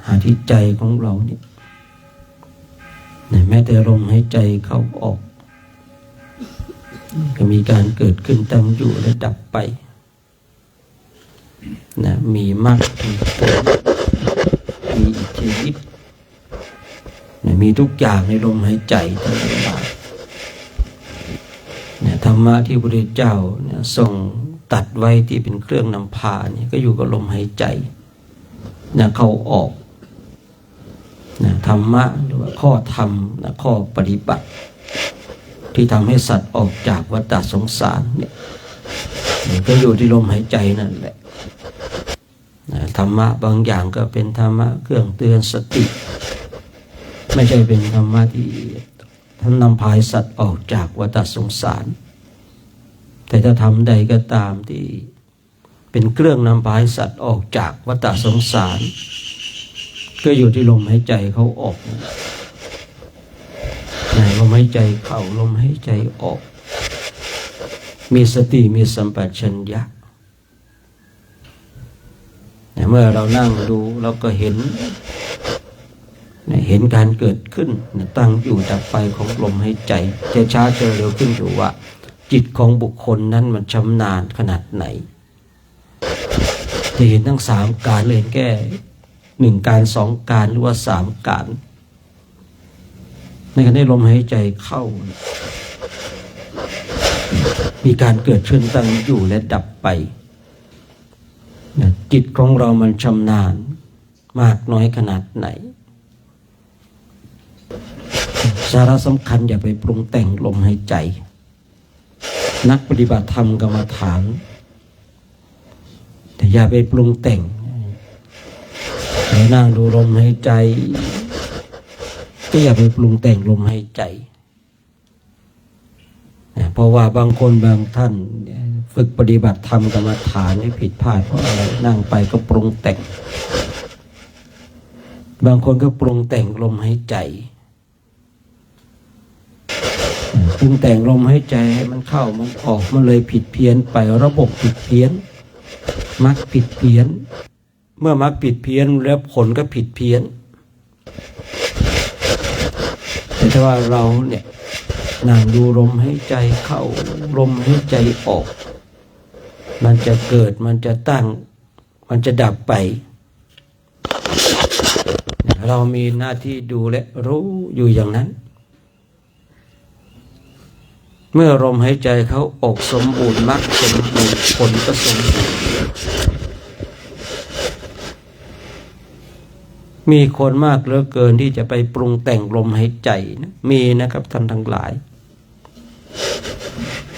หาที่ใจของเราเนี่ยแม้แต่ลมหายใจเข้าออกก็มีการเกิดขึ้นตั้งอยู่และดับไปมีมรรคมีผลมีอิทธิฤทธิ์มีทุกอย่างในลมหายใจทั้งหลายธรรมะที่พระพุทธเจ้าทรงตัดไว้ที่เป็นเครื่องนำพาเนี่ยก็อยู่กับลมหายใจเข้าออกธรรมะหรือว่าข้อธรรมข้อปฏิบัติที่ทำให้สัตว์ออกจากวัฏสงสารเนี่ยก็อยู่ที่ลมหายใจนั่นแหละธรรมะบางอย่างก็เป็นธรรมะเครื่องเตือนสติไม่ใช่เป็นธรรมะที่ท่านนำพาสัตว์ออกจากวัฏสงสารแต่ถ้าทำใดก็ตามที่ เป็นเครื่องนำพาให้สัตว์ออกจากวัฏสงสารก็อยู่ที่ลมหายใจเขาออกไหนลมหายใจเข้าลมหายใจออกมีสติมีสัมปชัญญะเมื่อเรานั่งดูเราก็เห็นการเกิดขึ้นตั้งอยู่ดับไปของลมหายใจจะช้าจะเร็วขึ้นอยู่ว่าจิตของบุคคลนั้นมันชำนาญขนาดไหนจะเห็นทั้ง3การเลยแก้1การ2การหรือว่า3การในขณะที่ลมหายใจเข้ามีการเกิดขึ้นตั้งอยู่และดับไปจิตของเรามันชำนาญมากน้อยขนาดไหนสาระสำคัญอย่าไปปรุงแต่งลมหายใจนักปฏิบัติธรรมกรรมฐานแต่อย่าไปปรุงแต่งนั่งดูลมหายใจก็อย่าไปปรุงแต่งลมหายใจเพราะว่าบางคนบางท่านฝึกปฏิบัติธรรมกรรมฐานให้ผิดพลาดเพราะอะไรนั่งไปก็ปรุงแต่งบางคนก็ปรุงแต่งลมหายใจปรุงแต่งลมหายใจให้มันเข้ามันออกมันเลยผิดเพี้ยนไประบบผิดเพี้ยนมรรคผิดเพี้ยนเมื่อมรรคผิดเพี้ยนแล้วผลก็ผิดเพี้ยนแต่ถ้าว่าเราเนี่ยนั่งดูลมหายใจเข้าลมหายใจออกมันจะเกิดมันจะตั้งมันจะดับไปเรามีหน้าที่ดูและรู้อยู่อย่างนั้นเมื่อลมหายใจเขาออกสมบูรณ์มรรคสมบูรณ์ผลก็สมบูรณ์มีคนมากเหลือเกินที่จะไปปรุงแต่งลมหายใจนะมีนะครับท่านทั้งหลาย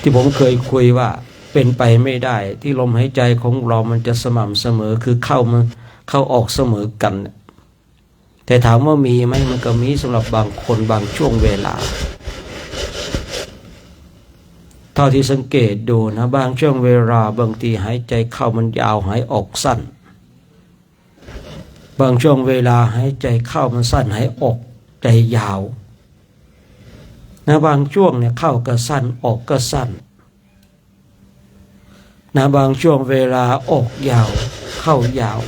ที่ผมเคยคุยว่าเป็นไปไม่ได้ที่ลมหายใจของเรามันจะสม่ำเสมอคือเข้าออกเสมอกันแต่ถามว่ามีไหมมันก็มีสำหรับบางคนบางช่วงเวลาเท่าที่สังเกตดูนะบางช่วงเวลาบางทีหายใจเข้ามันยาวหายออกสั้นบางช่วงเวลาหายใจเข้ามันสั้นหายออกใจยาวนะบางช่วงเนี่ยเข้าก็สั้นออกก็สั้นนะบางช่วงเวลาออกยาวเข้ายาว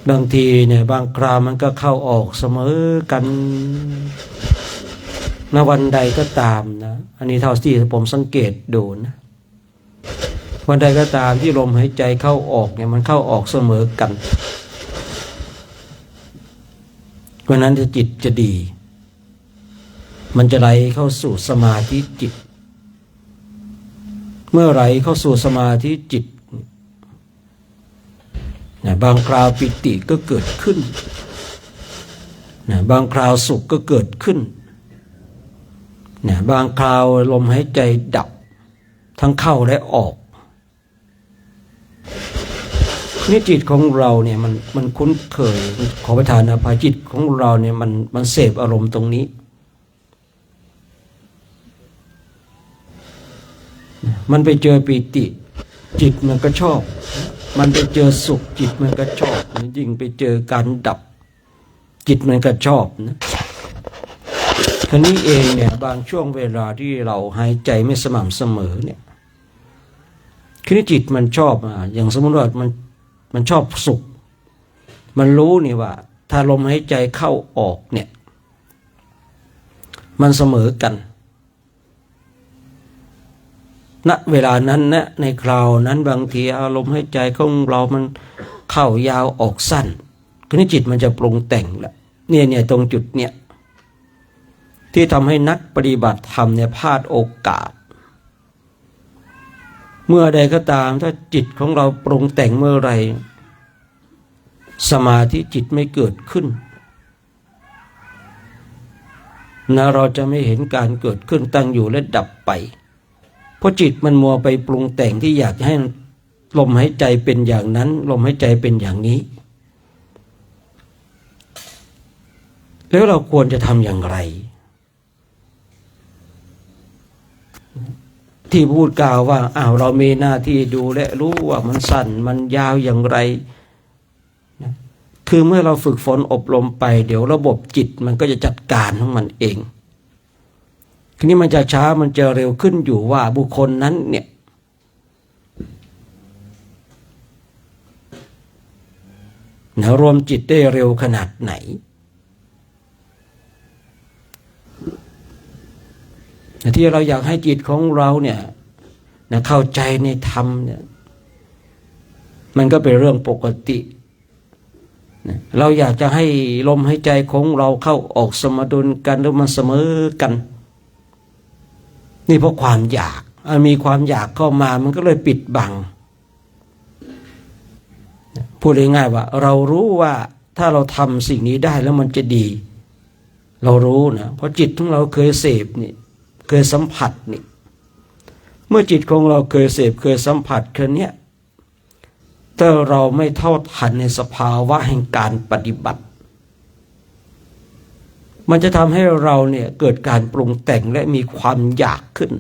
บางทีเนี่ยบางคราวมันก็เข้าออกเสมอกันณวันใดก็ตามนะอันนี้เท่าที่ผมสังเกตดูนะวันใดก็ตามที่ลมหายใจเข้าออกเนี่ยมันเข้าออกเสมอกันวันนั้นจิตจะดีมันจะไหลเข้าสู่สมาธิจิตเมื่อไหลเข้าสู่สมาธิจิตบางคราวปิติก็เกิดขึ้นบางคราวสุขก็เกิดขึ้นบางคราวลมหายใจดับทั้งเข้าและออกนี่จิตของเราเนี่ยมันคุ้นเคยขอประทานอภัยจิตของเราเนี่ยมันเสพอารมณ์ตรงนี้มันไปเจอปิติจิตมันก็ชอบมันไปเจอสุขจิตมันก็ชอบยิ่งไปเจอการดับจิตมันก็ชอบนะคราวนี้เองเนี่ยบางช่วงเวลาที่เราหายใจไม่สม่ำเสมอเนี่ยคือจิตมันชอบอย่างสมมติว่ามันชอบสุขมันรู้นี่ว่าถ้าลมหายใจเข้าออกเนี่ยมันเสมอกันณเวลานั้นนะในคราวนั้นบางทีอารมณ์หายใจของเรามันเข้ายาวออกสั้นคือนี่จิตมันจะปรุงแต่งแหละเนี่ยตรงจุดเนี่ยที่ทำให้นักปฏิบัติธรรมเนี่ยพลาดโอกาสเมื่อใดก็ตามถ้าจิตของเราปรุงแต่งเมื่อไรสมาธิจิตไม่เกิดขึ้นนะเราจะไม่เห็นการเกิดขึ้นตั้งอยู่และดับไปเพราะจิตมันมัวไปปรุงแต่งที่อยากให้ลมหายใจเป็นอย่างนั้นลมหายใจเป็นอย่างนี้แล้วเราควรจะทำอย่างไร ที่พูดกล่าวว่าเรามีหน้าที่ดูและรู้ว่ามันสั้นมันยาวอย่างไรนะคือเมื่อเราฝึกฝนอบรมไปเดี๋ยวระบบจิตมันก็จะจัดการของมันเองทีนี้มันจะช้ามันจะเร็วขึ้นอยู่ว่าบุคคลนั้นเนี่ยรวมจิตได้เร็วขนาดไหนที่เราอยากให้จิตของเราเนี่ยเข้าใจในธรรมเนี่ยมันก็เป็นเรื่องปกติเราอยากจะให้ลมหายใจของเราเข้าออกสมดุลกันหรือมันเสมอกันนี่เพราะความอยากมีความอยากเข้ามามันก็เลยปิดบังพูดง่ายๆว่าเรารู้ว่าถ้าเราทำสิ่งนี้ได้แล้วมันจะดีเรารู้นะเพราะจิตของเราเคยเสพนี่เคยสัมผัสนี่เมื่อจิตของเราเคยเสพเคยสัมผัสคืนนี้ถ้าเราไม่เท่าทันในสภาวะแห่งการปฏิบัติมันจะทำให้เราเนี่ยเกิดการปรุงแต่งและมีความอยากขึ้น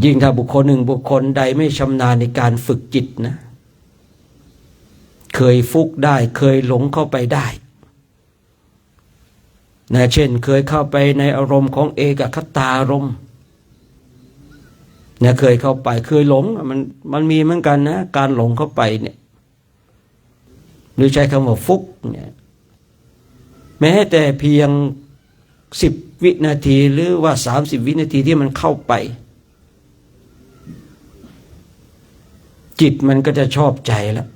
ยิ่งถ้าบุคคลหนึ่งบุคคลใดไม่ชำนาญในการฝึกจิตนะเคยฟุกได้เคยหลงเข้าไปได้นะเช่นเคยเข้าไปในอารมณ์ของเอกคตารมณ์นะเคยเข้าไปเคยหลงมันมีเหมือนกันนะการหลงเข้าไปเนี่ยหรือใช้คำว่าฟุกเนี่ยแม้แต่เพียง10 วินาทีหรือว่า30 วินาทีที่มันเข้าไปจิตมันก็จะชอบใจแล้ว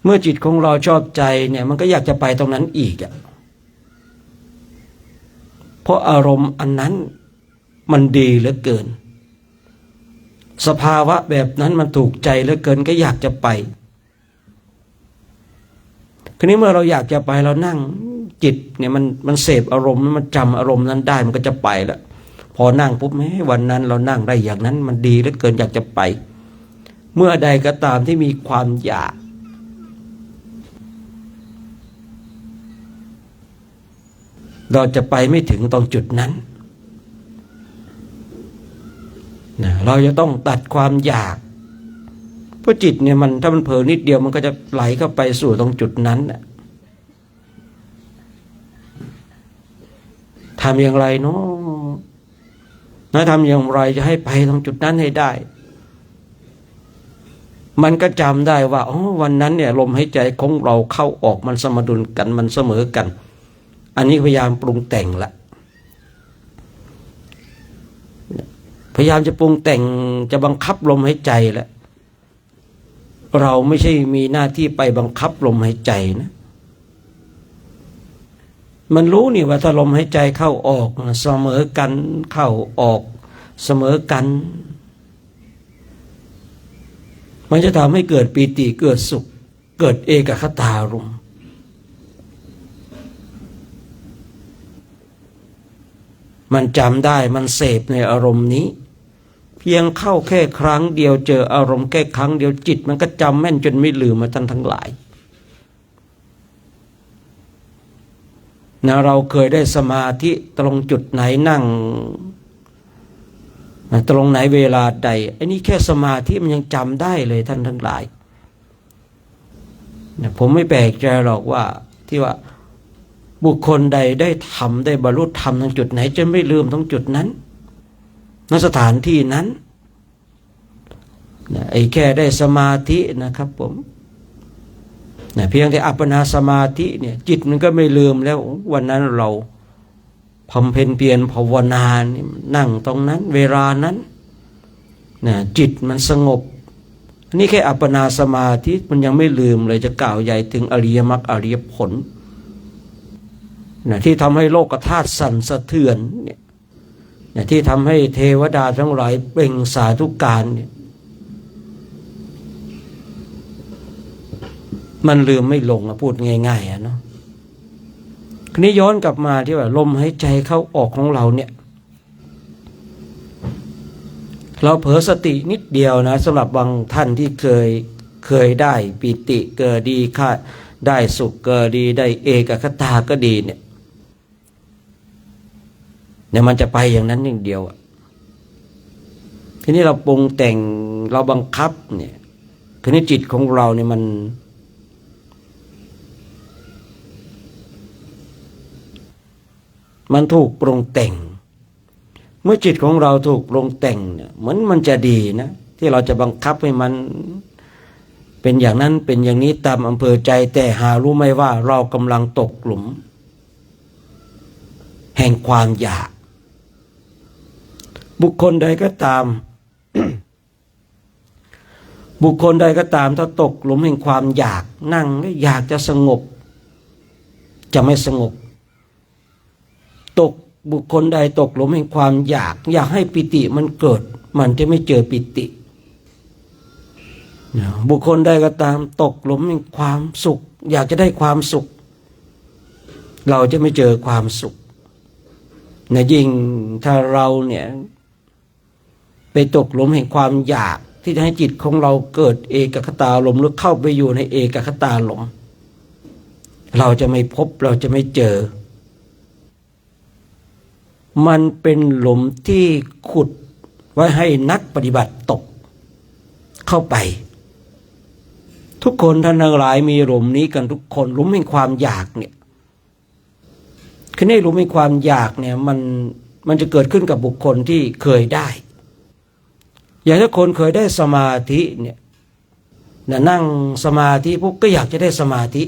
เมื่อจิตของเราชอบใจเนี่ยมันก็อยากจะไปตรงนั้นอีกเพราะอารมณ์อันนั้นมันดีเหลือเกินสภาวะแบบนั้นมันถูกใจเหลือเกินก็อยากจะไปทีนี้เมื่อเราอยากจะไปเรานั่งจิตเนี่ยมันเสพอารมณ์มันจำอารมณ์นั้นได้มันก็จะไปแล้วพอนั่งปุ๊บแม้วันนั้นเรานั่งได้อย่างนั้นมันดีเหลือเกินอยากจะไปเมื่อใดก็ตามที่มีความอยากเราจะไปไม่ถึงตรงจุดนั้นนะเราจะต้องตัดความอยากเพราะจิตเนี่ยถ้ามันเผลอนิดเดียวมันก็จะไหลเข้าไปสู่ตรงจุดนั้นทำอย่างไรเนาะทำอย่างไรจะให้ไปตรงจุดนั้นให้ได้มันก็จำได้ว่าวันนั้นเนี่ยลมหายใจของเราเข้าออกมันสมดุลกันมันเสมอกันอันนี้พยายามปรุงแต่งละพยายามจะปรุงแต่งจะบังคับลมหายใจแล้วเราไม่ใช่มีหน้าที่ไปบังคับลมหายใจนะมันรู้นี่ว่าถ้าลมหายใจเข้าออกเสมอกันเข้าออกเสมอกันมันจะทำให้เกิดปีติเกิดสุขเกิดเอกคตารมณ์มันจำได้มันเสพในอารมณ์นี้เพียงเข้าแค่ครั้งเดียวเจออารมณ์แค่ครั้งเดียวจิตมันก็จำแม่นจนไม่ลืมมาทั้งหลายนะเราเคยได้สมาธิตรงจุดไหนนั่งตรงไหนเวลาใดอันนี้แค่สมาธิมันยังจำได้เลยท่านทั้งหลายนะผมไม่แปลกใจหรอกว่าที่ว่าบุคคลใดได้ทำได้บรรลุธรรมตรงจุดไหนจะไม่ลืมตรงจุดนั้นณสถานที่นั้นไอ้แค่ได้สมาธินะครับผมเพียงแต่อัปปนาสมาธิเนี่ยจิตมันก็ไม่ลืมแล้ววันนั้นเราบำเพ็ญเพียรภาวนานี่นั่งตรงนั้นเวลานั้นจิตมันสงบนี่แค่อัปปนาสมาธิมันยังไม่ลืมเลยจะกล่าวใหญ่ถึงอริยมรรคอริยผลที่ทำให้โลกธาตุสั่นสะเทือนเนี่ยที่ทำให้เทวดาทั้งหลายเปล่งสาธุการเนี่ยมันลืมไม่ลงพูดง่ายๆเนาะทีนี้ย้อนกลับมาที่ว่าลมหายใจเข้าออกของเราเนี่ยเราเผลอสตินิดเดียวนะสำหรับบางท่านที่เคยได้ปิติเกิดดีค่ะได้สุขเกิดดีได้เอกคตาก็ดีเนี่ย เนี่ยมันจะไปอย่างนั้นอย่างเดียวทีนี้เราปรุงแต่งเราบังคับเนี่ยทีนี้จิตของเราเนี่ยมันถูกปรุงแต่งเมื่อจิตของเราถูกปรุงแต่งเนี่ยมันจะดีนะที่เราจะบังคับให้มันเป็นอย่างนั้นเป็นอย่างนี้ตามอำเภอใจแต่หารู้ไหมว่าเรากำลังตกหลุมแห่งความอยากบุคคลใดก็ตาม บุคคลใดก็ตามถ้าตกหลุมแห่งความอยากนั่งแล้วอยากจะสงบจะไม่สงบบุคคลใดตกหลุมแห่งความอยากให้ปิติมันเกิดมันจะไม่เจอปิติบุคคลใดก็ตามตกหลุมแห่งความสุขอยากจะได้ความสุขเราจะไม่เจอความสุขนะยิ่งถ้าเราเนี่ยไปตกหลุมแห่งความอยากที่จะให้จิตของเราเกิดเอกคตารมณ์หรือเข้าไปอยู่ในเอกคตารมณ์เราจะไม่พบเราจะไม่เจอมันเป็นหลุมที่ขุดไว้ให้นักปฏิบัติตกเข้าไปทุกคนท่านทั้งหลายมีหลุมนี้กันทุกคนหลุมแห่งความอยากเนี่ยคือในหลุมแห่งความอยากเนี่ยมันจะเกิดขึ้นกับบุคคลที่เคยได้อย่างถ้าคนเคยได้สมาธิเนี่ยนั่งสมาธิปุ๊บก็อยากจะได้สมาธิ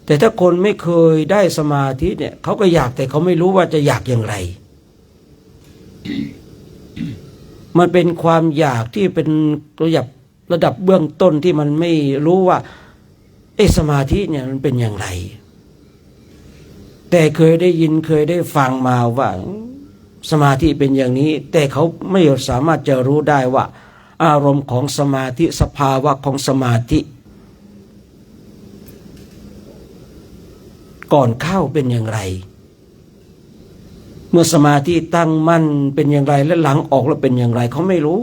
แต่ถ้าคนไม่เคยได้สมาธิเนี่ยเขาก็อยากแต่เขาไม่รู้ว่าจะอยากอย่างไรมันเป็นความอยากที่เป็นระดับเบื้องต้นที่มันไม่รู้ว่าสมาธิเนี่ยมันเป็นอย่างไรแต่เคยได้ยินเคยได้ฟังมาว่าสมาธิเป็นอย่างนี้แต่เขาไม่สามารถจะรู้ได้ว่าอารมณ์ของสมาธิสภาวะของสมาธิก่อนเข้าเป็นอย่างไรเมื่อสมาธิตั้งมั่นเป็นอย่างไรและหลังออกแล้วเป็นอย่างไรเขาไม่รู้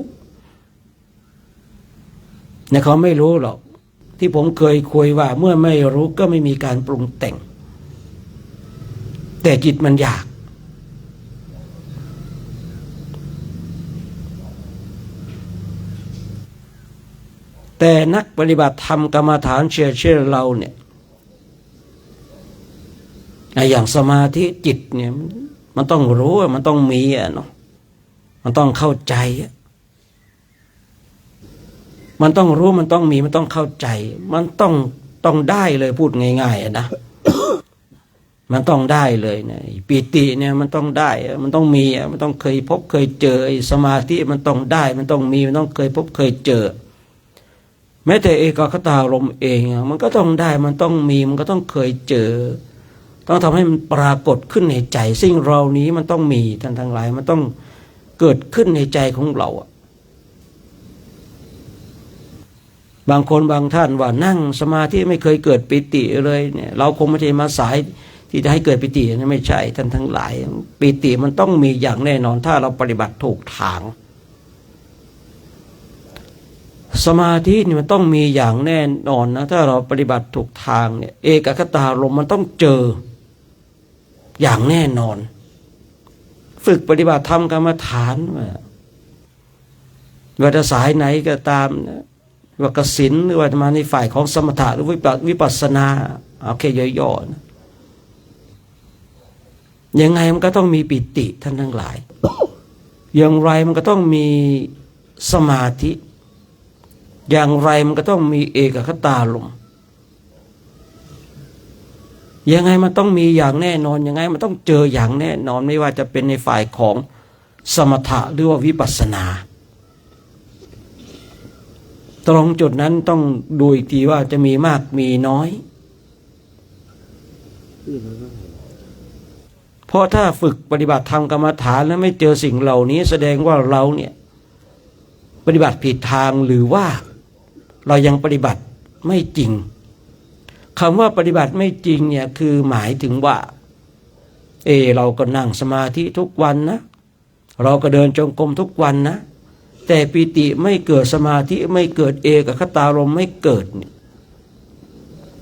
เนี่ยเขาไม่รู้หรอกที่ผมเคยคุยว่าเมื่อไม่รู้ก็ไม่มีการปรุงแต่งแต่จิตมันอยากแต่นักปฏิบัติธรรมกรรมฐานเชื่อเราเนี่ยอย่างสมาธิจิตเนี่ยมันต้องรู้มันต้องมีเนาะมันต้องเข้าใจมันต้องรู้มันต้องมีมันต้องเข้าใจมันต้องได้เลยพูดง่ายๆนะ มันต้องได้เลยนะปิติเนี่ยมันต้องได้มันต้องมีมันต้องเคยพบเคยเจอสมาธิมันต้องได้มันต้องมีมันต้องเคยพบเคยเจอแม้แต่เอกคตารมณ์เองมันก็ต้องได้มันต้องมีมันก็ต้องเคยเจอต้องทำให้มันปรากฏขึ้นในใจสิ่งเรานี้มันต้องมีท่านทั้งหลายมันต้องเกิดขึ้นในใจของเราบางคนบางท่านว่านั่งสมาธิไม่เคยเกิดปิติเลยเนี่ยเราคงไม่ใช่มาสายที่จะให้เกิดปิตินะไม่ใช่ท่านทั้งหลายปิติมันต้องมีอย่างแน่นอนถ้าเราปฏิบัติถูกทางสมาธินี่มันต้องมีอย่างแน่นอนนะถ้าเราปฏิบัติถูกทางเนี่ยเอกคตารมณ์มันต้องเจออย่างแน่นอนฝึกปฏิบัติธรรมกรรมฐานว่าจะสายไหนก็ตามนะว่ากสิณหรือว่ามาในฝ่ายของสมถะหรือวิปัสสนาเอาแค่ย่อๆนะยังไงมันก็ต้องมีปิติท่านทั้งหลายอย่างไรมันก็ต้องมีสมาธิอย่างไรมันก็ต้องมีเอกคตารมณ์ยังไงมันต้องมีอย่างแน่นอนยังไงมันต้องเจออย่างแน่นอนไม่ว่าจะเป็นในฝ่ายของสมถะหรือว่าวิปัสสนาตรงจุดนั้นต้องดูอีกทีว่าจะมีมากมีน้อยเพราะถ้าฝึกปฏิบัติธรรมกรรมฐานแล้วไม่เจอสิ่งเหล่านี้แสดงว่าเราเนี่ยปฏิบัติผิดทางหรือว่าเรายังปฏิบัติไม่จริงคำว่าปฏิบัติไม่จริงเนี่ยคือหมายถึงว่าเราก็นั่งสมาธิทุกวันนะเราก็เดินจงกรมทุกวันนะแต่ปิติไม่เกิดสมาธิไม่เกิดเอกคตารมณ์ไม่เกิดเนี่ย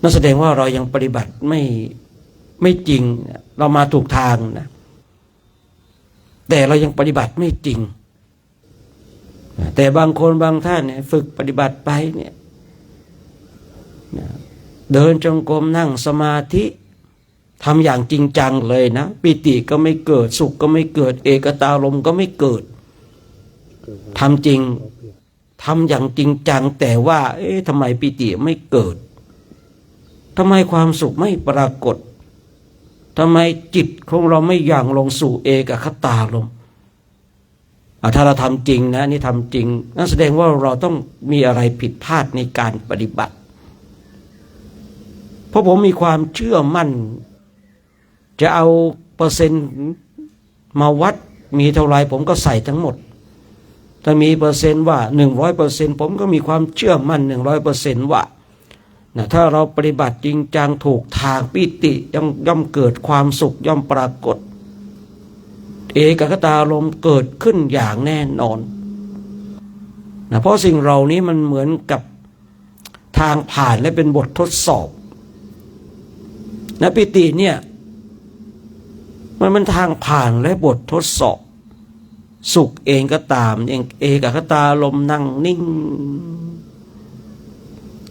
นั่นแสดงว่าเรายังปฏิบัติไม่จริงเรามาถูกทางนะ แต่เรายังปฏิบัติไม่จริงแต่บางคนบางท่านเนี่ยฝึกปฏิบัติไปเนี่ยเดินจงกรมนั่งสมาธิทำอย่างจริงจังเลยนะปิติก็ไม่เกิดสุขก็ไม่เกิดเอกตารมณ์ก็ไม่เกิดทำจริงทำอย่างจริงจังแต่ว่าทำไมปิติไม่เกิดทำไมความสุขไม่ปรากฏทำไมจิตของเราไม่ย่างลงสู่เอกคตารมณ์ถ้าเราทำจริงนะนี่ทำจริงนั่นแสดงว่าเราต้องมีอะไรผิดพลาดในการปฏิบัติเพราะผมมีความเชื่อมั่นจะเอาเปอร์เซ็นต์มาวัดมีเท่าไรผมก็ใส่ทั้งหมดถ้ามีเปอร์เซ็นต์ว่า100%ผมก็มีความเชื่อมั่น100%ว่าถ้าเราปฏิบัติจริงจังถูกทางปิติย่อมเกิดความสุขย่อมปรากฏเอกคตารมณ์เกิดขึ้นอย่างแน่นอนเพราะสิ่งเหล่านี้มันเหมือนกับทางผ่านและเป็นบททดสอบปิติเนี่ยมันทางผ่านและบททดสอบสุขเองก็ตามเอกคตารมณ์นั่งนิ่ง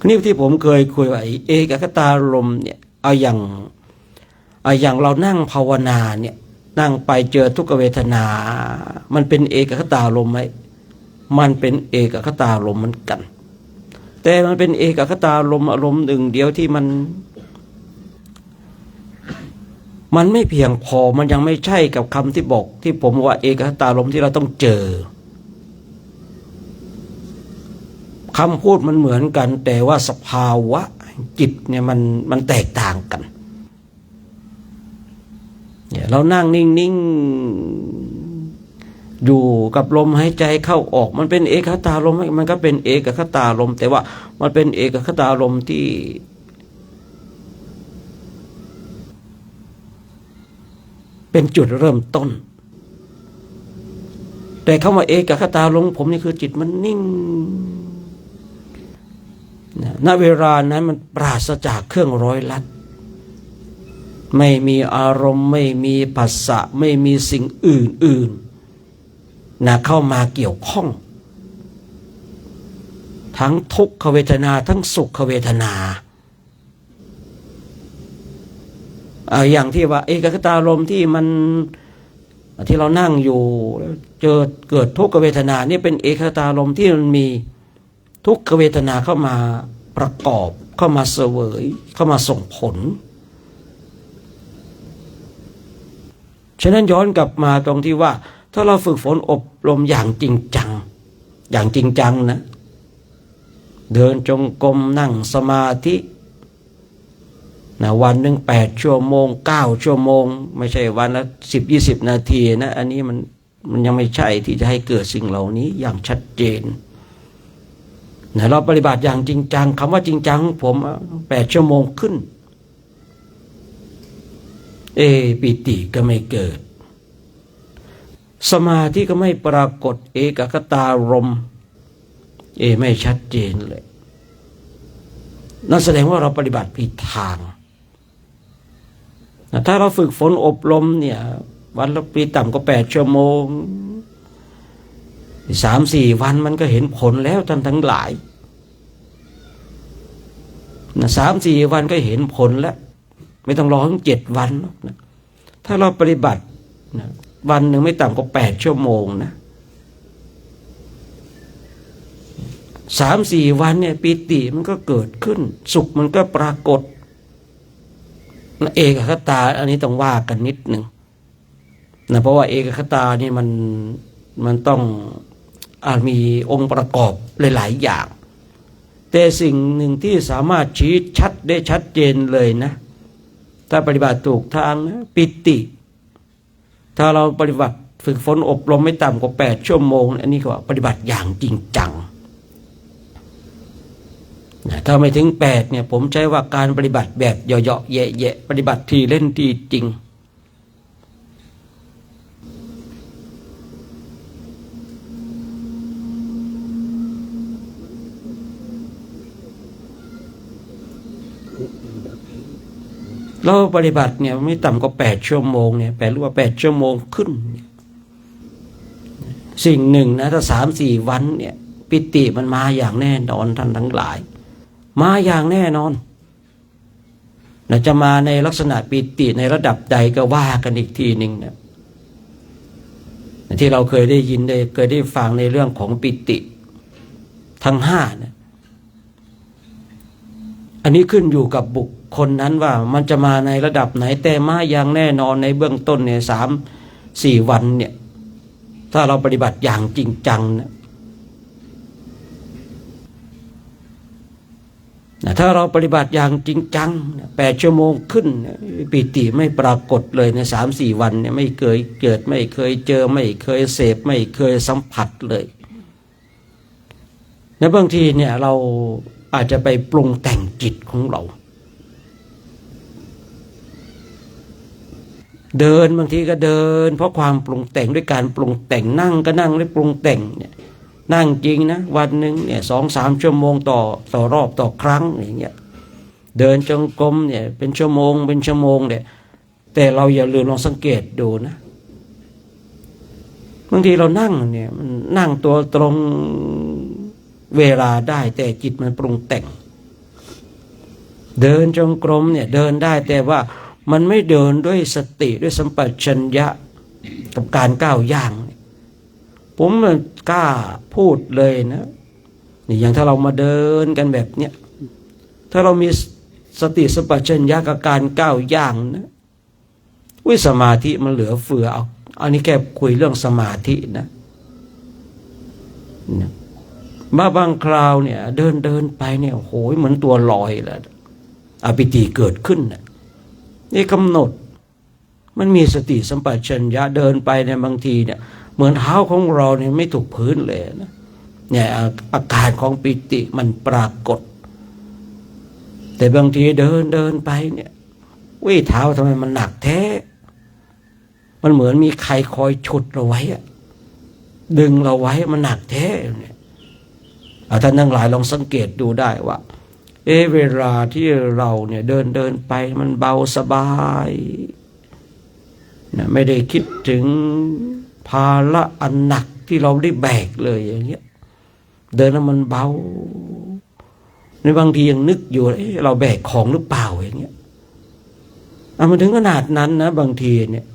นี่ที่ผมเคยคุยว่าเอกคตารมณ์เนี่ยเอาอย่างเรานั่งภาวนาเนี่ยนั่งไปเจอทุกขเวทนามันเป็นเอกคตารมณ์ไหมมันเป็นเอกคตารมณ์เหมือนกันแต่มันเป็นเอกคตารมณ์อารมณ์หนึ่งเดียวที่มันไม่เพียงพอมันยังไม่ใช่กับคำที่บอกที่ผมว่าเอกคตารมณ์ที่เราต้องเจอคำพูดมันเหมือนกันแต่ว่าสภาวะจิตเนี่ยมันแตกต่างกันเนี่ยเรานั่งนิ่งๆอยู่กับลมหายใจเข้าออกมันเป็นเอกคตารมณ์มันก็เป็นเอกคตารมณ์แต่ว่ามันเป็นเอกคตารมณ์ที่เป็นจุดเริ่มต้นแต่คำว่าเอกคตารมณ์ผมนี่คือจิตมันนิ่งณเวลานั้นมันปราศจากเครื่องร้อยลัดไม่มีอารมณ์ไม่มีภาษะไม่มีสิ่งอื่นๆเข้ามาเกี่ยวข้องทั้งทุกขเวทนาทั้งสุขเวทนาอย่างที่ว่าเอกคตารมณ์ที่เรานั่งอยู่เกิดทุกขเวทนานี่เป็นเอกคตารมณ์ที่มันมีทุกขเวทนาเข้ามาประกอบเข้ามาเสวยเข้ามาส่งผลฉะนั้นย้อนกลับมาตรงที่ว่าถ้าเราฝึกฝนอบรมอย่างจริงจังนะเดินจงกรมนั่งสมาธิวันหนึ่ง8 ชั่วโมง9 ชั่วโมงไม่ใช่วันละ10-20 นาทีนะอันนี้มันยังไม่ใช่ที่จะให้เกิดสิ่งเหล่านี้อย่างชัดเจนเราปฏิบัติอย่างจริงจังคำว่าจริงจังของผม8 ชั่วโมงขึ้นปิติก็ไม่เกิดสมาธิก็ไม่ปรากฏเอกคตารมณ์ไม่ชัดเจนเลยนั่นแสดงว่าเราปฏิบัติผิดทางถ้าเราฝึกฝนอบรมเนี่ยวันละปีต่ำก็8 ชั่วโมง3-4 วันมันก็เห็นผลแล้วท่านทั้งหลาย3-4 วันก็เห็นผลแล้วไม่ต้องรอถึง7 วันนะถ้าเราปฏิบัตินะวันหนึ่งไม่ต่ำกว่า8 ชั่วโมงนะ3-4 วันเนี่ยปิติมันก็เกิดขึ้นสุขมันก็ปรากฏเอกคตาอันนี้ต้องว่ากันนิดหนึ่งนะเพราะว่าเอกคตานี่มันต้องมีองค์ประกอบหลายๆอย่างแต่สิ่งหนึ่งที่สามารถชี้ชัดได้ชัดเจนเลยนะถ้าปฏิบัติถูกทางนะปิติถ้าเราปฏิบัติฝึกฝนอบรมไม่ต่ำกว่า8 ชั่วโมงอันนี้ก็ปฏิบัติอย่างจริงจังถ้าไม่ถึง8เนี่ยผมใช้ว่าการปฏิบัติแบบเหยาะๆแยะๆปฏิบัติทีเล่นทีจริงเราปฏิบัติเนี่ยไม่ต่ำกว่า8 ชั่วโมงเนี่ย8 หรือว่า8 ชั่วโมงขึ้น สิ่งหนึ่งนะถ้า3-4 วันเนี่ยปิติมันมาอย่างแน่นอนท่านทั้งหลายมาอย่างแน่นอนนะจะมาในลักษณะปิติในระดับใดก็ว่ากันอีกทีหนึ่งนะที่เราเคยได้ยินเคยได้ฟังในเรื่องของปิติทั้ง5นะอันนี้ขึ้นอยู่กับบุคคลนั้นว่ามันจะมาในระดับไหนแต่มาอย่างแน่นอนในเบื้องต้นเนี่ย3-4 วันเนี่ยถ้าเราปฏิบัติอย่างจริงจังนะถ้าเราปฏิบัติอย่างจริงจัง8 ชั่วโมงขึ้นปิติไม่ปรากฏเลยใน3-4 วันเนี่ยไม่เคยเกิดไม่เคยเจอไม่เคยเสพไม่เคยสัมผัสเลยในบางทีเนี่ยเราอาจจะไปปรุงแต่งจิตของเราเดินบางทีก็เดินเพราะความปรุงแต่งด้วยการปรุงแต่งนั่งก็นั่งด้วยปรุงแต่งเนี่ยนั่งจริงนะวันหนึ่งเนี่ย2-3 ชั่วโมงต่อรอบต่อครั้งอย่างเงี้ยเดินจงกรมเนี่ยเป็นชั่วโมงเนี่ยแต่เราอย่าลืมลองสังเกตดูนะบางทีเรานั่งเนี่ยมันนั่งตัวตรงเวลาได้แต่จิตมันปรุงแต่งเดินจงกรมเนี่ยเดินได้แต่ว่ามันไม่เดินด้วยสติด้วยสัมปชัญญะกับการก้าวย่างผมกล้าพูดเลยนะนี่อย่างถ้าเรามาเดินกันแบบเนี้ยถ้าเรามีสติสัมปชัญญะกับการก้าวย่างนะวิสมาธิมันเหลือเฟือเอาอันนี้แค่คุยเรื่องสมาธินะมาบางคราวเนี่ยเดินไปเนี่ยโหยเหมือนตัวลอยแล้วอปิติเกิดขึ้นนะนี่กำหนดมันมีสติสัมปชัญญะเดินไปเนี่ยบางทีเนี่ยเหมือนเท้าของเราเนี่ยไม่ถูกพื้นเลยนะเนี่ยอาการของปิติมันปรากฏแต่บางทีเดินไปเนี่ยเท้าทำไมมันหนักแท้มันเหมือนมีใครคอยฉุดเราไว้อะดึงเราไว้มันหนักแท้เนี่ยท่านทั้งหลายลองสังเกตดูได้ว่าเวลาที่เราเนี่ยเดินไปมันเบาสบายนะไม่ได้คิดถึงภาระอันหนักที่เราได้แบกเลยอย่างเงี้ยเดินแล้วมันเบาในบางทียังนึกอยู่เราแบกของหรือเปล่าอย่างเงี้ยมันถึงขนาดนั้นนะบางทีเนี่ย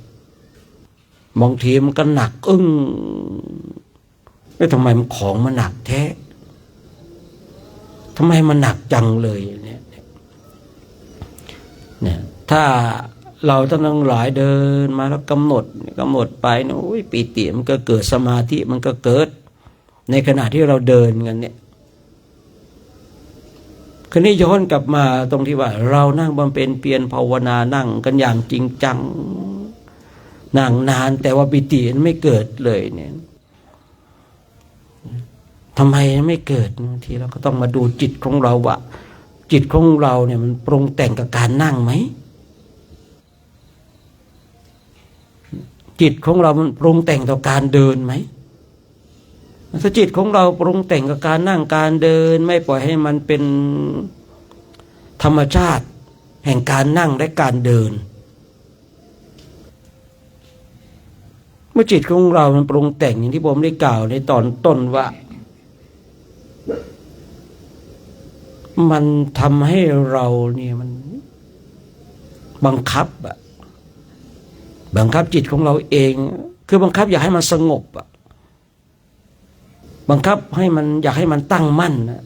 บางทีมันก็หนักทำไมมันของมันหนักแท้ทำไมมันหนักจังเลยเนี่ยถ้าเราทั้งหลายเดินมาแล้วกำหนดไปนะโอ้ยปิติมันก็เกิดสมาธิมันก็เกิดในขณะที่เราเดินกันเนี่ยคราวนี้ย้อนกลับมาตรงที่ว่าเรานั่งบำเพ็ญเพียรภาวนานั่งกันอย่างจริงจังนั่งนานแต่ว่าปิติมันไม่เกิดเลยเนี่ยทำไมไม่เกิดบางทีเราก็ต้องมาดูจิตของเราว่าจิตของเราเนี่ยมันปรุงแต่งกับการนั่งไหมจิตของเรามันปรุงแต่งต่อการเดินไหมถ้าจิตของเราปรุงแต่งกับการนั่งการเดินไม่ปล่อยให้มันเป็นธรรมชาติแห่งการนั่งและการเดินเมื่อจิตของเรามันปรุงแต่งอย่างที่ผมได้กล่าวในตอนต้นว่ามันทำให้เราเนี่ยมันบังคับจิตของเราเองคือบังคับอยากให้มันสงบบังคับให้มันอยากให้มันตั้งมั่นนะ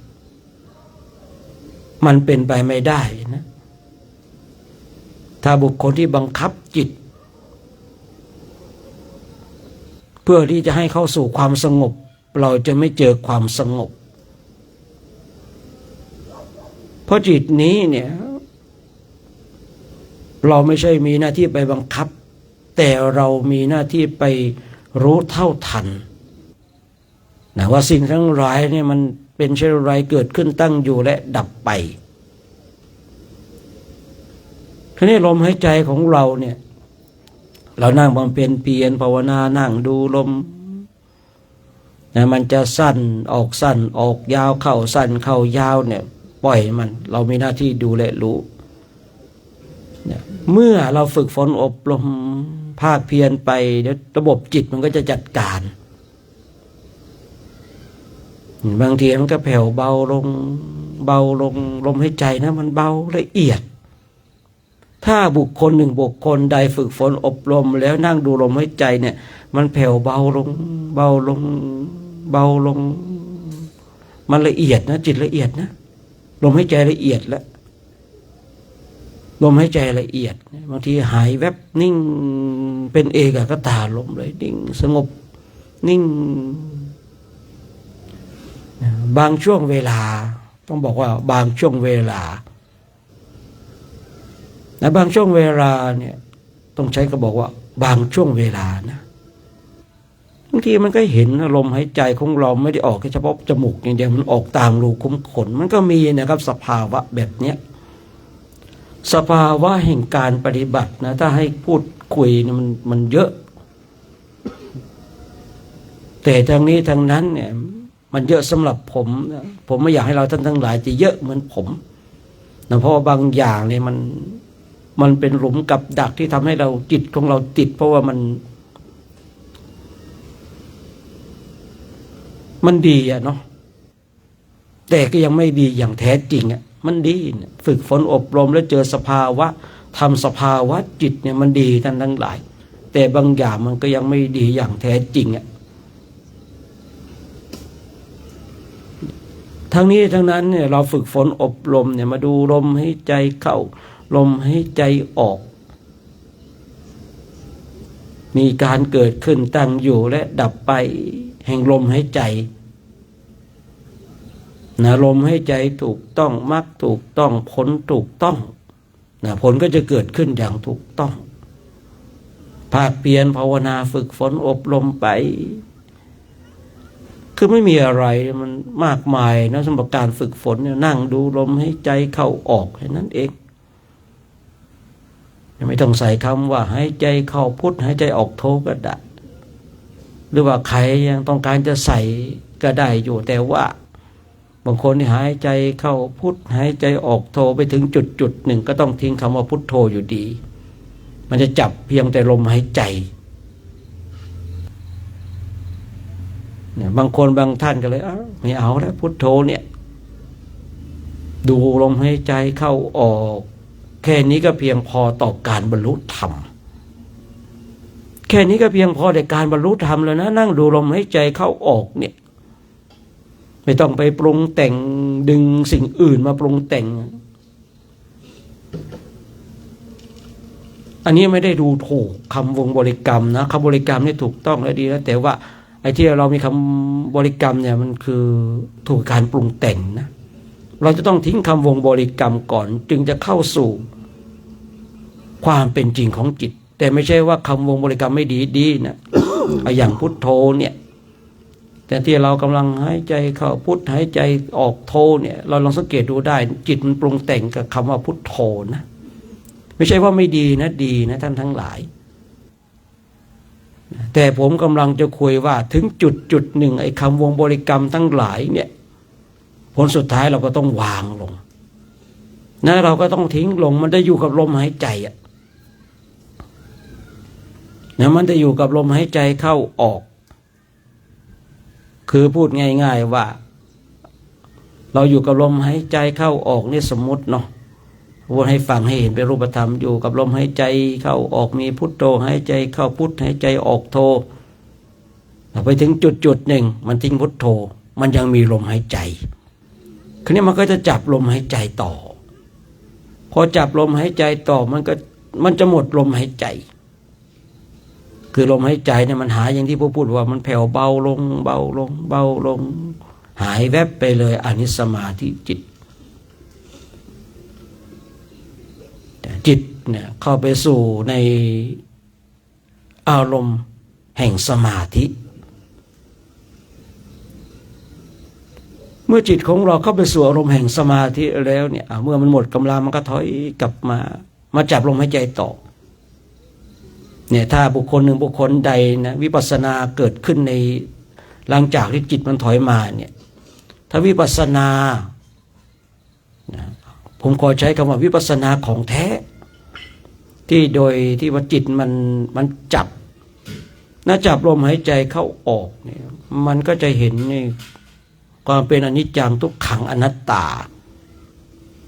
มันเป็นไปไม่ได้นะถ้าบุคคลที่บังคับจิตเพื่อที่จะให้เข้าสู่ความสงบเราจะไม่เจอความสงบเพราะจิตนี้เนี่ยเราไม่ใช่มีหน้าที่ไปบังคับแต่เรามีหน้าที่ไปรู้เท่าทันนะว่าสิ่งทั้งหลายเนี่ยมันเป็นเช่นไรเกิดขึ้นตั้งอยู่และดับไปทีนี้ลมหายใจของเราเนี่ยเรานั่งบำเพ็ญเพียรภาวนานั่งดูลมนะมันจะสั้นออกยาวเข้าสั้นเข้ายาวเนี่ยปล่อยมันเรามีหน้าที่ดูและรู้เมื่อเราฝึกฝนอบรมภาคเพียรไปเดี๋ยวระบบจิตมันก็จะจัดการ บางทีมันก็แผ่วเบาลงเบาลงลมหายใจนะมันเบาละเอียดถ้าบุคคลหนึ่งบุคคลใดฝึกฝนอบรมแล้วนั่งดูลมหายใจเนี่ยมันแผ่วเบาลงเบาลงเบาลงมันละเอียดนะจิตละเอียดนะลมหายใจละเอียดแล้วลมหายใจละเอียดบางทีหายแวบนิ่งเป็นเอกคตาลมเลยนิ่งสงบนิ่งบางช่วงเวลาต้องบอกว่าบางช่วงเวลาและบางช่วงเวลาเนี่ยต้องใช้ก็บอกว่าบางช่วงเวลานะบางทีมันก็เห็นลมหายใจของเราไม่ได้ออกแค่เฉพาะจมูกอย่างเดียวมันออกตามรูขุมขนมันก็มีนะครับสภาวะแบบเนี้ยสภาวะแห่งการปฏิบัตินะถ้าให้พูดคุยเนี่ยมันเยอะแต่ทางนี้ทางนั้นเนี่ยมันเยอะสำหรับผมไม่อยากให้เราท่านทั้งหลายจะเยอะเหมือนผมนะเพราะว่าบางอย่างเนี่ยมันเป็นหลุมกับดักที่ทำให้เราจิตของเราติดเพราะว่ามันดีอะเนาะแต่ก็ยังไม่ดีอย่างแท้จริงอะมันดีฝึกฝนอบรมแล้วเจอสภาวะทำสภาวะจิตเนี่ยมันดีท่านทั้งหลายแต่บางอย่างมันก็ยังไม่ดีอย่างแท้จริงอะทั้งนี้ทั้งนั้นเนี่ยเราฝึกฝนอบรมเนี่ยมาดูลมให้ใจเข้าลมให้ใจออกมีการเกิดขึ้นตั้งอยู่และดับไปแห่งลมหายใจนะลมหายใจถูกต้องมรรคถูกต้องผลถูกต้องนะผลก็จะเกิดขึ้นอย่างถูกต้องภาคเพียรภาวนาฝึกฝนอบรมไปคือไม่มีอะไรมันมากมายนะสำหรับการฝึกฝนเนี่ยนั่งดูลมหายใจเข้าออกแค่นั้นเองไม่ต้องใส่คำว่าหายใจเข้าพุทหายใจออกโทก็ได้หรือว่าใครยังต้องการจะใส่ก็ได้อยู่แต่ว่าบางคนที่หายใจเข้าพุทหายใจออกโทไปถึงจุดหนึ่งก็ต้องทิ้งคำว่าพุทโธอยู่ดีมันจะจับเพียงแต่ลมหายใจเนี่ยบางคนบางท่านก็เลยไม่เอาแล้วพุทโธเนี่ยดูลมหายใจเข้าออกแค่นี้ก็เพียงพอต่อการบรรลุธรรมแค่นี้ก็เพียงพอในการบรรลุธรรมแล้วนะนั่งดูลมหายใจเข้าออกเนี่ยไม่ต้องไปปรุงแต่งดึงสิ่งอื่นมาปรุงแต่งอันนี้ไม่ได้ดูถูกคำวงบริกรรมนะคำบริกรรมนี่ถูกต้องและดีแล้วแต่ว่าไอ้ที่เรามีคำบริกรรมเนี่ยมันคือถูกการปรุงแต่งนะเราจะต้องทิ้งคำวงบริกรรมก่อนจึงจะเข้าสู่ความเป็นจริงของจิตแต่ไม่ใช่ว่าคำวงบริกรรมไม่ดีนะ อย่างพุทโธเนี่ยแต่ที่เรากำลังหายใจเข้าพุทหายใจออกโธเนี่ยเราลองสังเกตดูได้จิตมันปรุงแต่งกับคำว่าพุทโธนะไม่ใช่ว่าไม่ดีนะดีนะท่านทั้งหลายแต่ผมกำลังจะคุยว่าถึงจุดหนึ่งไอ้คำวงบริกรรมทั้งหลายเนี่ยผลสุดท้ายเราก็ต้องวางลงนะเราก็ต้องทิ้งลงมันได้อยู่กับลมหายใจอ่ะนะมันจะอยู่กับลมหายใจเข้าออกคือพูดง่ายๆว่าเราอยู่กับลมหายใจเข้าออกนี่สมมติเนาะพูดให้ฟังให้เห็นเป็นรูปธรรมอยู่กับลมหายใจเข้าออกมีพุทโธหายใจเข้าพุทหายใจออกโธไปถึงจุดหนึ่งมันทิ้งพุทโธมันยังมีลมหายใจคราวนี้มันก็จะจับลมหายใจต่อพอจับลมหายใจต่อมันจะหมดลมหายใจคือลมหายใจเนี่ยมันหายอย่างที่พูดว่ามันแผ่วเบาลงเบาลงเบาลงหายแวบไปเลยอันนี้สมาธิจิตจิตเนี่ยเข้าไปสู่ในอารมณ์แห่งสมาธิเมื่อจิตของเราเข้าไปสู่อารมณ์แห่งสมาธิแล้วเนี่ยเมื่อมันหมดกำลังมันก็ถอยกลับมาจับลมหายใจต่อเนี่ยถ้าบุคคลหนึ่งบุคคลใดนะวิปัสสนาเกิดขึ้นในหลังจากที่จิตมันถอยมาเนี่ยถ้าวิปัสสนาผมขอใช้คำว่าวิปัสสนาของแท้ที่โดยที่ว่าจิตมันจับลมหายใจเข้าออกเนี่ยมันก็จะเห็นใน ความเป็นอนิจจังทุกขังอนัตตา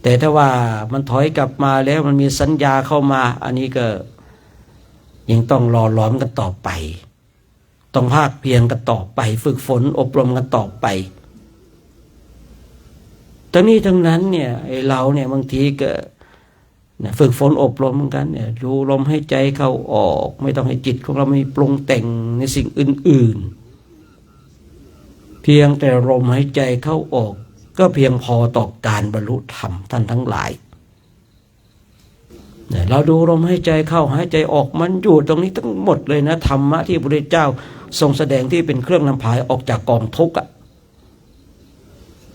แต่ถ้าว่ามันถอยกลับมาแล้วมันมีสัญญาเข้ามาอันนี้ก็ยังต้องรอล้อมกันต่อไปต้องภาคเพียรกันต่อไปฝึกฝนอบรมกันต่อไปทั้งนี้ทั้งนั้นเนี่ยไอ้เราเนี่ยบางทีก็ฝึกฝนอบรมเหมือนกันเนี่ยดูลมให้ใจเข้าออกไม่ต้องให้จิตของเราไม่ปรุงแต่งในสิ่งอื่นๆเพียงแต่ลมหายใจเข้าออกก็เพียงพอต่อการบรรลุธรรมท่านทั้งหลายเราดูลมหายใจเข้าหายใจออกมันอยู่ตรงนี้ทั้งหมดเลยนะธรรมะที่พระพุทธเจ้าทรงแสดงที่เป็นเครื่องนำพาออกจากกองทุกข์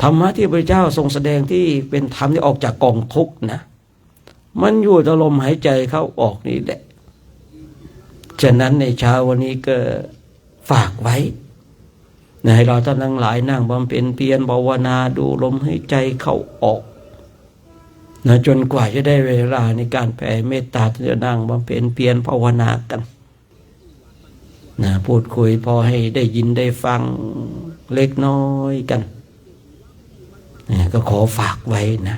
ธรรมะที่พระพุทธเจ้าทรงแสดงที่เป็นธรรมที่ออกจากกองทุกข์นะมันอยู่ตรงลมหายใจเข้าออกนี่แหละฉะนั้นในเช้าวันนี้ก็ฝากไว้ให้เราท่านทั้งหลายนั่งบำเพ็ญเพียรภาวนาดูลมหายใจเข้าออกจนกว่าจะได้เวลาในการแผ่เมตตาจะนั่งบำเพ็ญเพียรภาวนากันพูดคุยพอให้ได้ยินได้ฟังเล็กน้อยกันก็ขอฝากไว้นะ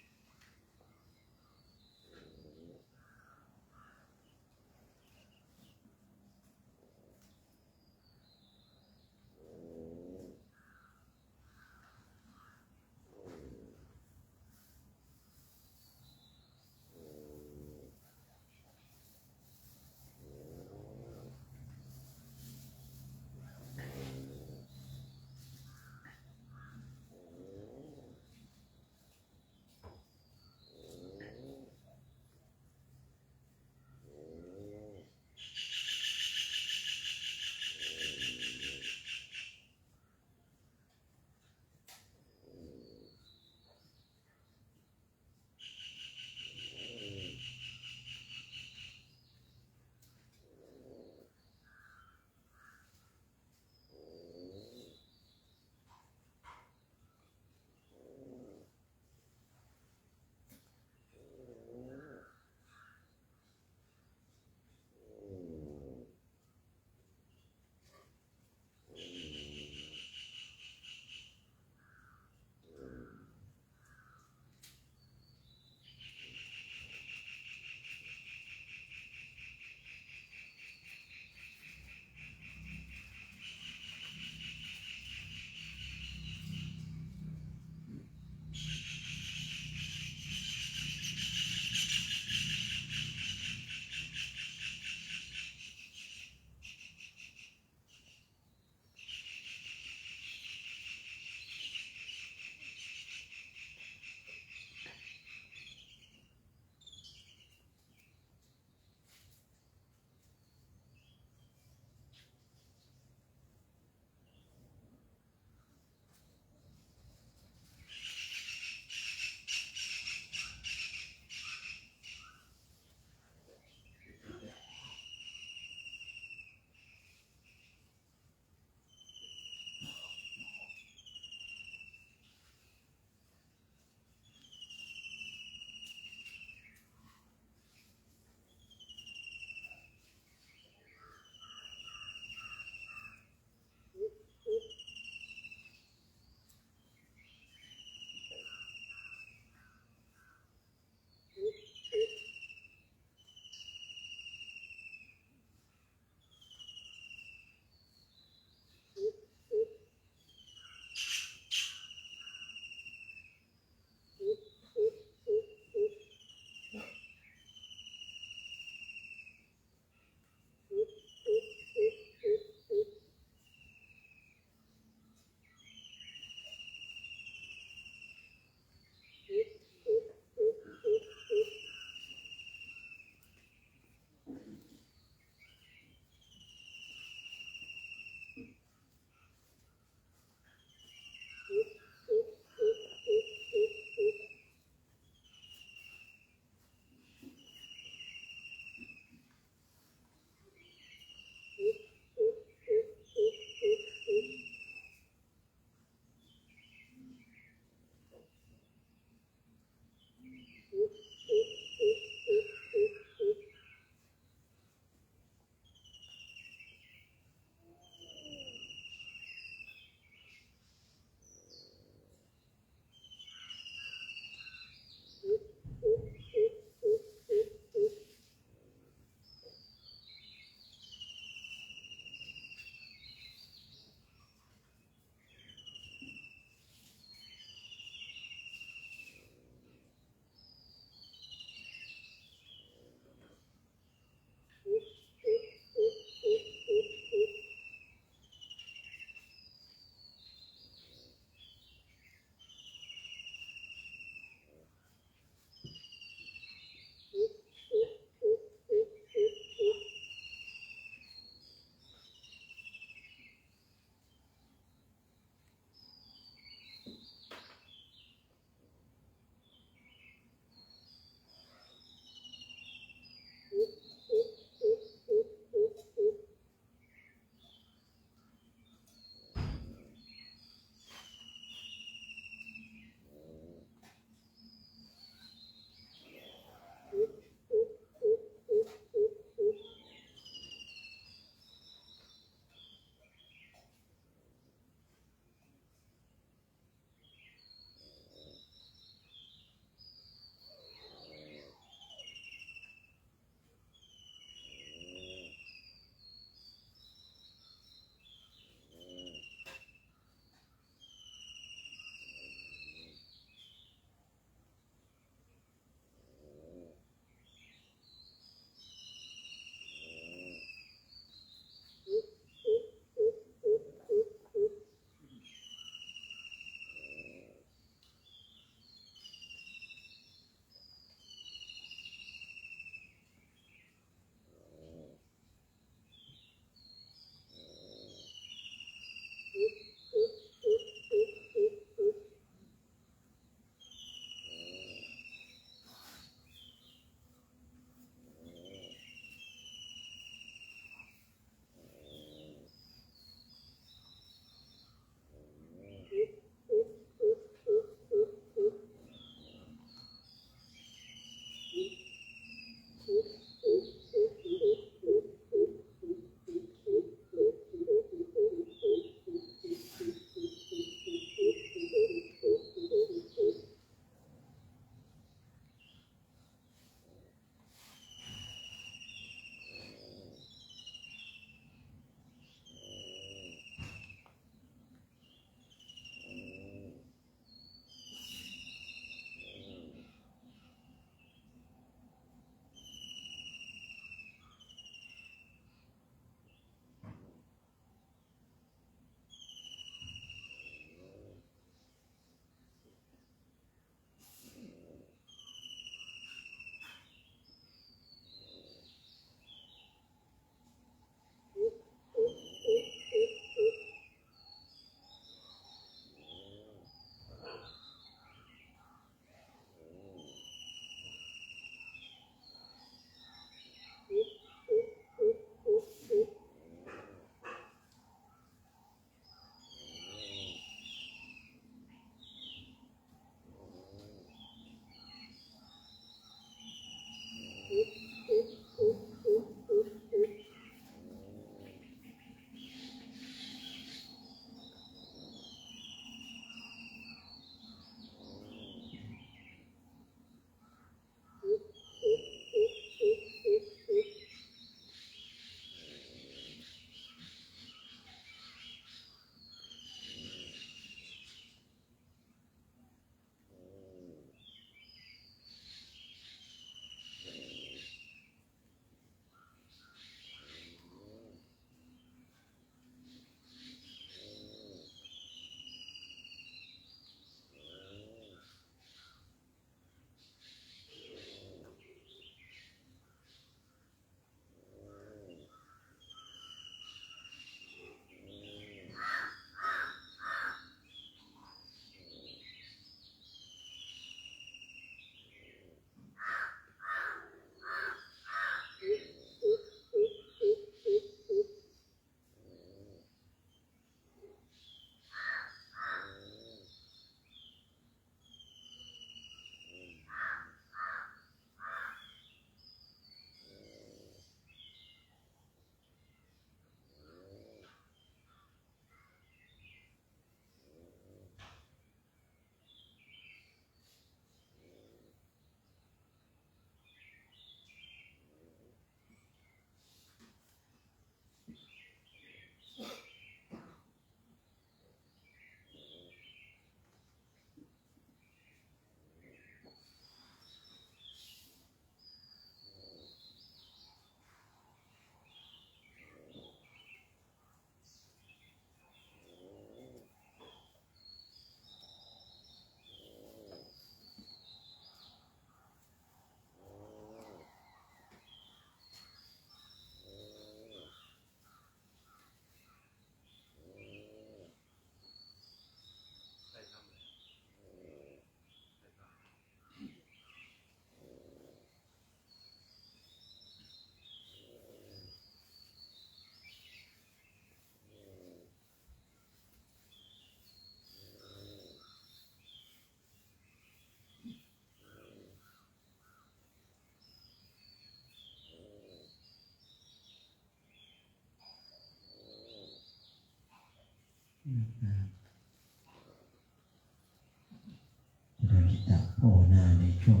เราคิดจะภาวนาในช่วง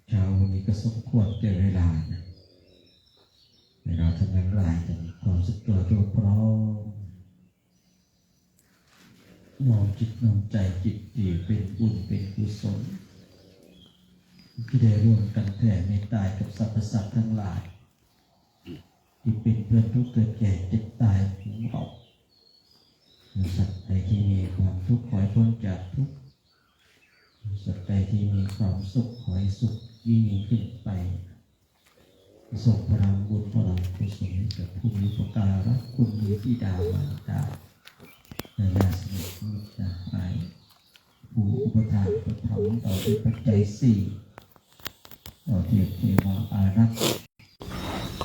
เช้าวันนี้ก็สมควรเจอเวลานะเราทั้งหลายจะมีความสุขตัวพร้อมน้อมจิตน้อมใจจิตดีเป็นบุญเป็นกุศลที่ได้ร่วมกันแผ่เมตตากับสรรพสัตว์ทั้งหลายที่เป็นเพื่อนทุกข์เกิดแก่เจ็บตายของเราสัตว์ใดที่มีความทุกข์ขอให้พ้นจากทุกข์สัตว์ใดที่มีความสุขขอให้สุขยิ่งขึ้นไปส่งพลังบุญพลังกุศลให้กับผู้มีอุปการะคุณมีบิดามารดาในญาติสนิทมิตรสหายผู้อุปถัมภ์อุปถัมภ์ต่อด้วยปัจจัยสี่ต่อเทพเทวาอารักษ์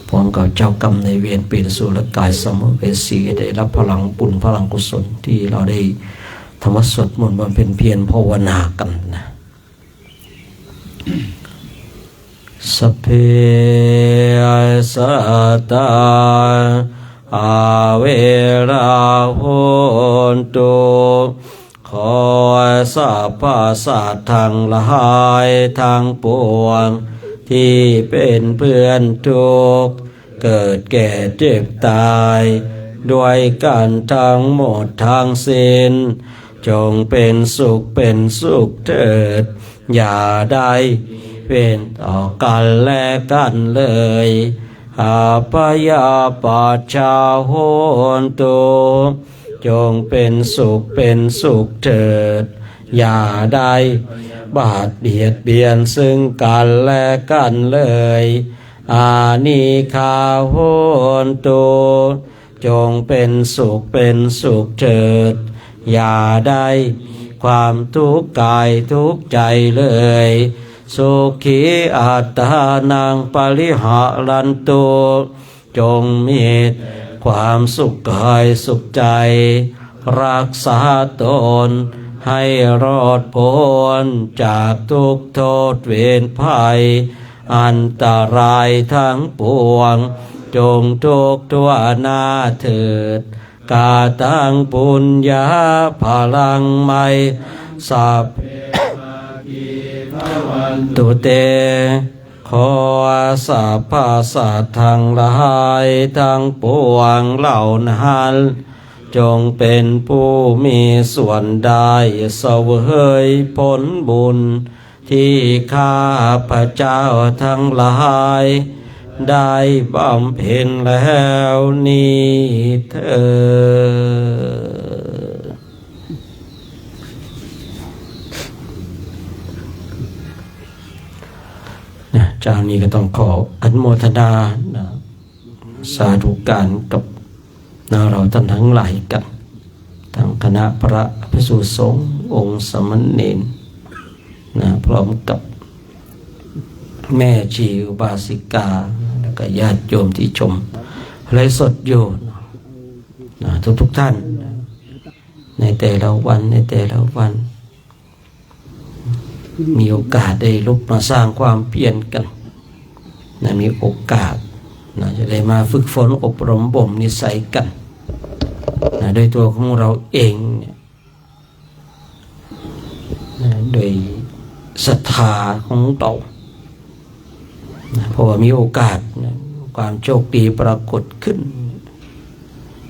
พร้อมกับเจ้ากรรมในเวรเป็นสุรกายสมเวสีได้รับพลังบุญพลังกุศลที่เราได้ธรรมสวดมนต์บำเพ็ญเพียรภาวนากันนะสัพเพสัตตาอาเวราโหนตุขอสัพพสัตว์ทั้งหลายทั้งปวงที่เป็นเพื่อนทุกข์เกิดแก่เจ็บตายด้วยกันทั้งหมดทั้งสิ้นจงเป็นสุขเถิดอย่าได้เป็นต่อกันและกันเลยอาปยาปัจจาโหนตุจงเป็นสุขเถิดอย่าได้บาดเบียนซึ่งกันและกันเลยอานิคาโหนตุจงเป็นสุขเถิดอย่าได้ความทุกข์กายทุกข์ใจเลยสุขีอัตตานังปริหารันตุจงมีความสุขกายสุขใจรักษาตนให้รอดพ้นจากทุกโทษเวรภัยอันตรายทั้งปวงจงทุกทั่วหน้าเถิดกาตังปุญญาพลังไม่สัพตุเตขอสัพพสัตว์ทั้งหลายทั้งปวงเหล่านั้นจงเป็นผู้มีส่วนได้เสวยผลบุญที่ข้าพเจ้าทั้งหลายได้บำเพ็ญแล้วนี้เถิดเจ้านี้ก็ต้องขออนุโมทนาสาธุการกับเราท่านทั้งหลายกันทั้งคณะพระภิกษุสงฆ์องค์สมณเณรพร้อมกับแม่ชีอุบาสิกาแล้วก็ญาติโยมที่ชมไลฟ์สดอยู่ทุกท่านในแต่ละวันมีโอกาสได้ลุกมาสร้างความเปลี่ยนกันมีโอกาสจะได้มาฝึกฝนอบรมบ่มนิสัยกันโดยตัวของเราเองโดยศรัทธาของเราเพราะว่ามีโอกาสความโชคดีปรากฏขึ้น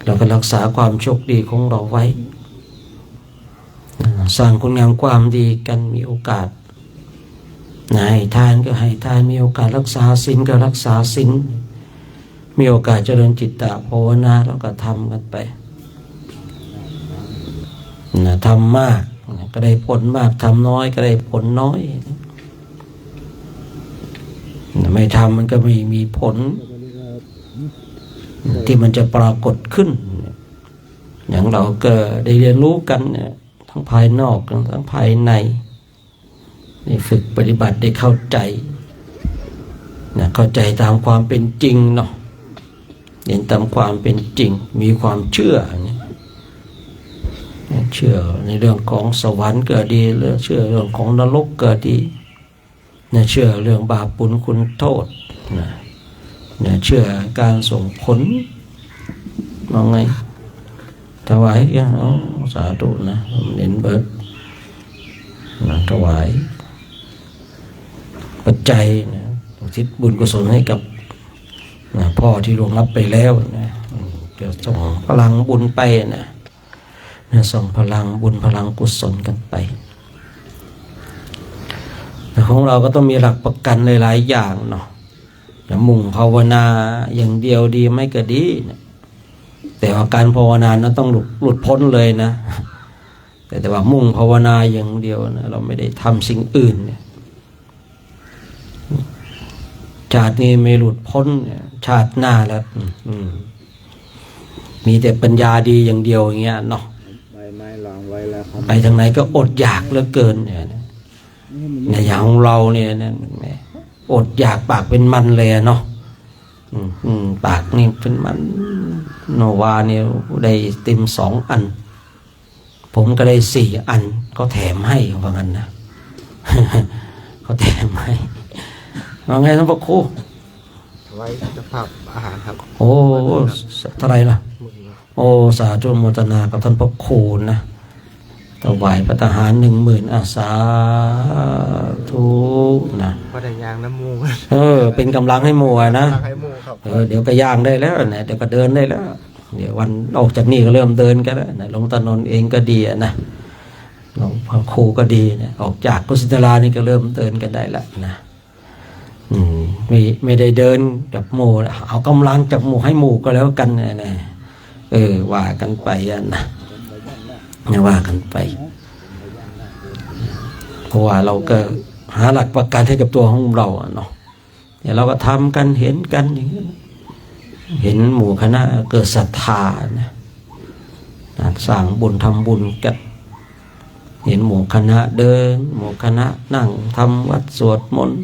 เราก็รักษาความโชคดีของเราไว้สร้างคุณงามความดีกันมีโอกาสให้ทานก็ให้ทานมีโอกาสรักษาศีลก็รักษาศีลมีโอกาสเจริญจิตตภาวนาเราก็ทำกันไปทำมากก็ได้ผลมากทำน้อยก็ได้ผลน้อยไม่ทำมันก็ไม่มีผลที่มันจะปรากฏขึ้นอย่างเราก็ได้เรียนรู้กันทั้งภายนอกทั้งภายในได้ฝึกปฏิบัติได้เข้าใจเข้าใจตามความเป็นจริงเนาะเห็นตามความเป็นจริงมีความเชื่อเชื่อในเรื่องของสวรรค์ก็ดีหรือเชื่อเรื่องของนรกก็ดีเชื่อเรื่องบาปบุญคุณโทษเชื่อการส่งผลว่าไง ถวายสาธุนะเน้นเบิดนะถวายปัจจัยนะอุทิศบุญกุศลให้กับนะพ่อที่ล่วงลับไปแล้วนะจะส่งพลังบุญไปนะส่งพลังบุญพลังกุศลกันไปแต่ของเราก็ต้องมีหลักประกันหลายๆอย่างเนาะจะมุ่งภาวนาอย่างเดียวดีไม่ก็ดีนะแต่ว่าการภาวนานั้นต้องหลุดพ้นเลยนะแต่ว่ามุ่งภาวนาอย่างเดียวนะเราไม่ได้ทำสิ่งอื่นเนี่ยชาตินี้ไม่หลุดพ้นชาติหน้าแล้วมีแต่ปัญญาดีอย่างเดียวอย่างเงี้ยเนาะไปทางไหนก็อดอยากเหลือเกินเนี่ยอย่างของเราเนี่ยอดอยากปากเป็นมันเลยเนาะปากนี่เป็นมันโนวาเนี่ยได้เต็ม2 อันผมก็ได้4 อันก็แถมให้ว่างั้นนะ เขาแถมให้ว่าไงท่านพระครูไว้จะภาพอาหารครับโอ้เท่าไรล่ะโอ้สาธุโมทนากับท่านพระครูนะถวายภัตตาหาร 10,000 อาสาธุนะก็ได้ย่างน้ำมูกเป็นกำลังให้หมู่นะเดี๋ยวก็ย่างได้แล้วนะเดี๋ยวก็เดินได้แล้วเดี๋ยววันออกจากนี่ก็เริ่มเดินกันแล้วนะหลวงตานนท์เองก็ดีนะหลวงพ่อครูก็ดีนะออกจากกุศินารานี่ก็เริ่มเดินกันได้แล้วนะไม่ได้เดินกับหมู่เอากำลังจากหมู่ให้หมู่ก็แล้วกันนะว่ากันไปนะว่ากันไปเพราะว่าเราก็หาหลักประกันให้กับตัวของเราเนาะเดี๋ยวเราก็ทำกันเห็นกันอย่างนี้เห็นหมู่คณะเกิดศรัทธานะสร้างบุญทำบุญกันเห็นหมู่คณะเดินหมู่คณะนั่งทำวัดสวดมนต์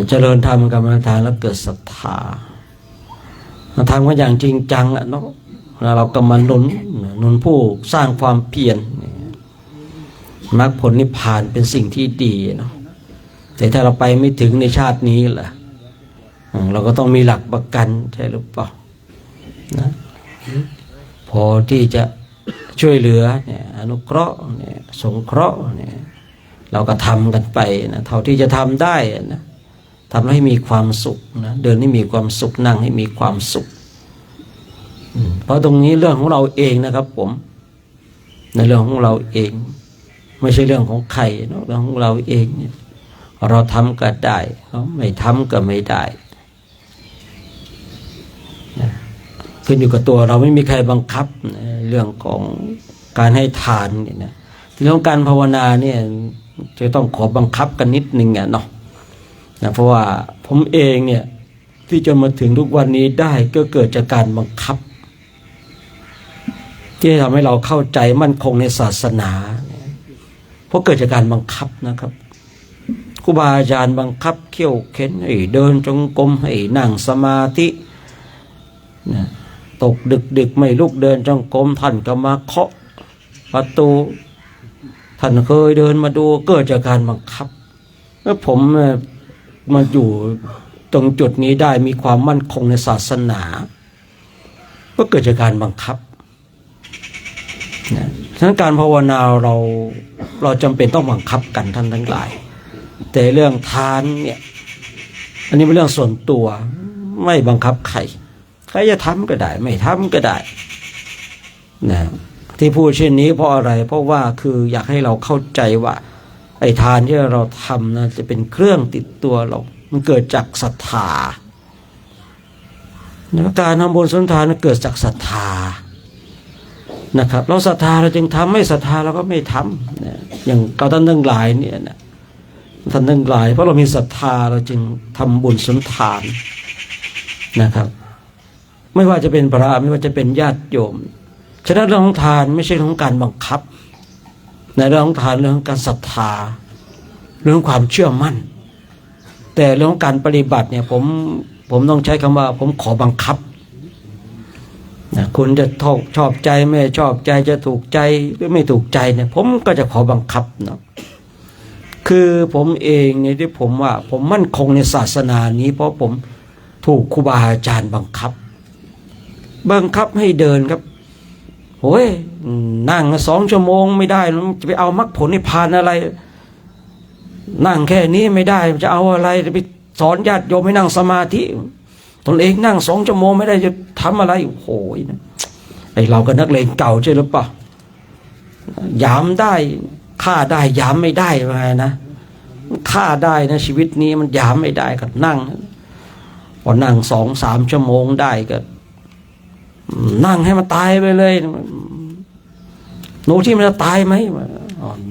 เจริญธรรมกรรมฐานแล้วเกิดศรัทธาทำกันอย่างจริงจังเนาะเราก็มาหนุนผู้สร้างความเพียรมรรคผลนิพพานเป็นสิ่งที่ดีเนาะแต่ถ้าเราไปไม่ถึงในชาตินี้ล่ะเราก็ต้องมีหลักประกันใช่หรือเปล่านะพอที่จะช่วยเหลือเนี่ยอนุเคราะห์เนี่ยสงเคราะห์เนี่ยเราก็ทำกันไปนะเท่าที่จะทำได้นะทำให้มีความสุขนะเดินให้มีความสุขนั่งให้มีความสุขเพราะตรงนี้เรื่องของเราเองนะครับผมในเรื่องของเราเองไม่ใช่เรื่องของใครเนาะเรื่องของเราเองเนี่ยเราทำก็ได้เราไม่ทำก็ไม่ได้ขึ้นอยู่กับตัวเราไม่มีใครบังคับเรื่องของการให้ทานเนี่ยนะเรื่องการภาวนาเนี่ยจะต้องขอบังคับกันนิดนึงเนาะเพราะว่าผมเองเนี่ยที่จนมาถึงทุกวันนี้ได้ก็เกิดจากการบังคับที่ทำให้เราเข้าใจมั่นคงในศาสนาเพราะเกิดจากการบังคับนะครับครูบาอาจารย์บังคับเขี่ยวเข็นให้เดินจงกรมให้นั่งสมาธิตกดึกไม่ลุกเดินจงกรมท่านก็มาเคาะประตูท่านเคยเดินมาดูเกิดจากการบังคับแล้วผมมาอยู่ตรงจุดนี้ได้มีความมั่นคงในศาสนาก็เกิดจากการบังคับฉะนั้นการภาวนาเราจำเป็นต้องบังคับกันท่านทั้งหลายแต่เรื่องทานเนี่ยอันนี้เป็นเรื่องส่วนตัวไม่บังคับใครจะทำก็ได้ไม่ทำก็ได้นะที่พูดเช่นนี้เพราะอะไรเพราะว่าคืออยากให้เราเข้าใจว่าไอ้ทานที่เราทำนะจะเป็นเครื่องติดตัวเรามันเกิดจากศรัทธาการทำบุญสุนทานเกิดจากศรัทธานะครับเราศรัทธาเราจึงทำไม่ศรัทธาเราก็ไม่ทำนะอย่างเราท่านทั้งหลายเนี่ยนะท่านทั้งหลายเพราะเรามีศรัทธาเราจึงทำบุญสุนทานนะครับไม่ว่าจะเป็นพระไม่ว่าจะเป็นญาติโยมฉะนั้นเรื่องของทานไม่ใช่เรื่องของการบังคับในเรื่องของทานเรื่องของการศรัทธาเรื่องความเชื่อมั่นแต่เรื่องของการปฏิบัติเนี่ยผมต้องใช้คำว่าผมขอบังคับนะคุณจะชอบใจไม่ชอบใจจะถูกใจหรือไม่ถูกใจเนี่ยผมก็จะขอบังคับเนาะคือผมเองเนี่ยที่ผมว่าผมมั่นคงในศาสนานี้เพราะผมถูกครูบาอาจารย์บังคับให้เดินครับ โอ้ยนั่ง2 ชั่วโมงไม่ได้จะไปเอามรรคผลนิพพานอะไรนั่งแค่นี้ไม่ได้จะเอาอะไรจะไปสอนญาติโยมให้นั่งสมาธิตนเองนั่ง2 ชั่วโมงไม่ได้จะทำอะไรโอ้โหไอเราก็นักเลงเก่าใช่หรือเปล่ายามได้ฆ่าได้ยามไม่ได้ว่าไงนะฆ่าได้นะชีวิตนี้มันยามไม่ได้ก็นั่งพอนั่ง2-3 ชั่วโมงได้ก็นั่งให้มันตายไปเลยหนูที่มันจะตายไหม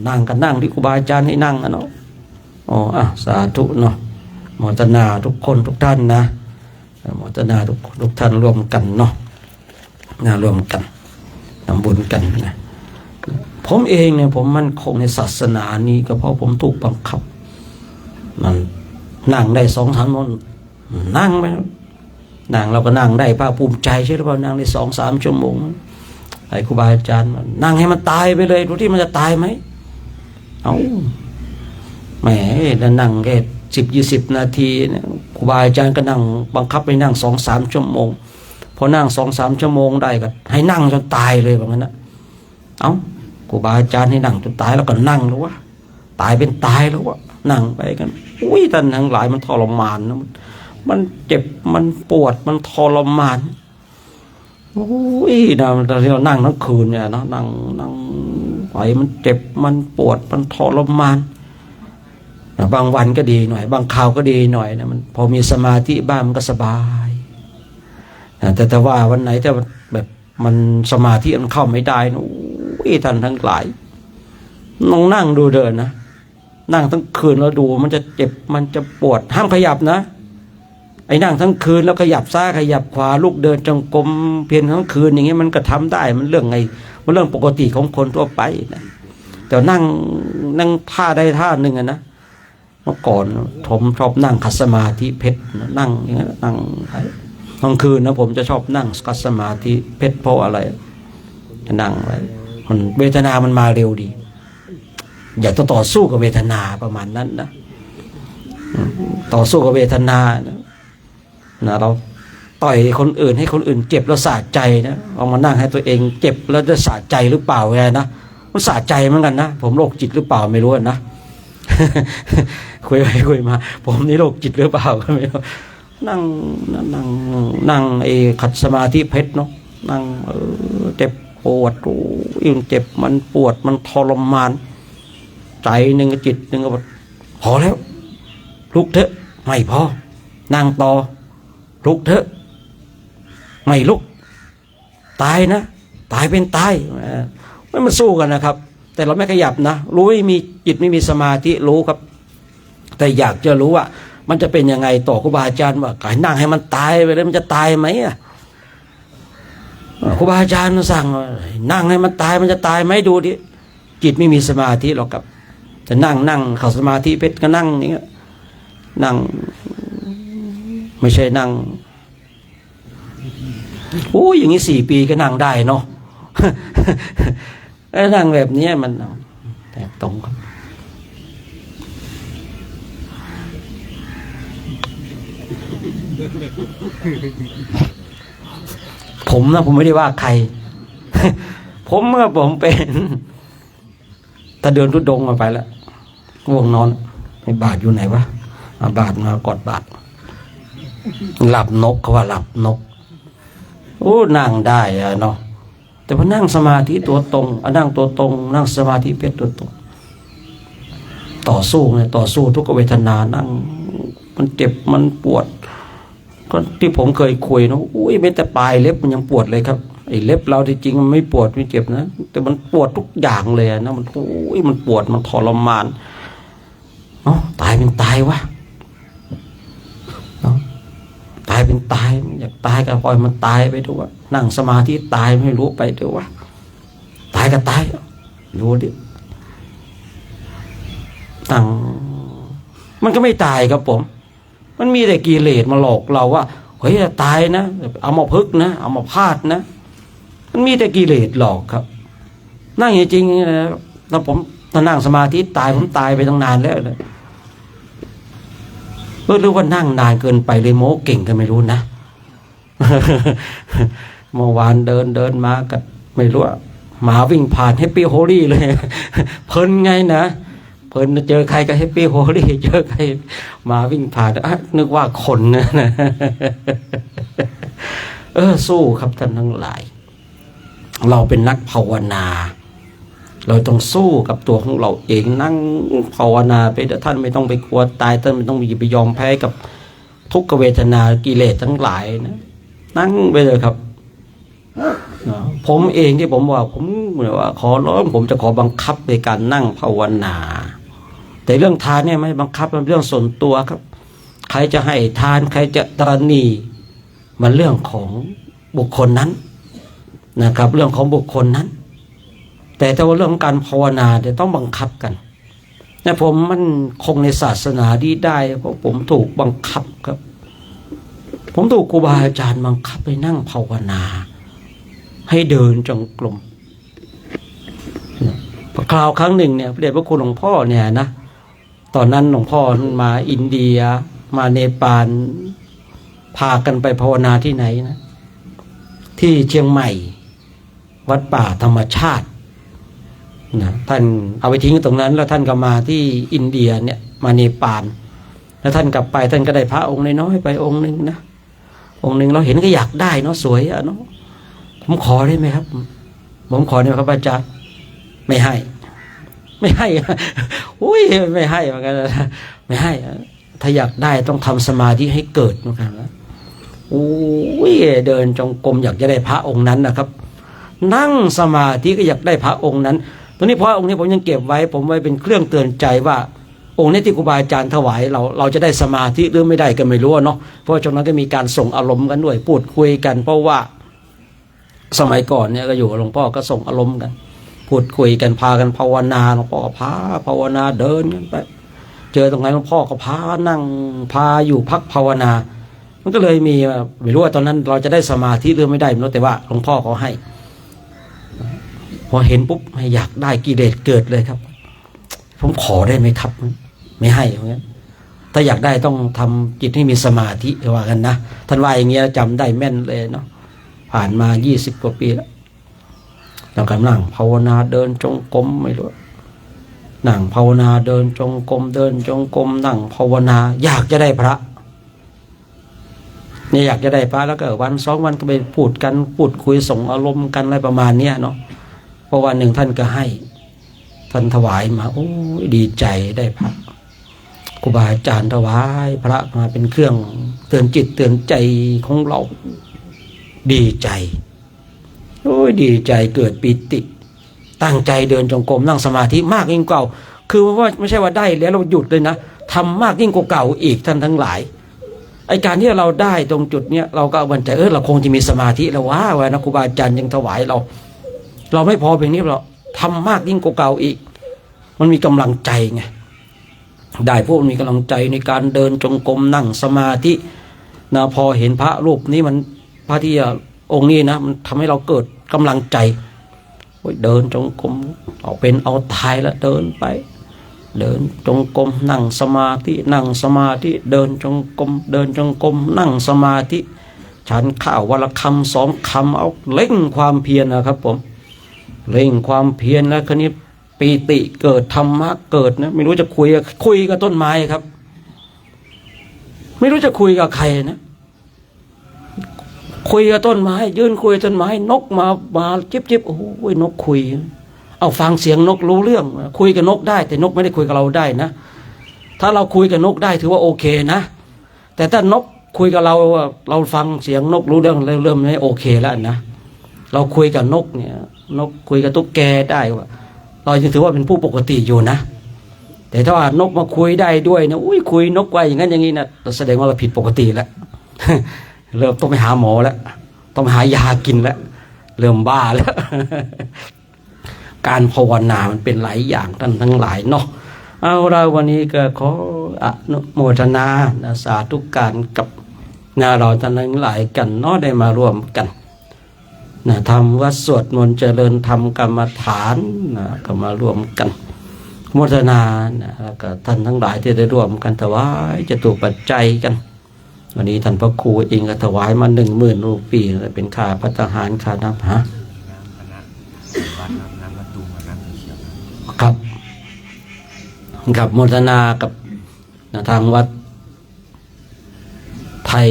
นั่งก็นั่งที่ครูบาอาจารย์ให้นั่งเนาะสาธุเนาะโมทนาทุกคนทุกท่านนะโมทนาทุกท่านร่วมกันเนาะร่วมกันทำบุญกันนะผมเองเนี่ยผมมั่นคงในศาสนานี้ก็เพราะผมถูกบังคับมันนั่งได้2-3 ชั่วโมงนั่งไหมนั่งเราก็นั่งได้ภาคภูมิใจใช่หรือเปล่านั่งได้2-3 ชั่วโมงไอ้ครูบาอาจารย์นั่งให้มันตายไปเลยดูที่มันจะตายไหมเอาแหมนั่งแค่10-20 นาทีเนี่ยครูบาอาจารย์ก็นั่งบังคับให้นั่ง2-3 ชั่วโมงพอนั่ง2-3 ชั่วโมงได้ก็ให้นั่งจนตายเลยแบบนั้นนะเอาครูบาอาจารย์ให้นั่งจนตายแล้วก็นั่งแล้ววะตายเป็นตายแล้ววะนั่งไปกันอุ้ยท่านทั้งหลายมันทรมานนะมันเจ็บมันปวดมันทรมานโอ้ยนะตอนที่เรานั่งทั้งคืนเนี่ยนะนั่งไปมันเจ็บมันปวดมันทรมานบางวันก็ดีหน่อยบางคราวก็ดีหน่อยนะมันพอมีสมาธิบ้างมันก็สบายแต่ว่าวันไหนถ้าแบบมันสมาธิมันเข้าไม่ได้นะท่านทั้งหลายลองนั่งดูเดินนะนั่งทั้งคืนแล้วดูมันจะเจ็บมันจะปวดห้ามขยับนะไอ้นั่งทั้งคืนแล้วขยับซ้ายขยับขวาลุกเดินจงกรมเพียรทั้งคืนอย่างเงี้ยมันก็ทำได้มันเรื่องไงมันเรื่องปกติของคนทั่วไปนะแต่นั่งท่าได้ท่าหนึ่งนะเมื่อก่อนผมชอบนั่งขัดสมาธิเพชรนั่งอย่างเงี้ยนั่งทั้งคืนนะผมจะชอบนั่งขัดสมาธิเพชรเพราะอะไรนั่งไว้มันเวทนามันมาเร็วดีอยากต่อสู้กับเวทนาประมาณนั้นนะต่อสู้กับเวทนานะเราต่อยคนอื่นให้คนอื่นเจ็บแล้วสะใจนะเอามานั่งให้ตัวเองเจ็บแล้วจะสะใจหรือเปล่าไงนะมันสะใจเหมือนกันนะผมโรคจิตหรือเปล่าไม่รู้นะ คุยไปคุยมาผมนี่โรคจิตหรือเปล่าก็ไม่รู้นั่งขัดสมาธิเพชรเนาะนั่งเจ็บปวดยิ่งเจ็บมันปวดมันทรมานใจหนึ่งจิตหนึ่งก็พอแล้วลุกเถอะไม่พอนั่งต่อลุกเถอะไม่ลุกตายนะตายเป็นตายไม่มาสู้กันนะครับแต่เราไม่ขยับนะรู้ไม่มีจิตไม่มีสมาธิรู้ครับแต่อยากจะรู้ว่ามันจะเป็นยังไงต่อครูบาอาจารย์ว่าการนั่งให้มันตายไปเลยมันจะตายไหมครูบาอาจารย์สั่งนั่งให้มันตายมันจะตายไหมดูดิจิตไม่มีสมาธิหรอกครับจะนั่งเข้าสมาธิเพชรก็นั่งอย่างเงี้ยนั่งไม่ใช่นั่งโอ้ยอย่างนี้4 ปีก็นั่งได้เนาะ นั่งแบบนี้มันแต่ตรงครับผมไม่ได้ว่าใคร ผมเมื่อผมเป็นถ้าเดินทุดงมาไปแล้วง่วงนอนไอ้บาทอยู่ไหนวะบาทมากอดบาทหลับนกเขาว่าหลับนกโอ้นั่งได้เนาะแต่พอนั่งสมาธิตัวตรงนั่งตัวตรงนั่งสมาธิเพชรตัวตรงต่อสู้เนี่ยต่อสู้ทุกเวทนานั่งมันเจ็บมันปวดก็ที่ผมเคยคุยนะอุ้ยไม่แต่ปลายเล็บมันยังปวดเลยครับไอ้เล็บเราที่จริงมันไม่ปวดไม่เจ็บนะแต่มันปวดทุกอย่างเลยนะมันอุ้ยมันปวดมันทรมานตายเป็นตายวะตายเป็นตายอยากตายก็ปล่อยมันตายไปดูว่านั่งสมาธิตายไม่รู้ไปดูว่าตายก็ตายรู้ดินั่งมันก็ไม่ตายครับผมมันมีแต่กิเลสมาหลอกเราว่าเฮ้ยตายนะเอามาพึกนะเอามาพาดนะมันมีแต่กิเลสหลอกครับนั่งจริงๆนะถ้านั่งสมาธิตายผมตายไปตั้งนานแล้วเลยหรือว่านั่งนานเกินไปเลยโม้เก่งก็ไม่รู้นะ เมื่อวานเดินมากับ ไม่รู้ว่าหมาวิ่งผ่านแฮปปี้โฮลี่เลย เพลินไงนะเพลินเจอใครก็แฮปปี้โฮลี่เจอใครหมาวิ่งผ่านนึกว่าคนนะ สู้ครับท่านทั้งหลายเราเป็นนักภาวนาเราต้องสู้กับตัวของเราเองนั่งภาวนาไปท่านไม่ต้องไปกลัวตายท่านไม่ต้องไปยอมแพ้กับทุกขเวทนากิเลสทั้งหลายนะนั่งไปเลยครับผมเองที่ผมว่าผมเหมือนว่าขอร้องผมจะขอบังคับในการนั่งภาวนาแต่เรื่องทานเนี่ยไม่บังคับมันเรื่องส่วนตัวครับใครจะให้ทานใครจะตรณีมันเรื่องของบุคคลนั้นนะครับเรื่องของบุคคลนั้นแต่ถ้าว่าเรื่องของการภาวนาจะต้องบังคับกันแต่ผมมันคงในศาสนาที่ได้เพราะผมถูกบังคับครับผมถูกครูบาอาจารย์บังคับไปนั่งภาวนาให้เดินจงกรมคราวครั้งหนึ่งเนี่ยพระเดชพระคุณหลวงพ่อเนี่ยนะตอนนั้นหลวงพ่อมาอินเดียมาเนปาลพากันไปภาวนาที่ไหนนะที่เชียงใหม่วัดป่าธรรมชาตินะท่านเอาไปทิ้งตรงนั้นแล้วท่านก็มาที่อินเดียเนี่ยมาเนปาลแล้วท่านกลับไปท่านก็ได้พระองค์น้อยๆไปองค์หนึ่งนะองค์หนึ่งเราเห็นก็อยากได้เนาะสวยอะเนาะผมขอได้ไหมครับผมขอได้ไหมครับอาจารย์ไม่ให้อุ้ยไม่ให้เหมือนกันนะไม่ให้ถ้าอยากได้ต้องทำสมาธิให้เกิดเหมือนกันนะอุ้ยเดินจงกรมอยากจะได้พระองค์นั้นนะครับนั่งสมาธิก็อยากได้พระองค์นั้นตอนนี้พระองค์นี้ผมยังเก็บไว้ผมไว้เป็นเครื่องเตือนใจว่าองค์นี้ที่ครูบาอาจารย์ถวายเราจะได้สมาธิหรือไม่ได้ก็ไม่รู้เนาะเพราะช่วงนั้นก็มีการส่งอารมณ์กันด้วยพูดคุยกันเพราะว่าสมัยก่อนเนี่ยก็อยู่กับหลวงพ่อก็ส่งอารมณ์กันพูดคุยกันพากันภาวนาหลวงพ่อก็พาภาวนาเดินกันไปเจอตรงไหนหลวงพ่อก็พานั่งพาอยู่พักภาวนามันก็เลยมีไม่รู้ว่าตอนนั้นเราจะได้สมาธิหรือไม่ได้ไม่รู้แต่ว่าหลวงพ่อเขาให้พอเห็นปุ๊บอยากได้กิเลสเกิดเลยครับผมขอได้ไหมครับไม่ให้เพราะงั้นถ้าอยากได้ต้องทำจิตให้มีสมาธิว่ากันนะท่านว่าอย่างเงี้ยจำได้แม่นเลยเนาะผ่านมา20 กว่าปีแล้วเรากำลังภาวนาเดินจงกรมไม่รู้นั่งภาวนาเดินจงกรมเดินจงกรมนั่งภาวนาอยากจะได้พระเนี่ยอยากจะได้พระแล้วก็วัน2 วันก็ไปพูดกันพูดคุยส่งอารมณ์กันอะไรประมาณเนี้ยเนาะเพราะวันหนึ่งท่านก็ให้ท่านถวายมาโอ้ยดีใจได้พระครูบาอาจารย์ถวายพระมาเป็นเครื่องเตือนจิตเตือนใจของเราดีใจโอ้ยดีใจเกิดปิติตั้งใจเดินจงกรมนั่งสมาธิมากยิ่งเก่าคือว่าไม่ใช่ว่าได้แล้วเราหยุดเลยนะทำมากยิ่งกว่าเก่าอีกท่านทั้งหลายไอการที่เราได้ตรงจุดเนี้ยเราก็บันใจเราคงจะมีสมาธิแล้วว่านะครูบาอาจารย์ยังถวายเราไม่พอเพียงนี้เราทำมากยิ่งกว่าเก่าอีกมันมีกำลังใจไงได้พวกมีกำลังใจในการเดินจงกรมนั่งสมาธินะพอเห็นพระรูปนี้มันพระที่องค์นี้นะมันทำให้เราเกิดกำลังใจเดินจงกรมเอาเป็นเอาตายแล้วเดินไปเดินจงกรมนั่งสมาธินั่งสมาธิเดินจงกรมเดินจงกรมนั่งสมาธิฉันข้าววันละคำ2 คำเอาเร่งความเพียรนะครับผมเร่งความเพียรแล้วคราวนี้ปีติเกิดธรรมะเกิดนะไม่รู้จะคุยกับต้นไม้ครับไม่รู้จะคุยกับใครนะคุยกับต้นไม้ยืนคุยต้นไม้นกมาจิบโอ้ยนกคุยเอาฟังเสียงนกรู้เรื่องคุยกับนกได้แต่นกไม่ได้คุยกับเราได้นะถ้าเราคุยกับนกได้ถือว่าโอเคนะแต่ถ้านกคุยกับเราฟังเสียงนกรู้เรื่องเริ่มไม่โอเคแล้วนะเราคุยกับนกเนี่ยนกคุยกับตุ๊กแกได้ว่าเราจึงถือว่าเป็นผู้ปกติอยู่นะแต่ถ้าว่านกมาคุยได้ด้วยนะอุ้ยคุยนกไว้อย่างนั้นอย่างนี้นะแสดงว่าเราผิดปกติแล้ว เริ่มต้องไปหาหมอแล้วต้องไปหายากินแล้วเริ่มบ้าแล้ว การภาวนามันเป็นหลายอย่างท่านทั้งหลายเนาะเอาเราวันนี้ก็ขออนุโมทนาสาธุการกับเราท่านทั้งหลายกันเนาะได้มาร่วมกันทำวัดสวดมนต์เจริญธรรมกรรมฐานก็มาร่วมกันโมทนาแล้วก็ท่านทั้งหลายที่ได้ร่วมกันถวายจตุปัจจัยกันวันนี้ท่านพระครูเองก็ถวายมา10,000 รูปีเป็นค่าภัตตาหารค่าน้ำ ครับกับโมทนากับทางวัดไทย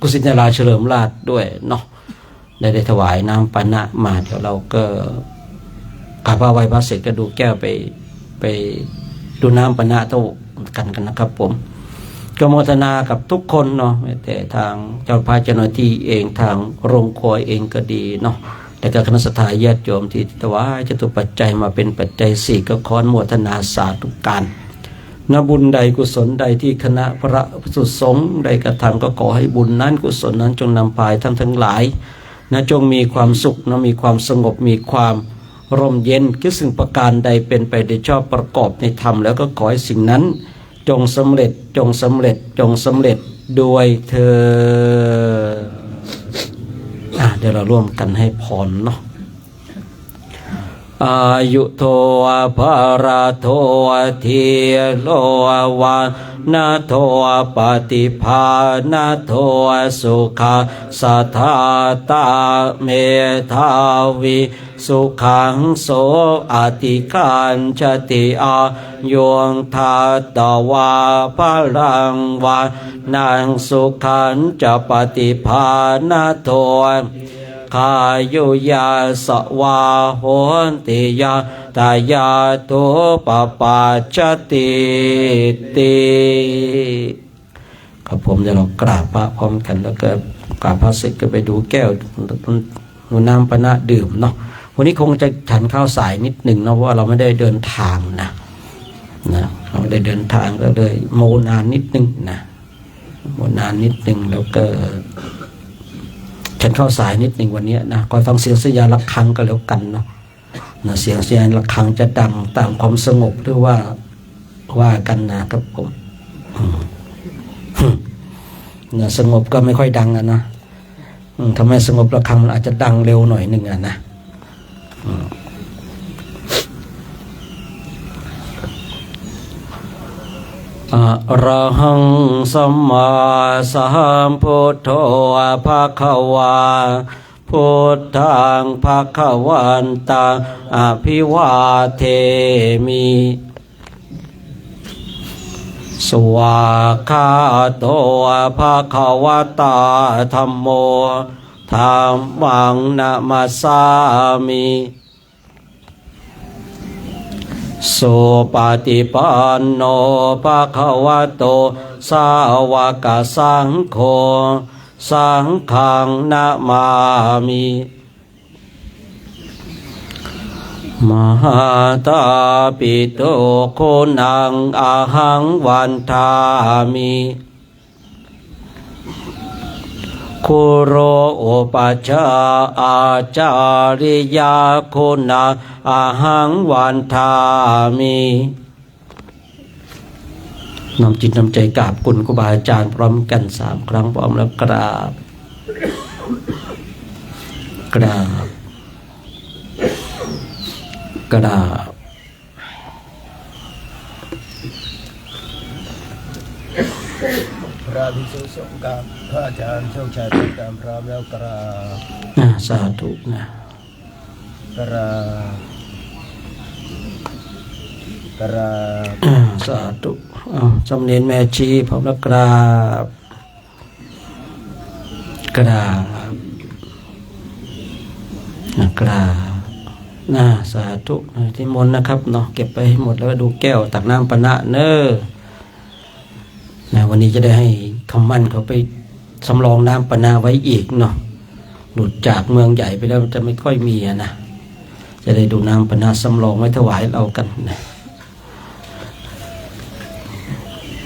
กุศินาราเฉลิมราชด้วยเนาะได้ถวายน้ำปานะมาเดี๋ยวเราก็กราบไหว้พระเสร็จก็ดูแก้วไปดูน้ำปานะเท่ากันนะครับผมก็โมทนากับทุกคนเนาะแต่ทางเจ้าพระเจ้าหน้าที่เองทางโรงครัวเองก็ดีเนาะแต่ก็คณะสัตยาติโยมที่ถวายจตุปัจจัยมาเป็นปัจจัยสี่ก็ขออนุโมทนาสาธุการนบุญใดกุศลใดที่คณะพระภิกษุสงฆ์ได้กระทำก็ขอให้บุญนั้นกุศลนั้นจงนำพาท่านทั้งหลายนะจงมีความสุขนะมีความสงบมีความร่มเย็นคิดสิ่งประการใดเป็นไปโดยชอบประกอบในธรรมแล้วก็ขอให้สิ่งนั้นจงสำเร็จจงสำเร็จจงสำเร็จด้วยเธอเดี๋ยวเราร่วมกันให้พรเนาะอายุโทภาราโททีโลวานาโทปฏิภาณโทสุขาสัทธาตาเมธาวิสุขังโสอติการชติอายวงทาตวาพลังวานางสุขันจะปฏิภาณโทคายุยาสวาโหติยาตายาตุปปาจติติครับผมจะเรากราบพระพร้อมกันแล้วก็กราบพระเสร็จก็ไปดูแก้วน้ำปานะดื่มเนาะวันนี้คงจะฉันข้าวสายนิดหนึ่งเนาะเพราะว่าเราไม่ได้เดินทางนะเราไม่ได้เดินทางก็เลยโมนานนิดหนึ่งนะโมนานนิดหนึ่งแล้วก็ฉันเข้าสายนิดหนึ่งวันนี้นะคอยฟังเสียงสัญญาณระฆังก็แล้วกันเนาะเสียงสัญญาณระฆังจะดังตามความสงบหรือว่ากันนะครับผมสงบก็ไม่ค่อยดังนะทำไมสงบระฆังมันอาจจะดังเร็วหน่อยหนึ่งนะอะระหังสัมมาสัมพุทโธภะคะวาพุทธังภะคะวันตังอภิวาเทมิสวากขาโตภะคะวะตาธัมโมธัมมังนะมัสสามิโสปฏิปันโนภะคะวะโตสาวกสังโฆสังฆังนะมามิมหาตาปิโตโคนังอาหังวันทามิคุโรโอปัจจาอาจาริยาคุณาอาหังวันทามิน้อมจิตน้อมใจกราบคุณครูบาอาจารย์พร้อมกัน3 ครั้งพร้อมแล้วกราบกราบกราบพระภิกษุสงฆ์กับพระอาจารย์โชคชัยตามพร้อมแล้วกราบสาธุนะกราบกราบสาธุสำเนียงแม่ชีพร้อมแล้วกราบกราบกราบสาธุที่มนต์นะครับเนาะเก็บไปให้หมดแล้วก็ดูแก้วตักน้ำปานะเนอะวันนี้จะได้ให้คำมั่นเขาไปสำรองน้ำปานะไว้อีกเนาะหลุดจากเมืองใหญ่ไปแล้วจะไม่ค่อยมีนะจะได้ดูน้ำปานะสำรองไว้ถวายเรากันนะ